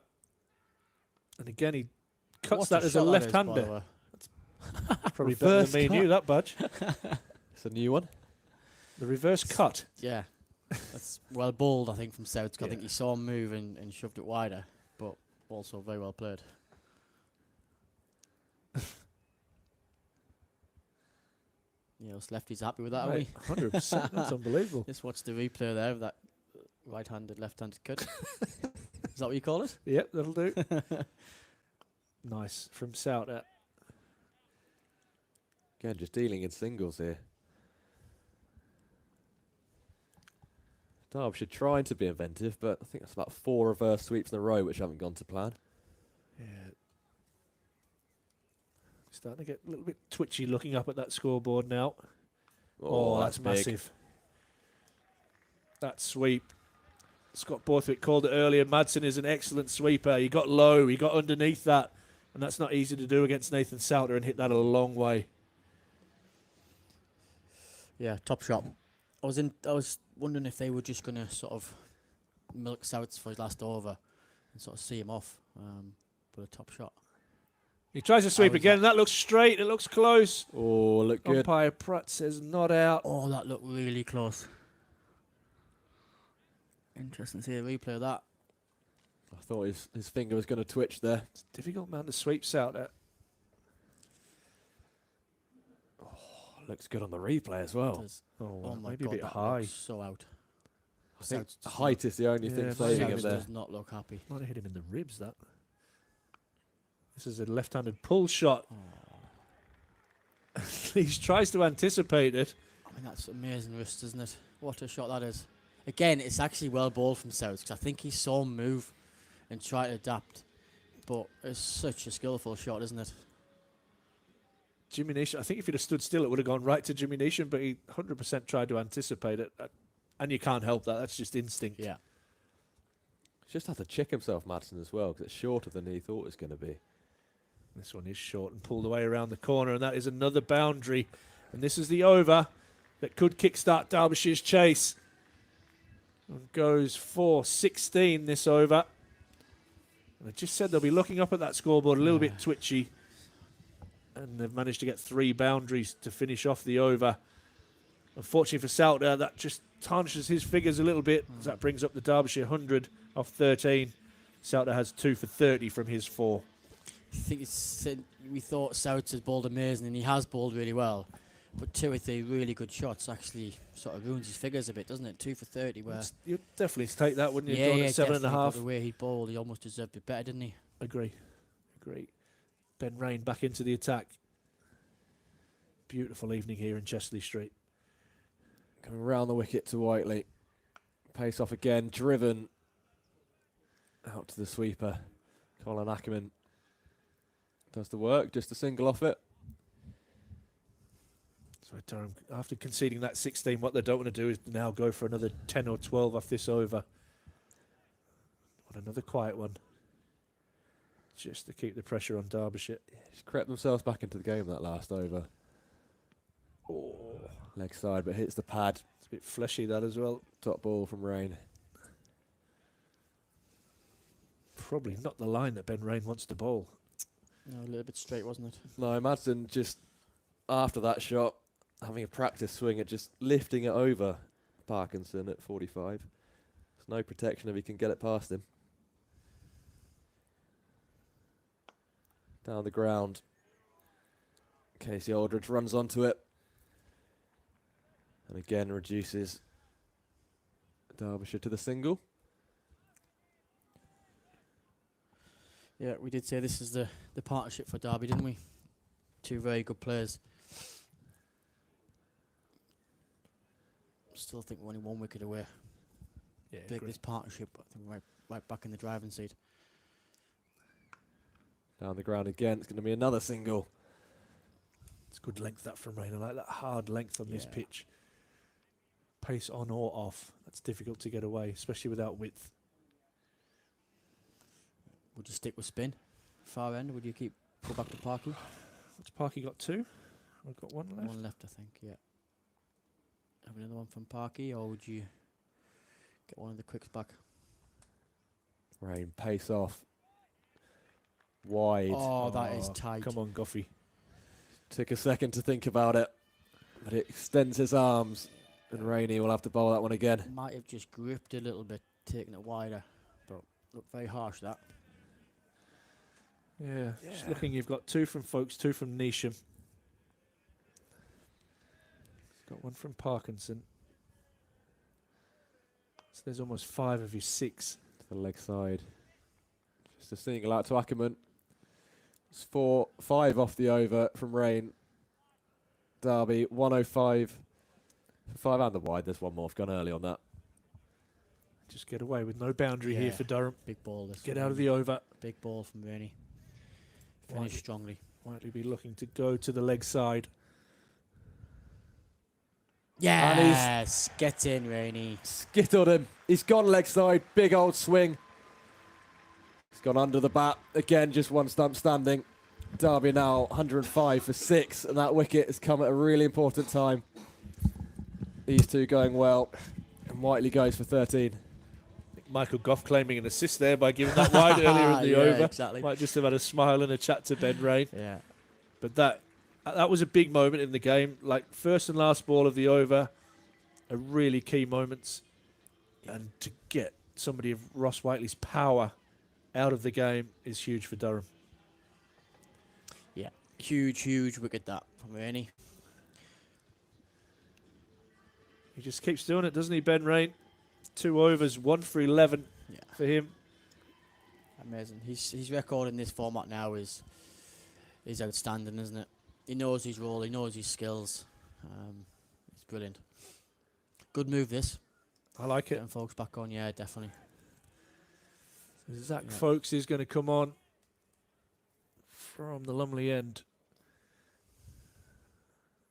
And again, he cuts What that as a shot that is, by the left-hander. way. Probably better Reverse than me and you, that Budge. It's a new one. The reverse cut. Yeah, that's well bowled, I think, from South. I Yeah. think he saw him move and shoved it wider, but also very well played. Yeah, us lefties happy with that, are we? 100%. That's unbelievable. Let's watch the replay there of that right-handed, left-handed cut. Is that what you call it? Yep, that'll do. Nice from Souter. Again, just dealing in singles here. Derbyshire trying to be inventive, but I think that's about 4 reverse sweeps in a row which haven't gone to plan. Yeah. Starting to get a little bit twitchy looking up at that scoreboard now. Oh, that's big. massive. That sweep. Scott Borthwick called it earlier. Madsen is an excellent sweeper. He got low, he got underneath that, and that's not easy to do against Nathan Souter and hit that a long way. Yeah, top shot. I was wondering if they were just going to sort of milk Souts for his last over and sort of see him off. But a top shot. He tries to sweep again. That looks straight. It looks close. Oh, look good. Umpire Pratt says not out. Oh, that looked really close. Interesting to see a replay of that. I thought his finger was going to twitch there. It's a difficult man to sweep Souter. Looks good on the replay as well. Oh, my maybe God, a bit that high. looks so out. I think Souts does height is the only Yeah, thing Souts saving him Souts there. does not look happy. Might have hit him in the ribs, that. This is a left-handed pull shot. He tries to anticipate it. I mean, that's amazing wrist, isn't it? What a shot that is. Again, it's actually well bowled from Souts because I think he saw him move and try to adapt. But it's such a skillful shot, isn't it? Jimmy Neesham, I think if he'd have stood still, it would have gone right to Jimmy Neesham, but he 100% tried to anticipate it. And you can't help that. That's just instinct. Yeah. Just had to check himself, Madsen, as well, because it's shorter than he thought it was going to be. This one is short and pulled away around the corner, and that is another boundary. And this is the over that could kickstart Derbyshire's chase. And goes for 16 this over. And I just said they'll be looking up at that scoreboard a little bit twitchy. And they've managed to get 3 boundaries to finish off the over. Unfortunately for Souter, that just tarnishes his figures a little bit. As that brings up the Derbyshire 100 off 13. Souter has 2 for 30 from his 4. I think we thought Souts has bowled amazing, and he has bowled really well. But 2 or 3 really good shots actually sort of ruins his figures a bit, doesn't it? 2 for 30. Where You'd definitely take that, wouldn't you? yeah, Going yeah, at 7.5. definitely, but the way he bowled, he almost deserved it better, didn't he? Agree. Ben Rain back into the attack. Beautiful evening here in Chesley Street. Coming round the wicket to Whiteley. Pace off again, driven out to the sweeper. Colin Ackerman does the work, just a single off it. So Durham, after conceding that 16, what they don't want to do is now go for another 10 or 12 off this over. Want another quiet one. Just to keep the pressure on Derbyshire. Just crept themselves back into the game that last over. Oh, Leg side, but hits the pad. it's a bit fleshy that as well. Top ball from Rain. Probably not the line that Ben Rain wants to bowl. No, a little bit straight, wasn't it? No, Madsen just, after that shot, having a practice swing at just lifting it over Parkinson at 45. There's no protection if he can get it past him. Down the ground. Casey Aldridge runs onto it. And again reduces Derbyshire to the single. Yeah, we did say this is the partnership for Derby, didn't we? 2 very good players. Still think we're only 1 wicket away. Yeah, Big this partnership, I think right back in the driving seat. Down the ground again. It's going to be another single. It's good length that from Rain. I like that hard length on this Yeah. pitch. Pace on or off. That's difficult to get away, especially without width. Would you stick with spin? Far end? Would you go back to Parky? What's Parky got 2? I've got 1 left. 1 left, I think, yeah. Have another one from Parky, or would you get one of the quicks back? Rain, pace off. Wide. Oh, that is tight. Come on, Goffey. Took a second to think about it. But it extends his arms. And Rainey will have to bowl that one again. Might have just gripped a little bit, taking it wider. But looked very harsh, that. Yeah, just looking, you've got 2 from Folkes, 2 from Neesham. Got 1 from Parkinson. So there's almost 5 of his 6. To the leg side. Just a single out to Ackerman. It's 4-5 off the over from Rain. Derby, 105. 5 and the wide. There's one more. I've gone early on that. Just get away with no boundary here Yeah. for Durham. Big ball. This Get one. out of the over. Big ball from Rainey. Right. Finished strongly. Whiteley be looking to go to the leg side. Yes, get in, Rainey. Skittled him. He's gone leg side. Big old swing. He's gone under the bat. Again, just one stump standing. Derby now 105 for 6, and that wicket has come at a really important time. These two going well, and Whiteley goes for 13. Michael Goff claiming an assist there by giving that wide earlier in the over. Exactly. Might just have had a smile and a chat to Ben Rain. Yeah. But that was a big moment in the game. Like, first and last ball of the over are really key moments. And to get somebody of Ross Whiteley's power out of the game is huge for Durham. Yeah. Huge wicket that from Rainey. He just keeps doing it, doesn't he, Ben Rain? 2 overs, 1 for 11 for him. Amazing. His record in this format now is outstanding, isn't it? He knows his role. He knows his skills. It's brilliant. Good move, this. I like it. Getting folks back on, yeah, definitely. Zach Folks is going to come on from the Lumley end.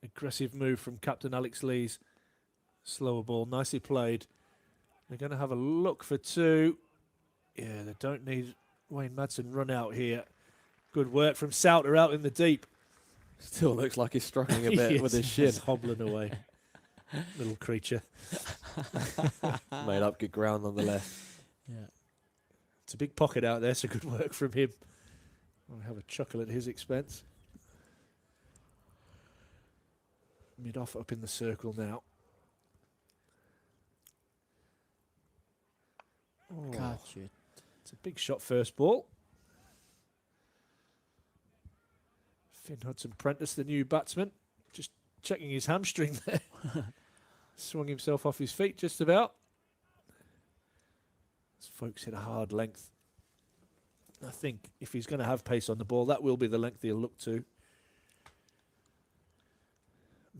Aggressive move from Captain Alex Lees. Slower ball, nicely played. They're going to have a look for 2. Yeah, they don't need Wayne Madsen run out here. Good work from Souter out in the deep. Still looks like he's struggling a bit with his shin. He's hobbling away. Little creature. Made up good ground nonetheless. Yeah. It's a big pocket out there, so good work from him. I'll have a chuckle at his expense. Mid-off up in the circle now. Oh, Catch it. it's a big shot first ball. Finn Hudson-Prentice, the new batsman, just checking his hamstring there. Swung himself off his feet just about. As Folks hit a hard length. I think if he's going to have pace on the ball, that will be the length he'll look to.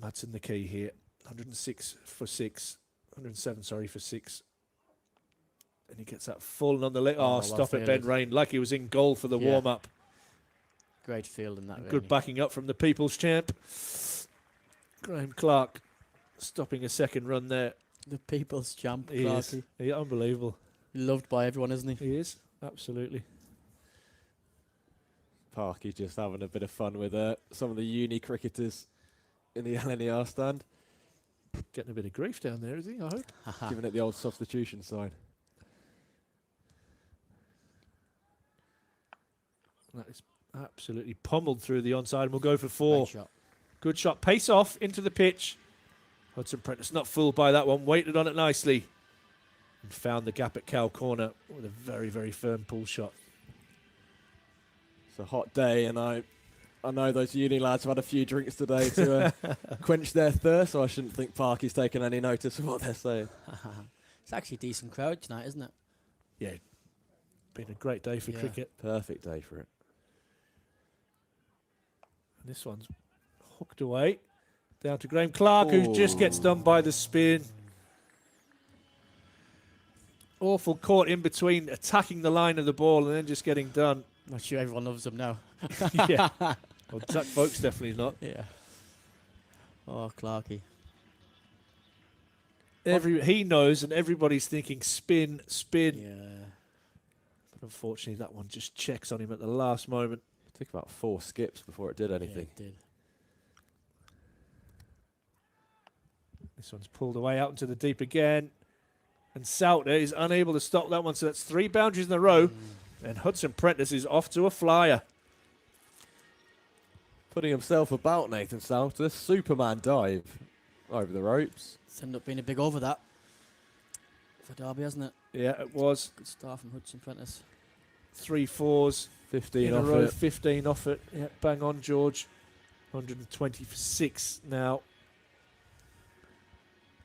Madsen the key here. 106 for 6. 107, sorry, for 6. And he gets that full on the leg. Oh, well stop it, Ben fielded. Rain. Like he was in goal for the Yeah. warm-up. Great field in that. Good backing up from the People's Champ. Graham Clark stopping a second run there. The people's champ, He is. Clarky. Yeah, unbelievable. Loved by everyone, isn't he? He is. Absolutely. Parky just having a bit of fun with some of the uni cricketers in the LNER stand. Getting a bit of grief down there, is he? I hope. Giving it the old substitution sign. That is absolutely pummeled through the onside and we'll go for 4. Great shot. Good shot. Pace off into the pitch. Hudson-Prentice not fooled by that one. Waited on it nicely. And found the gap at Cow Corner with a very, very firm pull shot. It's a hot day, and I know those uni lads have had a few drinks today to quench their thirst, so I shouldn't think Parky's taken any notice of what they're saying. It's actually a decent crowd tonight, isn't it? Yeah. Been a great day for Yeah. cricket. Perfect day for it. And this one's hooked away. Down to Graham Clark, who just gets done by the spin. Awful caught in between attacking the line of the ball and then just getting done. Not sure everyone loves them now. Yeah. Well, Zach Folks definitely not. Yeah. Oh, Clarky. He knows, and everybody's thinking spin, spin. Yeah. But unfortunately, that one just checks on him at the last moment. It took about 4 skips before it did anything. Yeah, it did. This one's pulled away out into the deep again. And Souter is unable to stop that one, so that's 3 boundaries in a row. And Hudson-Prentice is off to a flyer. Putting himself about, Nathan Souter. Superman dive over the ropes. It's ended up being a big over that for Derby, hasn't it? Yeah, it was. Good start from Hudson-Prentice. 3 4s 15 in a off row, it. 15 off it. Yeah, bang on, George. 120 for 6 now.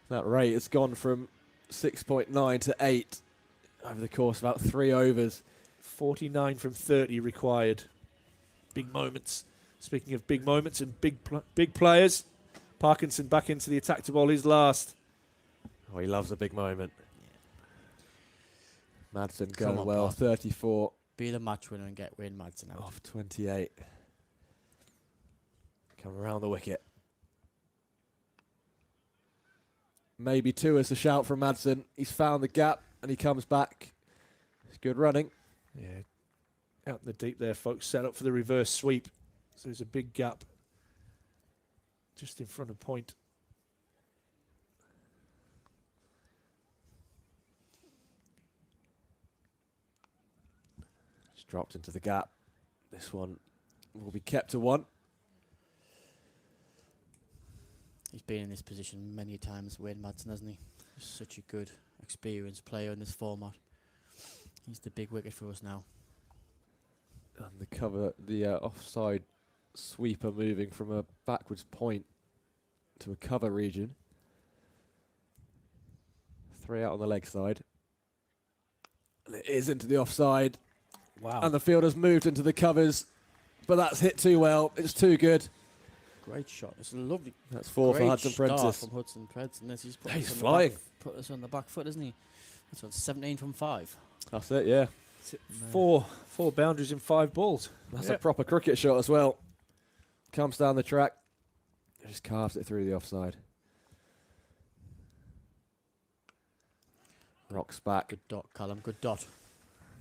That rate has gone from 6.9 to 8 over the course of about 3 overs. 49 from 30 required. Big moments. Speaking of big moments and big players, Parkinson back into the attack to bowl his last. Oh, he loves a big moment. Madsen Come going on, well. Park. 34 Be the match winner and get Wayne Madsen out. off 28. Come around the wicket. Maybe 2 is a shout from Madsen. He's found the gap and he comes back. It's good running. Yeah, out in the deep there, folks. Set up for the reverse sweep. So there's a big gap just in front of point. Just dropped into the gap. This one will be kept to 1. He's been in this position many times, Wayne Madsen, hasn't he? He's such a good, experienced player in this format. He's the big wicket for us now. And the offside sweeper moving from a backwards point to a cover region. 3 out on the leg side. And it is into the offside. Wow. And the fielder's moved into the covers. But that's hit too well. It's too good. Great shot. It's a lovely. That's 4 for great Hudson start Prentice. from Hudson Prentice. And he's put He's us on flying. Put us on the back foot, isn't he? That's what, 17 from 5. That's it, yeah. Four boundaries in 5 balls. That's Yep. a proper cricket shot as well. Comes down the track. Just carves it through the offside. Rocks back. Good dot, Callum. Good dot.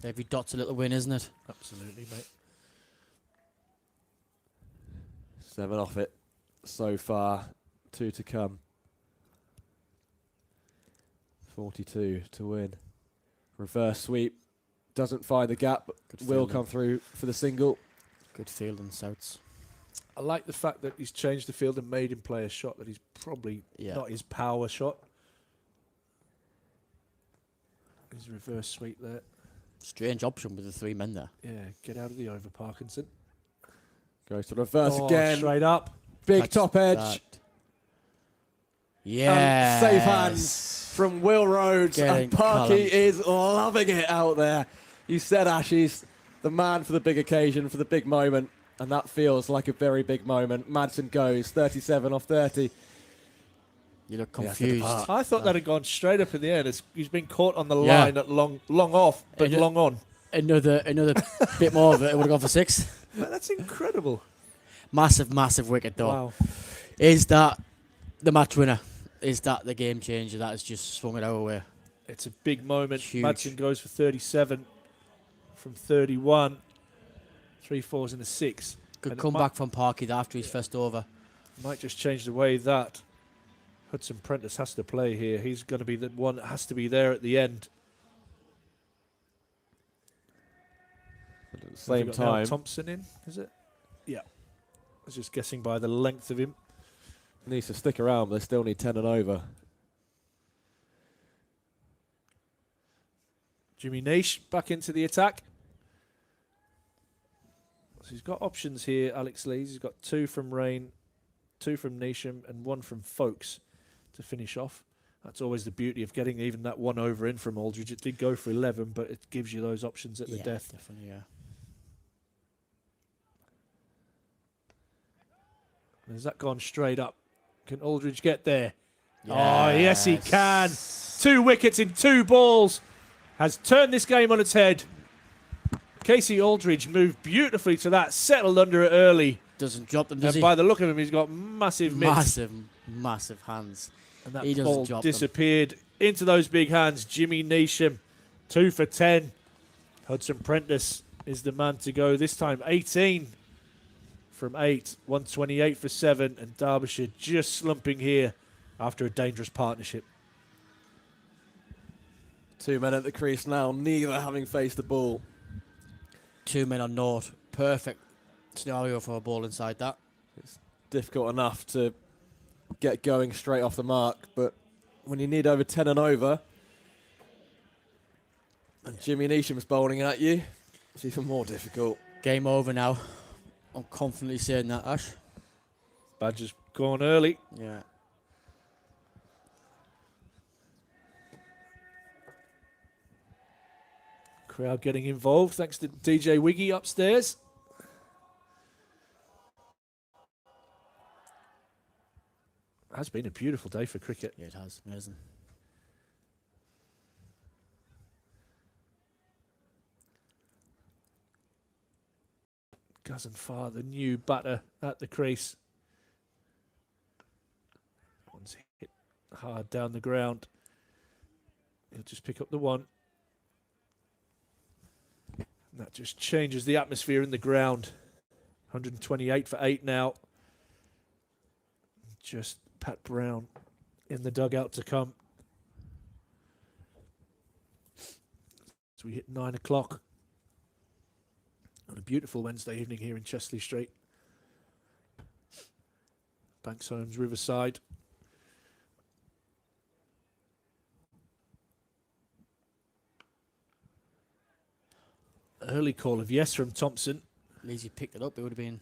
Every dot's a little win, isn't it? Absolutely, mate. 7 off it so far. 2 to come. 42 to win. Reverse sweep. Doesn't find the gap, but Good will fielding. come through for the single. Good field and Souths. I like the fact that he's changed the field and made him play a shot that he's probably not his power shot. His reverse sweep there. Strange option with the 3 men there. Yeah, get out of the over, Parkinson. Goes to reverse Oh, again. straight up. Big Catch top edge. that. And Yeah. safe hands from Will Rhodes. Getting And Parky Callum. is loving it out there. You said Ash, he's the man for the big occasion, for the big moment. And that feels like a very big moment. Madsen goes 37 off 30. You look Yeah, confused. I thought that had gone straight up in the air. He's been caught on the Yeah. line at long off, but Yeah. long on. Another bit more of it. It would have gone for 6. Man, that's incredible. Massive wicket though. Wow. Is that the match winner? Is that the game changer that has just swung it our way? It's a big moment. Huge. Madsen goes for 37 from 31. 3 4s and a 6. Good And it comeback from Parky after his first over. Might just change the way that Hudson Prentice has to play here. He's going to be the one that has to be there at the end. But at the Have same we got Al time, Thompson in, is it? Yeah. I was just guessing by the length of him. needs to stick around, but they still need 10 and over. Jimmy Naish back into the attack. So he's got options here, Alex Lees. He's got 2 from Rain, 2 from Neesham, and 1 from Folkes to finish off. That's always the beauty of getting even that 1 over in from Aldridge. It did go for 11, but it gives you those options at the death. Definitely, yeah. Has that gone straight up? Can Aldridge get there? Oh, yes, he can. 2 wickets in 2 balls. Has turned this game on its head. Casey Aldridge moved beautifully to that, settled under it early. Doesn't drop them, does And he? by the look of him, he's got massive mitts. Massive hands. And that He doesn't ball drop them. disappeared into those big hands. Jimmy Neesham, 2 for 10. Hudson Prentice is the man to go. This time 18 from 8. 128 for 7. And Derbyshire just slumping here after a dangerous partnership. 2 men at the crease now, neither having faced the ball. 2 men on naught. Perfect scenario for a ball inside that. It's difficult enough to get going straight off the mark, but when you need over 10 and over, and Jimmy Neesham's bowling at you, it's even more difficult. Game over now. I'm confidently saying that, Ash. Badger's gone early. Yeah. Crowd getting involved thanks to DJ Wiggy upstairs. Has been a beautiful day for cricket. Yeah, it has. Amazing. Gazanfar, the new batter at the crease. That one's hit hard down the ground. He'll just pick up the one. And that just changes the atmosphere in the ground. 128 for 8 now. Just Pat Brown in the dugout to come. So we hit 9 o'clock on a beautiful Wednesday evening here in Chesley Street. Banks Homes, Riverside. Early call of yes from Thompson. At least he picked it up. It would have been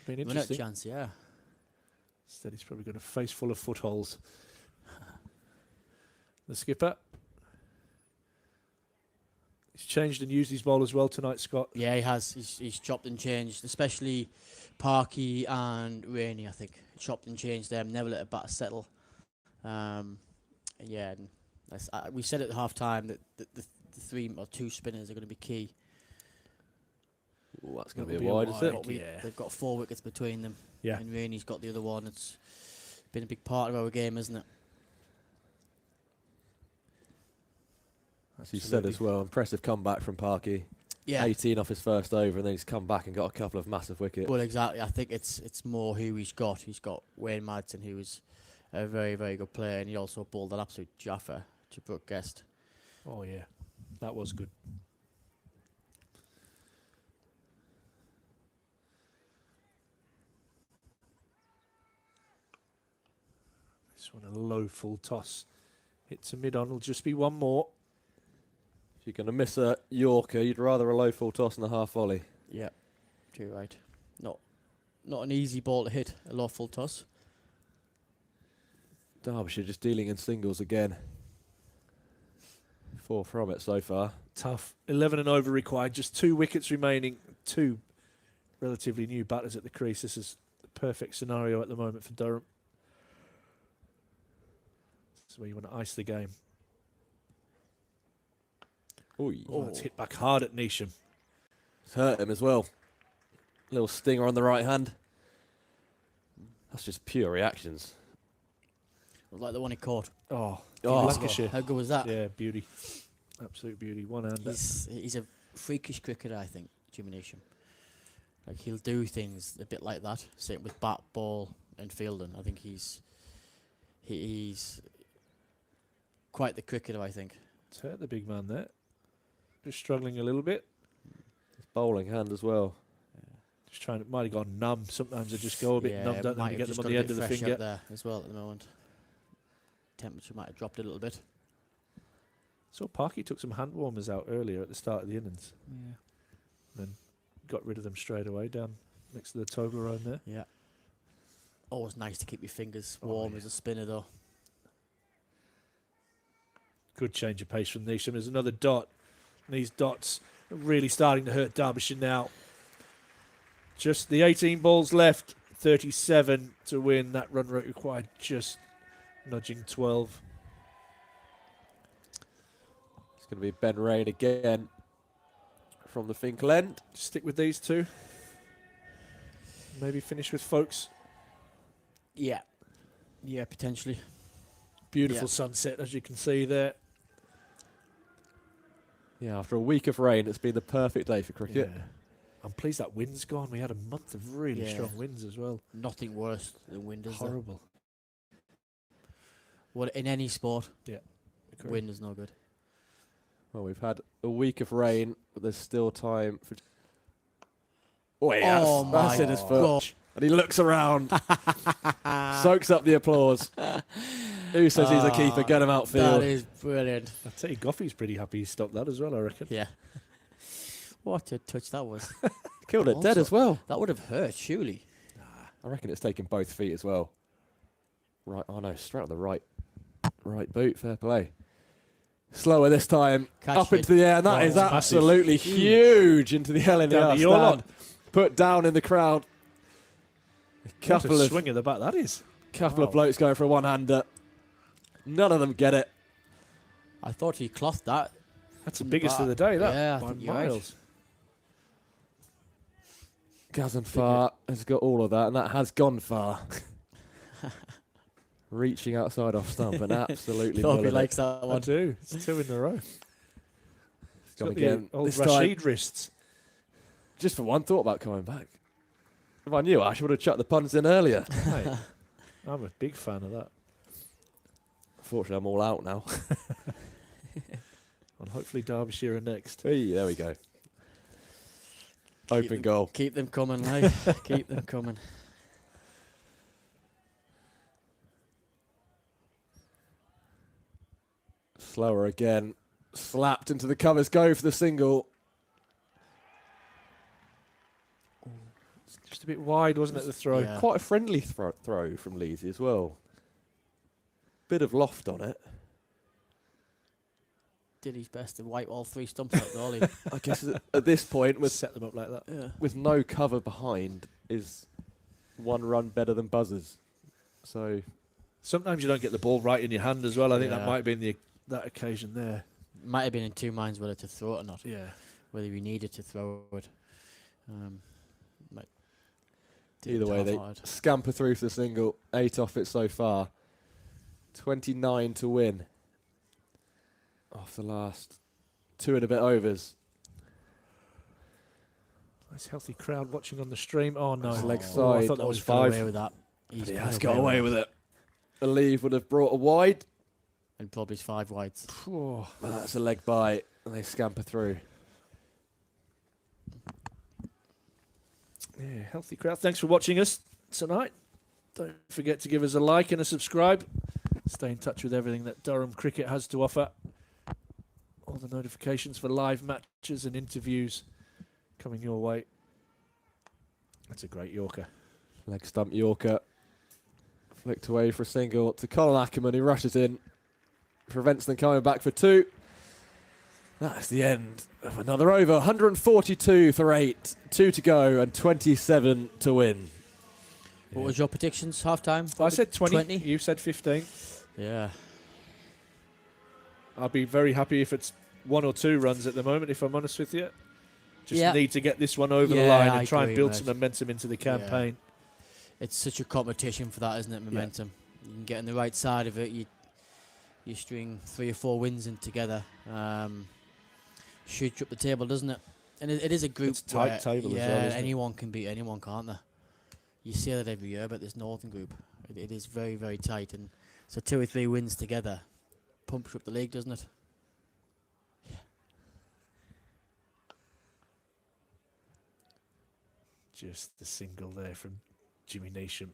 Been a minute interesting. chance, yeah. Instead, he's probably got a face full of footholes. The skipper. He's changed and used his bowl as well tonight, Scott. Yeah, he has. He's chopped and changed, especially Parky and Rainey, I think. Chopped and changed them, never let a batter settle. Yeah, and we said at half time that the 3 or 2 spinners are going to be key. Ooh, that's going to That'll be be a a wide, is wide. it? Yeah. They've got 4 wickets between them. Yeah. And Rainey's got the other one. It's been a big part of our game, isn't it? As you said as well, impressive comeback from Parky. Yeah. 18 off his first over, and then he's come back and got a couple of massive wickets. Well, exactly. I think it's more who he's got. He's got Wayne Madsen, who was a very, very good player, and he also bowled an absolute jaffer to Brooke Guest. Oh, yeah. That was good. This one, a low full toss. Hits a mid-on. Will just be one more. If you're going to miss a Yorker, you'd rather a low full toss than a half volley. Yeah, you're right. Not an easy ball to hit, a low full toss. Derbyshire just dealing in singles again. 4 from it so far. Tough. 11 and over required. Just 2 wickets remaining. 2 relatively new batters at the crease. This is the perfect scenario at the moment for Durham. This is where you want to ice the game. Ooh, Oh, it's hit back hard at Neesham. it's hurt him as well. Little stinger on the right hand. That's just pure reactions. Like the one he caught. Oh, Oh. Lancashire. How good was that? Yeah, beauty. Absolute beauty. One hander. He's a freakish cricketer, I think, Jimmy Neesham. Like, he'll do things a bit like that. Same with bat, ball, and fielding. I think he's quite the cricketer, I think. It's hurt the big man there. Just struggling a little bit. His bowling hand as well. Just trying to, might have gone numb. Sometimes they just go a bit numb, don't they? might You have get just them on got the a end bit of the fresh finger. out there as well at the moment. Temperature might have dropped a little bit. So Parky took some hand warmers out earlier at the start of the innings. Yeah. Then got rid of them straight away down next to the Toblerone there. Yeah. Always nice to keep your fingers Oh, warm yeah. as a spinner, though. Good change of pace from Neesham. There's another dot. And these dots are really starting to hurt Derbyshire now. Just the 18 balls left. 37 to win. That run rate required just nudging 12. It's going to be Ben Rain again from the Finkel end. Stick with these two. Maybe finish with Folks. Yeah. Yeah, potentially. Beautiful Yeah. sunset, as you can see there. Yeah, after a week of rain, it's been the perfect day for cricket. Yeah. I'm pleased that wind's gone. We had a month of really Yeah. strong winds as well. Nothing worse than wind, is there? Horrible. Well, in any sport, Agree. wind is no good. Well, we've had a week of rain, but there's still time for... Oh, Oh that's my in his foot. God. And he looks around, soaks up the applause. Who says he's a keeper? Get him That outfield. is brilliant. I'll tell you, Goffey's pretty happy he stopped that as well, I reckon. Yeah. What a touch that was. Killed it dead Also- as well. That would have hurt, surely. I reckon it's taken both feet as well. Right, oh no, straight on the right boot. Fair play. Slower this time. Catch Up it. into the air, and that Oh, is it's massive. absolutely huge into the LNR Down the yawn. stand. Put down in the crowd. A What couple a of swing at the back that is. couple of Wow. blokes going for a one-hander. None of them get it. I thought he clothed that. That's the biggest of the day, that. Yeah, I by think you're right. miles. Gazan Far has got all of that, and that has gone far. Reaching outside off stump and absolutely Thorpe mulling it. likes that I one. do. It's 2 in a row. It's gone Got the again. old This time, Rashid wrists. just for one thought about coming back. If I knew, I should have chucked the puns in earlier. Mate, I'm a big fan of that. Unfortunately, I'm all out now. And hopefully Derbyshire are next. Hey, there we go. Open goal. Keep them coming, mate. Keep them coming. Slower again. Slapped into the covers. Go for the single. Just a bit wide, wasn't it, the throw? Yeah. Quite a friendly throw from Leesy as well. Bit of loft on it. Did his best to wipe all 3 stumps out, all he. I guess at this point, with Set them up like that. Yeah. with no cover behind, is one run better than buzzers. So Sometimes you don't get the ball right in your hand as well. I think that Yeah. might have been that occasion there. Might have been in 2 minds whether to throw it or not. Yeah. Whether we needed to throw it. Like, either way, they half-hearted. scamper through for the single. 8 off it so far. 29 to win. Off the last 2 and a bit overs. Nice healthy crowd watching on the stream. Oh no. It's leg Oh, I side. thought that was He's got 5. away with that. He's He got has got away with with it. A leave would have brought a wide. And probably 5 wides. Oh, But that's a leg bite, and they scamper through. yeah, healthy crowd. Thanks for watching us tonight. Don't forget to give us a like and a subscribe. Stay in touch with everything that Durham Cricket has to offer. All the notifications for live matches and interviews coming your way. That's a great Yorker. Leg stump Yorker. Flicked away for a single to Colin Ackerman, who rushes in. Prevents them coming back for 2. That's the end of another over. 142 for 8. 2 to go and 27 to win. What was your predictions? Half time? I said 20. 20? You said 15. Yeah. I'll be very happy if it's 1 or 2 runs at the moment, if I'm honest with you. Just Yeah. need to get this one over the Yeah, line I and try and agree, build mate. some momentum into the campaign. It's such a competition for that, isn't it? Momentum. You can get on the right side of it. You string 3 or 4 wins in together. Shoots up the table, doesn't it? And it is a group. It's a tight where, table as yeah, well, isn't it? anyone can beat anyone, can't they? You see that every year, but this Northern group, it is very, very tight. And so 2 or 3 wins together pumps up the league, doesn't it? Just the single there from Jimmy Neesham.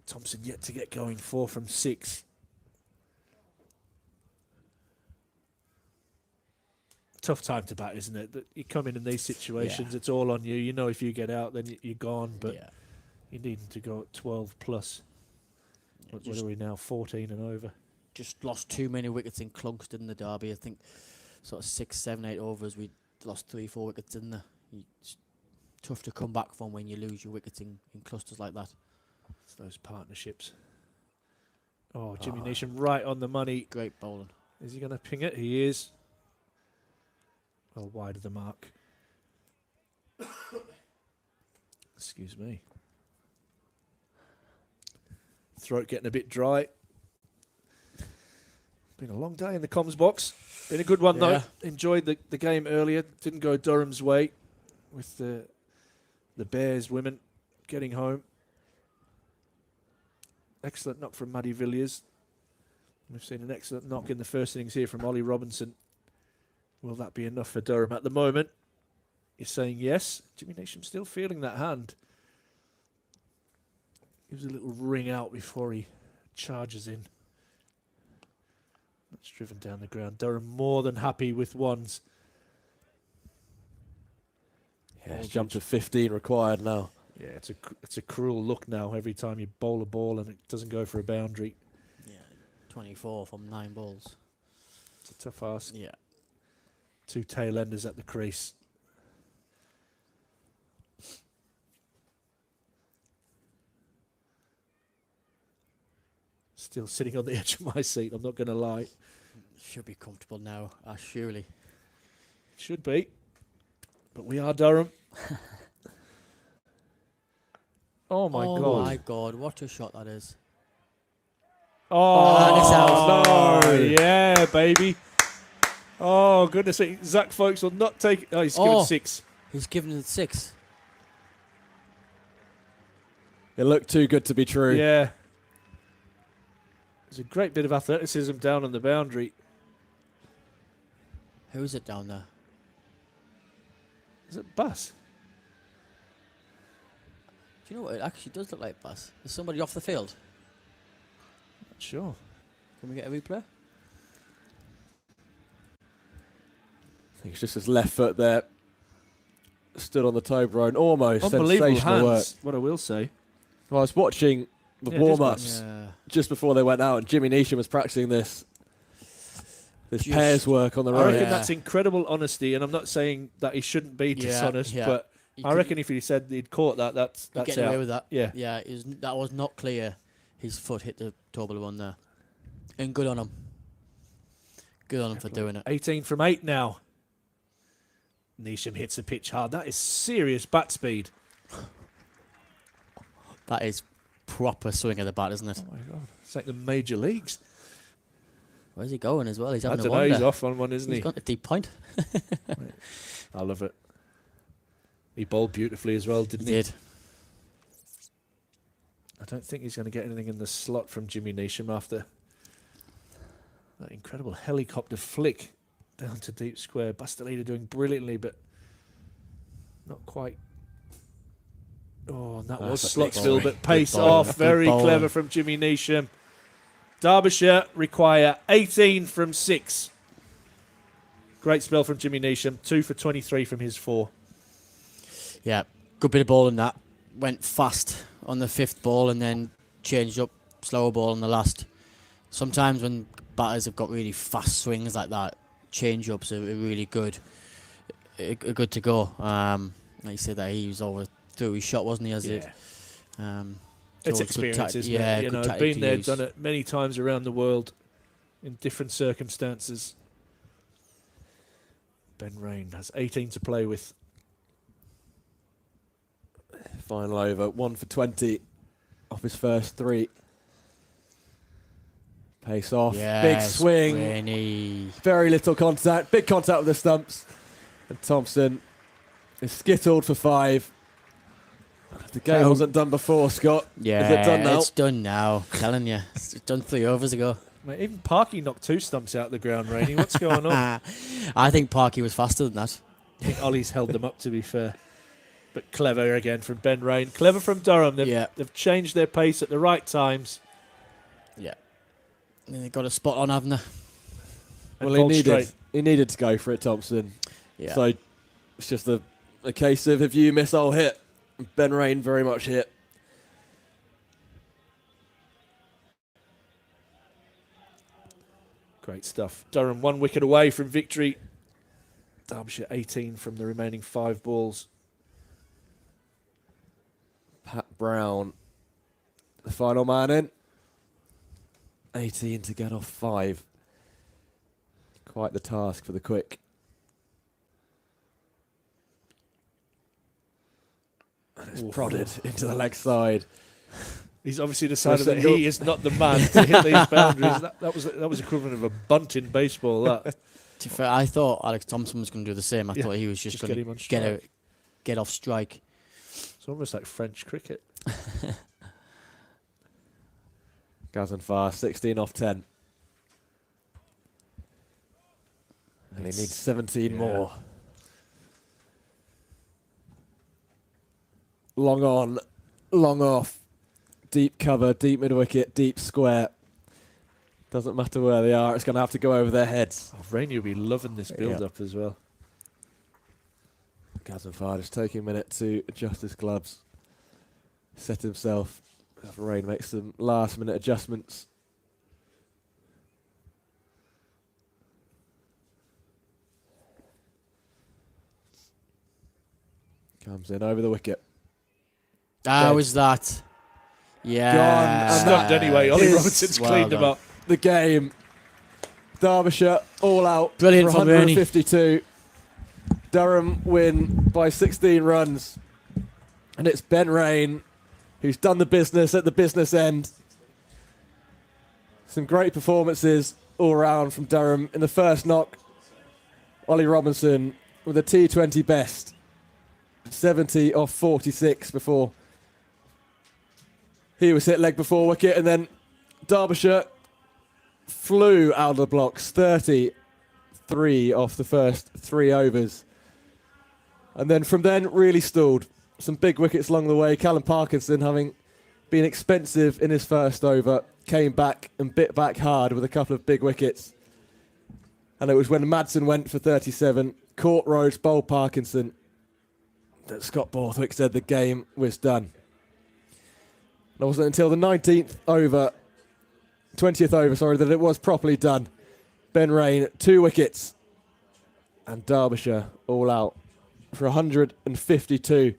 Thompson yet to get going, 4 from 6. Tough time to bat, isn't it? That you come in these situations, it's all on you. You know, if you get out, then you're gone. But yeah. you need to go at 12 plus. What Just- are we now? 14 and over. Just lost too many wickets in clunks, didn't the Derby? I think sort of 6, 7, 8 overs, we lost 3, 4 wickets in there. It's tough to come back from when you lose your wickets in clusters like that. It's those partnerships. Oh, Jimmy Neesham right on the money. Great bowling. Is he going to ping it? He is. Well, wide of the mark. Excuse me. Throat getting a bit dry. Been a long day in the comms box. Been a good one Yeah. though. Enjoyed the game earlier. Didn't go Durham's way with the Bears women getting home. Excellent knock from Maddie Villiers. We've seen an excellent knock in the first innings here from Ollie Robinson. Will that be enough for Durham at the moment? You're saying yes. Jimmy Neesham still feeling that hand. Gives a little ring out before he charges in. That's driven down the ground. Durham more than happy with ones. Yeah, it's jumped to 15 required now. Yeah, it's a cruel look now every time you bowl a ball and it doesn't go for a boundary. Yeah, 24 from 9 balls. It's a tough ask. Yeah. 2 tail enders at the crease. Still sitting on the edge of my seat, I'm not going to lie. Should be comfortable now, surely. Should be. But we are Durham. Oh my Oh god. my god, what a shot that is. Oh, no. Yeah, baby. Oh, goodness sake. Zach Folks will not take it. Oh, he's given Oh. 6. He's given it 6. It looked too good to be true. Yeah. There's a great bit of athleticism down on the boundary. Who is it down there? Is it Bass? Do you know what? It actually does look like Bass. There's somebody off the field. Not sure. Can we get a replay? I think it's just his left foot there. Stood on the toe bone. Almost Unbelievable sensational work. hands, what I will say. Well, I was watching the Yeah, it is warm-ups Yeah. just before they went out, and Jimmy Neesham was practicing this Just- pairs work on the I road. reckon Yeah. that's incredible honesty, and I'm not saying that he shouldn't be dishonest, yeah. but You I could- reckon if he said he'd caught that, that's you getting out. away with that. Yeah. Yeah, that was not clear. His foot hit the double one there. And good on him. Good on him for doing it. 18 from 8 now. Neesham hits the pitch hard. That is serious bat speed. That is proper swing of the bat, isn't it? Oh my god. It's like the major leagues. Where's he going as well? He's I having a don't know, wander. he's off on one, isn't He's he? gone to deep point. I love it. He bowled beautifully as well, He didn't he? did. I don't think he's going to get anything in the slot from Jimmy Neesham after that incredible helicopter flick down to deep square. Bastelida doing brilliantly, but not quite. Oh, and that was That's a big Slotsville, bowling. but pace bowling. off. Good Very bowling. clever from Jimmy Neesham. Derbyshire require 18 from 6. Great spell from Jimmy Neesham. 2 for 23 from his 4. Yeah, good bit of ball in that. Went fast on the 5th ball and then changed up slower ball on the last. Sometimes when batters have got really fast swings like that, change ups are really good. Good to go. Like you said, that he was over through his shot, wasn't he? As it. It's always good experience, tact- isn't yeah, it? You good know, tactic been to there, use. done it many times around the world in different circumstances. Ben Rain has 18 to play with. Final over, 1 for 20 off his first 3. Pace off, big Yes, swing, Rainey. very little contact, big contact with the stumps. And Thompson is skittled for 5. The game wasn't done before, Scott. Yeah, Is it done now? it's done now. Telling you, it's done 3 overs ago. Mate, even Parky knocked 2 stumps out of the ground, Rainey. What's going on? I think Parky was faster than that. I think Ollie's held them up, to be fair. But clever again from Ben Rain. Clever from Durham. They've changed their pace at the right times. Yeah. And they got a spot on, haven't they? And Well, bowled straight. he needed to go for it, Thompson. Yeah. So it's just a case of if you miss, I'll hit. Ben Rain very much hit. Great stuff. Durham 1 wicket away from victory. Derbyshire 18 from the remaining 5 balls. Pat Brown, the final man in. 18 to get off 5. Quite the task for the quick. And it's prodded into the leg side. He's obviously decided Well, that so he is not the man to hit these boundaries. That was equivalent of a bunt in baseball. That To be fair, I thought Alex Thompson was going to do the same. I Yeah, thought he was just just going get him on to strike. get off strike. it's almost like French cricket. Gazanfar, 16 off 10. And he needs 17 more. Long on, long off. Deep cover, deep mid-wicket, deep square. Doesn't matter where they are, it's going to have to go over their heads. Oh, Rainey will be loving this build-up as well. Gazanfar just taking a minute to adjust his gloves. Set himself. Have Rain make some last-minute adjustments. Comes in over the wicket. How Dead. was that? Yeah. Gone, and Stumped anyway. Ollie is Robertson's well cleaned him done. up. The game. Derbyshire all out. Brilliant for from Rooney. 152. Durham win by 16 runs. And it's Ben Rain who's done the business at the business end. Some great performances all around from Durham. In the first knock, Ollie Robinson with a T20 best, 70 off 46 before he was hit leg before wicket, and then Derbyshire flew out of the blocks, 33 off the first 3 overs. And then from then, really stalled. Some big wickets along the way. Callum Parkinson, having been expensive in his first over, came back and bit back hard with a couple of big wickets. And it was when Madsen went for 37, Court Rhodes bowled Parkinson, that Scott Borthwick said the game was done. And it wasn't until the 20th over, that it was properly done. Ben Rain, 2 wickets. And Derbyshire all out for 152.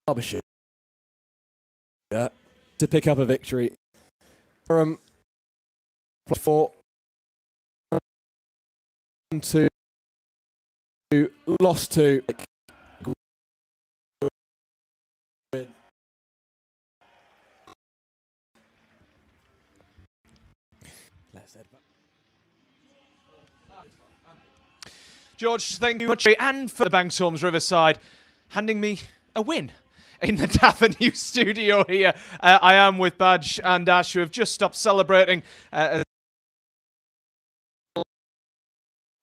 Derbyshire to pick up a victory. Durham 4 2 lost 2. George, thank you much, and for the Banks Homes Riverside, handing me a win in the Davenue studio here. I am with Badge and Ash, who have just stopped celebrating.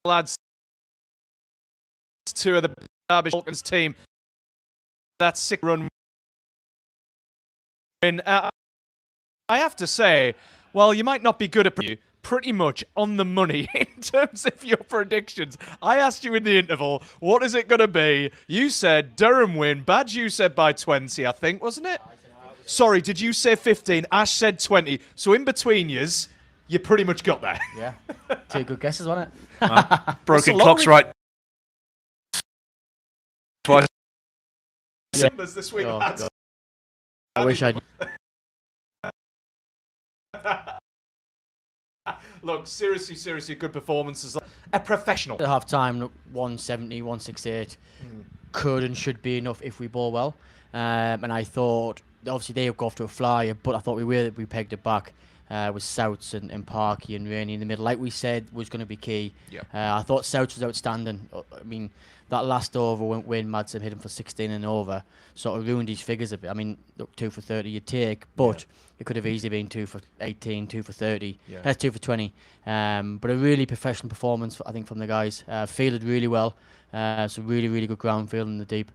Lads, 2 of the Derbyshire team. That 6-run win. I have to say, well, you might not be good at you. Pretty much on the money in terms of your predictions. I asked you in the interval, what is it going to be? You said Durham win. Badge, you said by 20, I think, wasn't it? Sorry, did you say 15? Ash said 20. So in between yous, you pretty much got there. Yeah. 2 good guesses, wasn't it? Broken clocks right twice. Simbers this week, Oh, lads. God. I wish I'd... Look, seriously good performances. A professional. At half time, 170, 168 could and should be enough if we bowl well. And I thought, obviously they would go off to a flyer, but I thought we pegged it back with Souts and Parky and Rainey in the middle, like we said was going to be key. Yeah. I thought Souts was outstanding. I mean, that last over when Madsen hit him for 16 and over sort of ruined his figures a bit. I mean, look, 2 for 30 you take, but it could have easily been 2 for 18, 2 for 30. That's 2 for 20. But a really professional performance, I think, from the guys. Fielded really well. So really good ground field in the deep.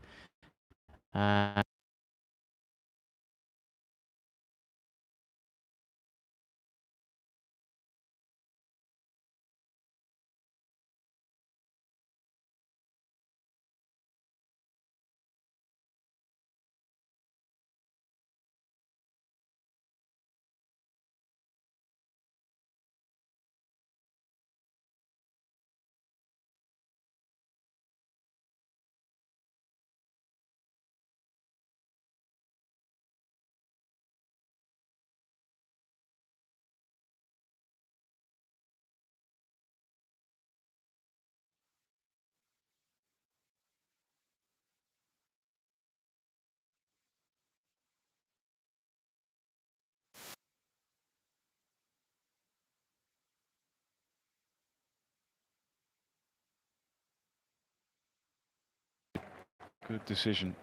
Good decision.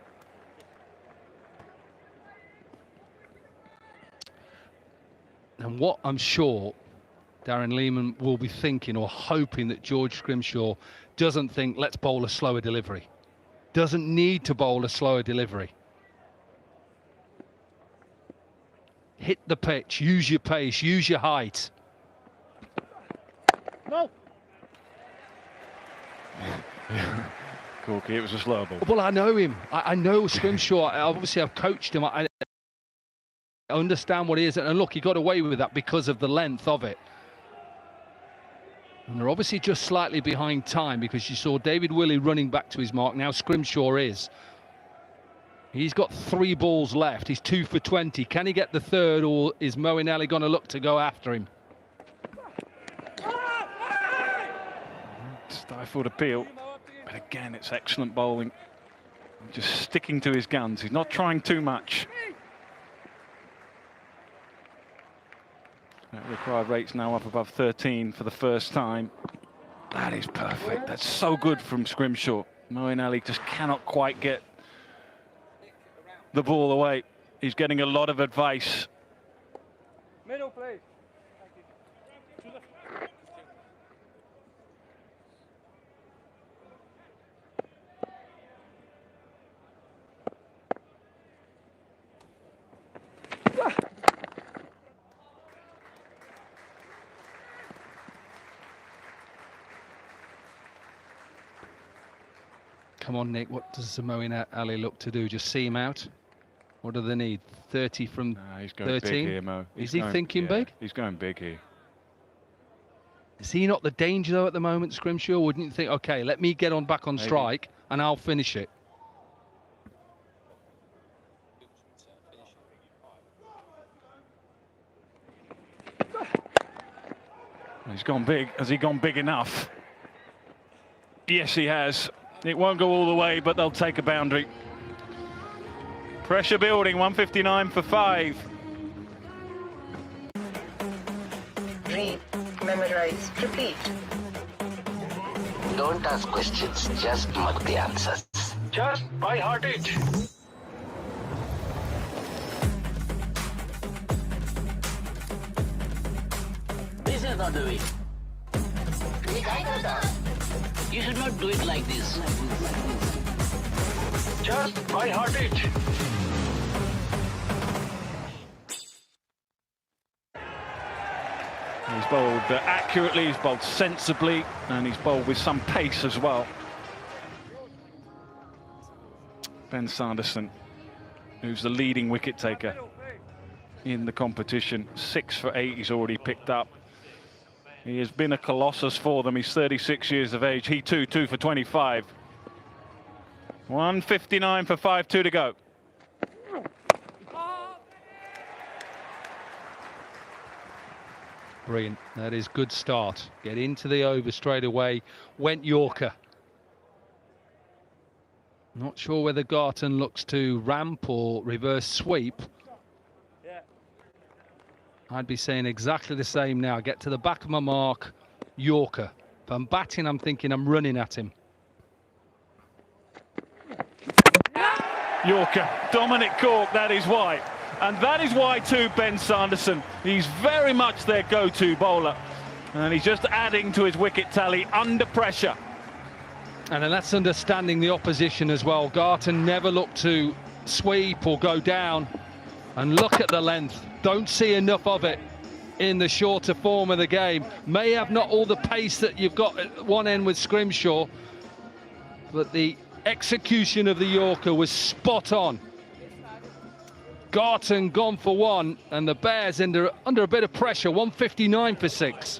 And what I'm sure Darren Lehman will be thinking or hoping that George Scrimshaw doesn't think, let's bowl a slower delivery. Doesn't need to bowl a slower delivery. Hit the pitch, use your pace, use your height. No. Corky, it was a slow ball. Well, I know him. I know Scrimshaw. Obviously, I've coached him. I understand what he is. And look, he got away with that because of the length of it. And they're obviously just slightly behind time because you saw David Willey running back to his mark. Now Scrimshaw is. He's got 3 balls left. He's 2 for 20. Can he get the third, or is Moeen Ali going to look to go after him? Stifled appeal. But again, it's excellent bowling. Just sticking to his guns. He's not trying too much. That required rate's now up above 13 for the first time. That is perfect. That's so good from Scrimshaw. Moeen Ali just cannot quite get the ball away. He's getting a lot of advice. Middle, please. Come on, Nick. What does Moeen Ali look to do? Just see him out? What do they need? 30 from He's going 13? big here, Mo. Is he thinking big? He's going big here. Is he not the danger, though, at the moment, Scrimshaw? Wouldn't you think, OK, let me get on back on strike and I'll finish it? He's gone big. Has he gone big enough? Yes, he has. It won't go all the way, but they'll take a boundary. Pressure building, 159 for 5. Read, memorize, repeat. Don't ask questions, just mark the answers. Just by heart it. This is not the way. You should not do it like this. Just by heart it. He's bowled accurately, he's bowled sensibly, and he's bowled with some pace as well. Ben Sanderson, who's the leading wicket taker in the competition. 6 for 8 he's already picked up. He has been a colossus for them. He's 36 years of age. He too, 2 for 25. 159 for 5, 2 to go. Brilliant. That is good start. Get into the over straight away. Went Yorker. Not sure whether Garton looks to ramp or reverse sweep. I'd be saying exactly the same now. Get to the back of my mark, Yorker. If I'm batting, I'm thinking I'm running at him. Yorker, Dominic Cork, that is why. And that is why too, Ben Sanderson. He's very much their go-to bowler. And he's just adding to his wicket tally under pressure. And then that's understanding the opposition as well. Garton never looked to sweep or go down. And look at the length. Don't see enough of it in the shorter form of the game. May have not all the pace that you've got at one end with Scrimshaw, but the execution of the Yorker was spot on. Garton gone for 1, and the Bears under a bit of pressure, 159 for 6.